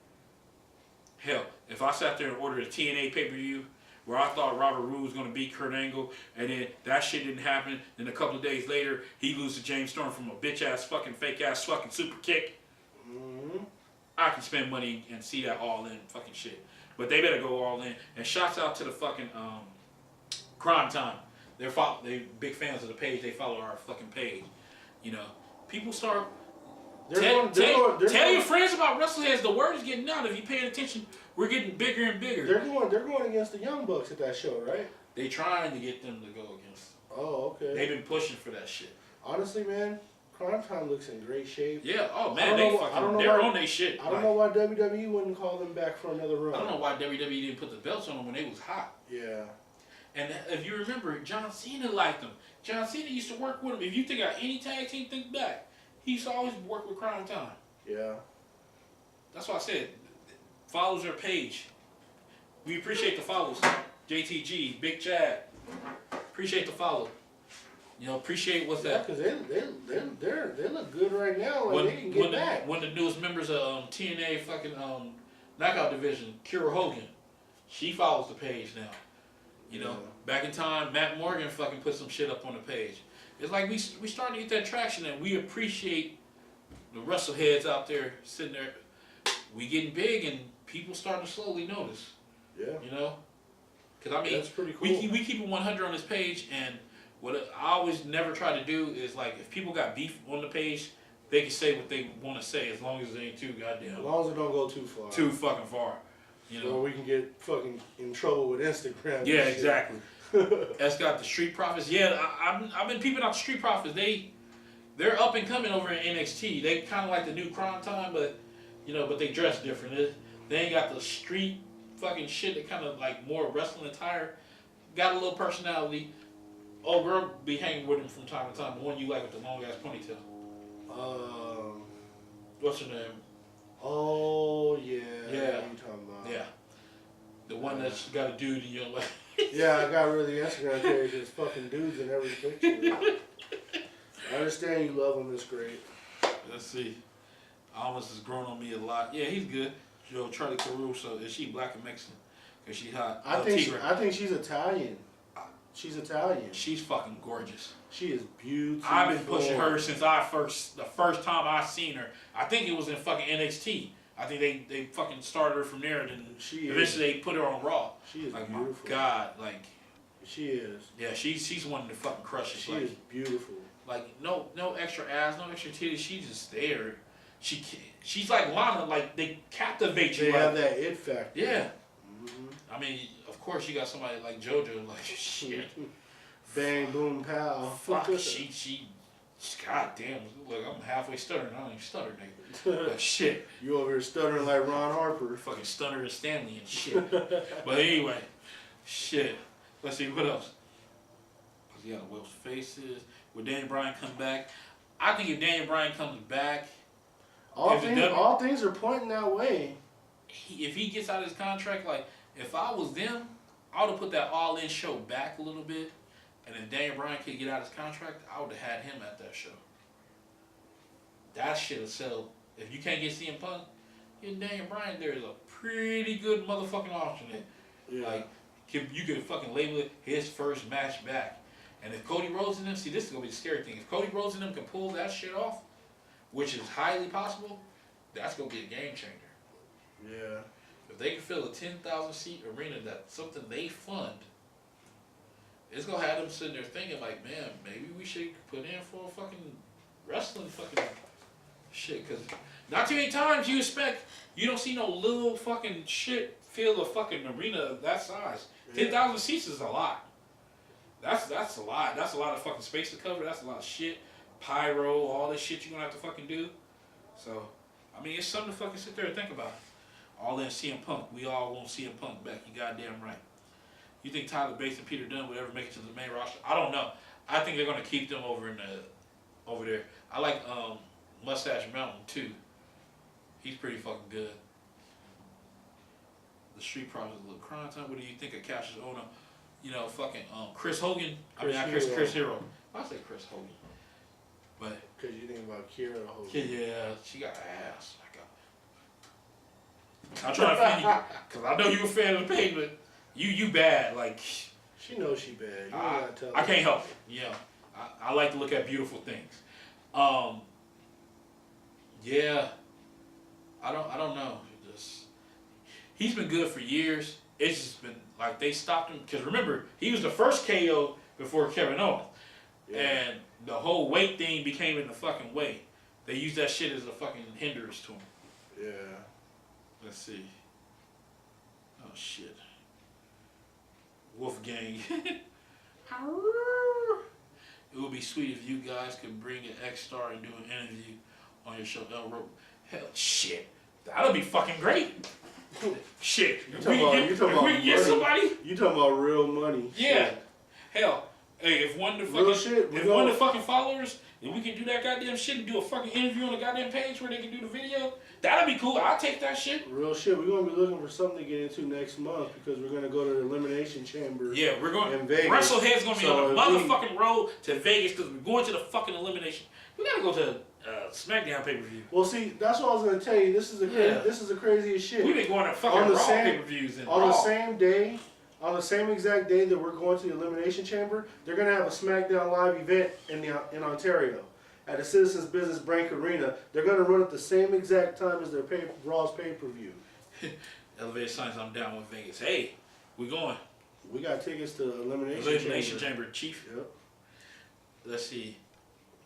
Hell, if I sat there and ordered a TNA pay-per-view where I thought Robert Roode was going to beat Kurt Angle, and then that shit didn't happen, then a couple of days later, he loses to James Storm from a bitch-ass fucking fake-ass fucking super kick, I can spend money and see that all-in fucking shit. But they better go all in. And shouts out to the fucking Crime Time. They big fans of the page. They follow our fucking page. You know, people start... Tell your friends about Wrestleheads. The word is getting out. If you're paying attention, we're getting bigger and bigger. They're going against the Young Bucks at that show, right? They trying to get them to go against. Oh, okay. They've been pushing for that shit. Honestly, man, Crime Time looks in great shape. Yeah. Oh man, they're on their shit. I don't know why WWE wouldn't call them back for another run. I don't know why WWE didn't put the belts on them when they was hot. Yeah. And if you remember, John Cena liked them. John Cena used to work with them. If you think of any tag team, think back. He used to always work with Crime Time. Yeah. That's why I said, follows our page. We appreciate the follows. JTG, Big Chad. Appreciate the follow. You know, appreciate what's that. Because they look good right now. Like they can get back. One of the newest members of TNA fucking Knockout Division, Kira Hogan, she follows the page now. You know, back in time, Matt Morgan fucking put some shit up on the page. It's like we starting to get that traction, and we appreciate the Wrestleheads out there sitting there. We getting big, and people starting to slowly notice. Yeah. You know? Because, I mean, that's pretty cool. we keep it 100 on this page, and what I always never try to do is, like, if people got beef on the page, they can say what they want to say as long as it ain't too goddamn. As long as it don't go too far. Too fucking far. You know? Or we can get fucking in trouble with Instagram. Yeah, exactly. That's got the Street Profits. Yeah, I've been peeping out the Street Profits. They're up and coming over in NXT. They kind of like the new Crime Time, but they dress different. They ain't got the street fucking shit. They kind of like more wrestling attire. Got a little personality. Oh, girl, be hanging with him from time to time. The one you like with the long ass ponytail. What's her name? Oh yeah. Yeah. What are you talking about? Yeah. The one that's got a dude and you don't like. Yeah, I got rid of the Instagram page. There's fucking dudes in every picture. I understand you love him. It's great. Let's see. Almost has grown on me a lot. Yeah, he's good. Joe Charlie Caruso. Is she black or Mexican? Cause she hot. I think she's Italian. She's Italian. She's fucking gorgeous. She is beautiful. I've been pushing her since the first time I seen her. I think it was in fucking NXT. I think they fucking started her from there, and then eventually they put her on Raw. She is like, beautiful. My God, like. She is. Yeah, she's one to fucking crush it. She is beautiful. Like no extra ass, no extra titties. She's just there. She's like Lana. Like they captivate you. They have that it factor. Yeah. Mm-hmm. I mean, of course you got somebody like JoJo. Like shit. Bang boom pow. Fuck. she. God damn. Look, I'm halfway stuttering. I don't even stutter, nigga. Like, shit. You over here stuttering like Ron Harper. Fucking stuttering Stanley and shit. But anyway, shit. Let's see what else. You got Will's Faces. Will Daniel Bryan come back? I think if Daniel Bryan comes back, all things are pointing that way. If he gets out of his contract, like if I was them, I would have put that All In show back a little bit. And if Daniel Bryan could get out of his contract, I would have had him at that show. That shit will sell. If you can't get CM Punk, get Daniel Bryan there is a pretty good motherfucking alternate. Yeah. Like, you could fucking label it his first match back. And if Cody Rhodes and them, see, this is going to be the scary thing. If Cody Rhodes and them can pull that shit off, which is highly possible, that's going to be a game changer. Yeah. If they can fill a 10,000 seat arena, that's something they fund, it's going to have them sitting there thinking like, man, maybe we should put in for a fucking wrestling fucking shit. Because not too many times you don't see no little fucking shit fill a fucking arena of that size. Yeah. 10,000 seats is a lot. That's a lot. That's a lot of fucking space to cover. That's a lot of shit. Pyro, all this shit you're going to have to fucking do. So, I mean, it's something to fucking sit there and think about. all in CM Punk. We all want CM Punk back. You goddamn right. You think Tyler Bates and Peter Dunne would ever make it to the main roster? I don't know. I think they're gonna keep them over there. I like Mustache Mountain too. He's pretty fucking good. The Street Profits look crime time. What do you think of Cassius Ohno? You know, fucking Chris Hogan. Chris Hero. I say Chris Hogan. But because you think about Kira Hogan. Yeah, she got ass. I'm trying to fan you because I know you a fan of the Paige, but you bad. Like she knows she bad. You gotta tell I can't help it. Yeah, I like to look at beautiful things. Yeah, I don't know. He's been good for years. It's just been like they stopped him because remember he was the first KO before Kevin Owens, and the whole weight thing became in the fucking way. They used that shit as a fucking hindrance to him. Yeah. Let's see. Oh shit. Wolfgang. It would be sweet if you guys could bring an X-Star and do an interview on your show. Hell, shit. That'll be fucking great. Shit. You talking about somebody? You talking about real money. Yeah. Shit. Hell. Hey, if one of the fucking followers, and we can do that goddamn shit and do a fucking interview on the goddamn page where they can do the video, that'd be cool. I'll take that shit. Real shit. We're gonna be looking for something to get into next month because we're gonna go to the Elimination Chamber. Yeah, we're going. In Vegas. Wrestleheads gonna be on the motherfucking road to Vegas because we're going to the fucking elimination. We gotta go to SmackDown pay-per-view. Well, see, that's what I was gonna tell you. This is the craziest shit. We've been going to fucking Raw pay-per-views and on the same day. On the same exact day that we're going to the Elimination Chamber, they're going to have a SmackDown Live event in Ontario at the Citizens Business Bank Arena. They're going to run at the same exact time as their Raw's pay-per-view. Elevated signs, I'm down with Vegas. Hey, we going. We got tickets to the Elimination Chamber, Chief. Yep. Let's see.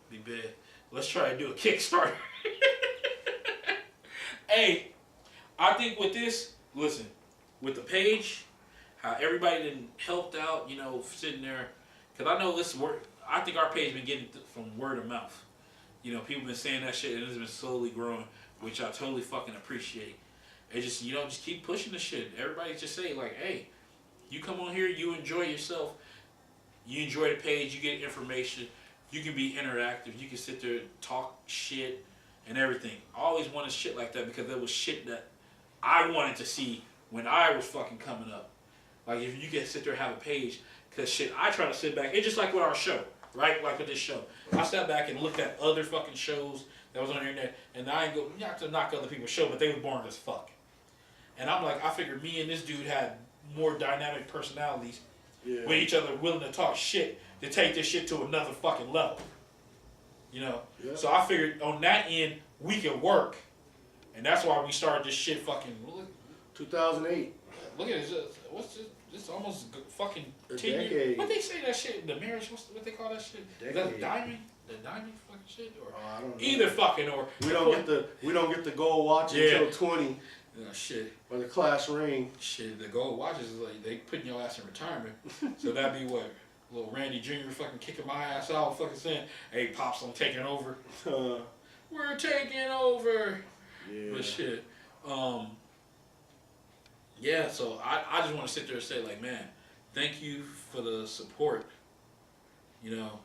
Be bad. Let's try to do a Kickstarter. Hey, I think with this, listen, with the page, how everybody done helped out, you know, sitting there. Because I know this word, I think our page been getting from word of mouth. You know, people been saying that shit and it's been slowly growing, which I totally fucking appreciate. It just, you know, just keep pushing the shit. Everybody just say, like, hey, you come on here, you enjoy yourself. You enjoy the page, you get information. You can be interactive. You can sit there and talk shit and everything. I always wanted shit like that because there was shit that I wanted to see when I was fucking coming up. Like, if you can sit there and have a page, because shit, I try to sit back. It's just like with our show, right? Like with this show. I sat back and looked at other fucking shows that was on the internet, and I ain't go, not to knock other people's show, but they were boring as fuck. And I'm like, I figured me and this dude had more dynamic personalities with each other, willing to talk shit to take this shit to another fucking level. You know? Yeah. So I figured on that end, we could work. And that's why we started this shit fucking... 2008. Look at this. What's this? This almost fucking a 10 decade. years. What they say that shit? The marriage? What they call that shit? Decade. Is that diamond? The diamond fucking shit? Or I don't know. either fucking or we don't get the gold watch until 20. Shit. Or the class ring. Shit. The gold watches is like they putting your ass in retirement. So that'd be what? Little Randy Jr. fucking kicking my ass out, fucking saying, "Hey, pops, I'm taking over. We're taking over." Yeah. But shit. Yeah, so I just want to sit there and say, like, man, thank you for the support, you know,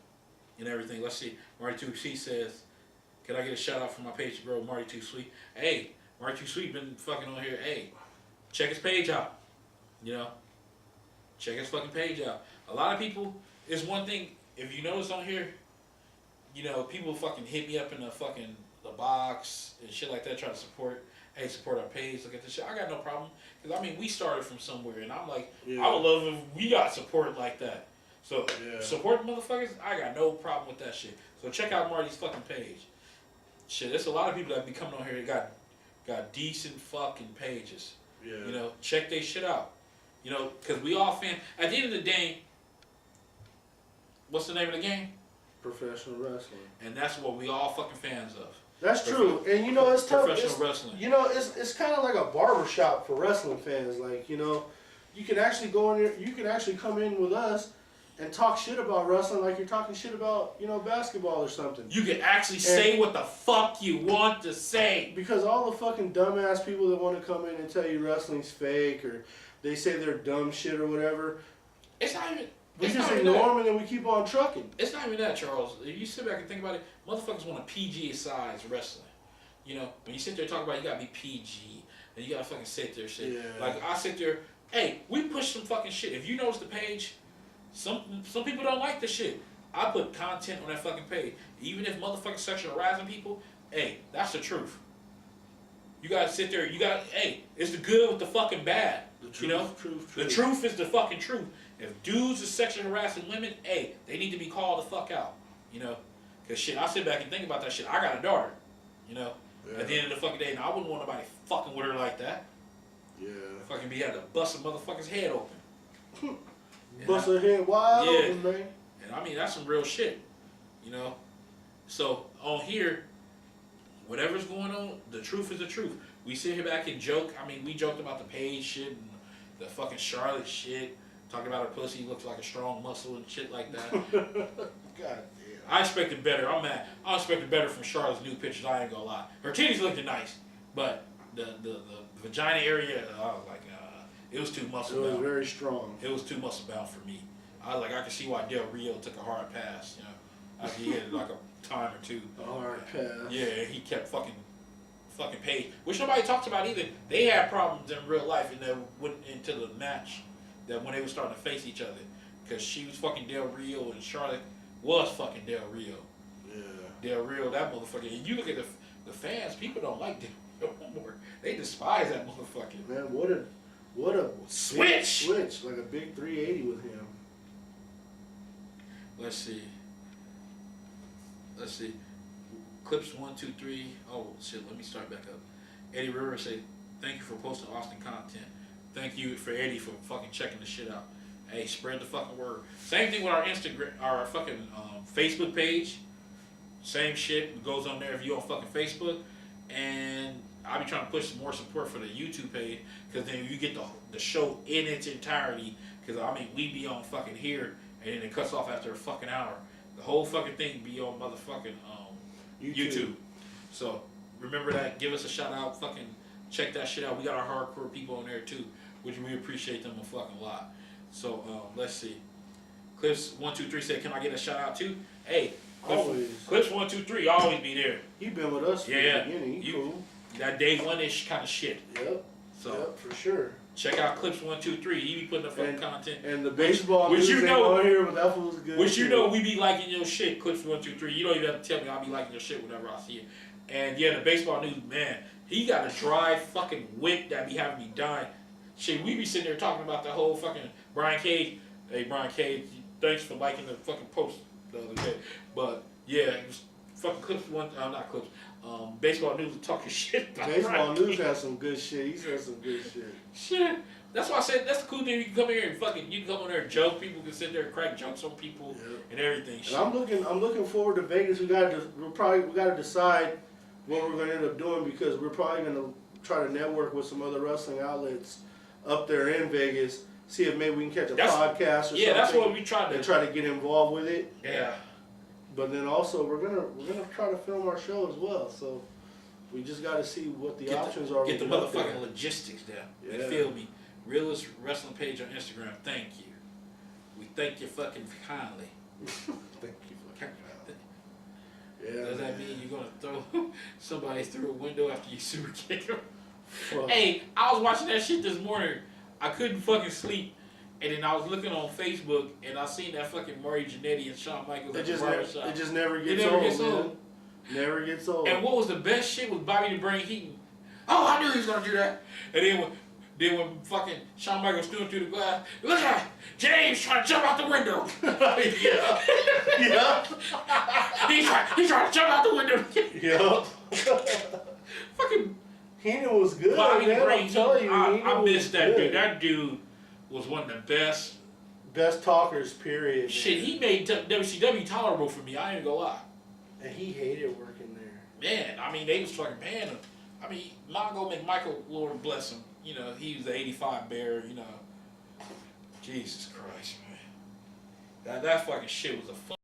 and everything. Let's see. Marty 2C says, can I get a shout out from my page, bro, Marty 2 Sweet? Hey, Marty 2 Sweet been fucking on here. Hey, check his page out, you know. Check his fucking page out. A lot of people, it's one thing, if you notice on here, you know, people fucking hit me up in the box and shit like that, trying to support. Hey, support our page, look at this shit. I got no problem. Because, I mean, we started from somewhere, and I'm like, I would love if we got support like that. So, support the motherfuckers, I got no problem with that shit. So, check out Marty's fucking page. Shit, there's a lot of people that be coming on here that got decent fucking pages. Yeah. You know, check their shit out. You know, because we all fan. At the end of the day, what's the name of the game? Professional wrestling. And that's what we all fucking fans of. That's true, and you know it's tough. Professional wrestling. You know, it's kind of like a barbershop for wrestling fans. Like, you know, you can actually go in there. You can actually come in with us, and talk shit about wrestling like you're talking shit about, you know, basketball or something. You can actually say what the fuck you want to say. Because all the fucking dumbass people that want to come in and tell you wrestling's fake or they say they're dumb shit or whatever, It's not even. we just ignore them and then we keep on trucking. It's not even that, Charles. If you sit back and think about it, motherfuckers want a PG size wrestling. You know, when you sit there and talk about it, you gotta be PG. And you gotta fucking sit there shit. Yeah. Like, I sit there, hey, we push some fucking shit. If you notice the page, some people don't like the shit. I put content on that fucking page. Even if motherfucking sexual harassing people, hey, that's the truth. You gotta sit there, hey, it's the good with the fucking bad. The truth, you know? truth. The truth is the fucking truth. If dudes are sexually harassing women, hey, they need to be called the fuck out. You know? Because shit, I sit back and think about that shit. I got a daughter. You know? Yeah. At the end of the fucking day, I wouldn't want nobody fucking with her like that. Yeah. Fucking be able to bust a motherfucker's head open. Bust her head wide open, man. And I mean, that's some real shit. You know? So, on here, whatever's going on, the truth is the truth. We sit here back and joke. I mean, we joked about the Paige shit and the fucking Charlotte shit. Talking about her pussy looks like a strong muscle and shit like that. God damn. I expected better. I'm mad. I expected better from Charlotte's new pictures. I ain't gonna lie. Her titties looked nice, but the vagina area, I was like, it was too muscle bound. It was very strong. It was too muscle bound for me. I was like, I could see why Del Rio took a hard pass. You know, after he had like a time or two. A hard pass. Yeah, he kept fucking Paige, which nobody talks about either. They had problems in real life, and they went into the match that when they were starting to face each other, because she was fucking Del Rio and Charlotte was fucking Del Rio. Yeah. Del Rio, that motherfucker. And you look at the fans, people don't like Del Rio no more. They despise that motherfucker. Man, what a switch! Like a big 380 with him. Let's see. Clips 1, 2, 3. Oh shit, let me start back up. Eddie Rivera say, thank you for posting Austin content. Thank you for Eddie for fucking checking the shit out. Hey, spread the fucking word. Same thing with our Instagram, our fucking Facebook page. Same shit goes on there if you on fucking Facebook. And I'll be trying to push some more support for the YouTube page, because then you get the show in its entirety. Because I mean, we be on fucking here, and then it cuts off after a fucking hour. The whole fucking thing be on motherfucking YouTube. So remember that. Give us a shout out. Fucking check that shit out. We got our hardcore people on there too, which we appreciate them a fucking lot. So let's see. Clips 1, 2, 3 said, "Can I get a shout out too?" Hey, Clips 1, 2, 3 always be there. He been with us from the beginning. He cool. That day one-ish kind of shit. Yep. So yep, for sure. Check out Clips 1, 2, 3. He be putting up fucking content. And the baseball which you know on here, but that was good. Which you know we be liking your shit. Clips 1, 2, 3. You don't even have to tell me. I'll be liking your shit whenever I see it. And yeah, the baseball news, man. He got a dry fucking wit that be having me dying. Shit, we be sitting there talking about the whole fucking Brian Cage. Hey, Brian Cage, thanks for liking the fucking post the other day. But yeah, it was fucking Clips not Clips. Baseball news talking shit about Baseball news has some good shit. He said some good shit. Shit. That's why I said that's the cool thing. You can come here and fucking, you can come on there and joke. People can sit there and crack jokes on people and everything. Shit. And I'm looking forward to Vegas. We got to decide what we're going to end up doing, because we're probably going to try to network with some other wrestling outlets up there in Vegas. See if maybe we can catch a podcast or something. Yeah, that's what we tried to. And try to get involved with it. Yeah. But then also we're gonna try to film our show as well. So we just got to see what the options are. Get the motherfucking logistics there. Yeah. You feel me? Realist Wrestling page on Instagram. Thank you. We thank you fucking kindly. Thank you fucking kindly. Yeah. Does that mean you're gonna throw somebody through a window after you super kick them? Well, hey, I was watching that shit this morning. I couldn't fucking sleep. And then I was looking on Facebook, and I seen that fucking Maury Jannetty and Shawn Michaels at the barbershop. It just never gets old. Never gets old. And what was the best shit was Bobby the Brain Heaton. Oh, I knew he was gonna do that. And then when fucking Shawn Michaels threw him through the glass, look at James trying to jump out the window. Yeah. Yeah. He's trying to jump out the window. Yeah. Fucking Heenan was good. Bobby the Brain Heaton. I missed that dude. That dude was one of the best talkers, period. Shit, he made WCW tolerable for me. I ain't gonna lie. And he hated working there. Man, I mean, they was fucking paying him. I mean, Mongo McMichael, Lord bless him. You know, he was the 85 bear. You know, Jesus Christ, man. That fucking shit was a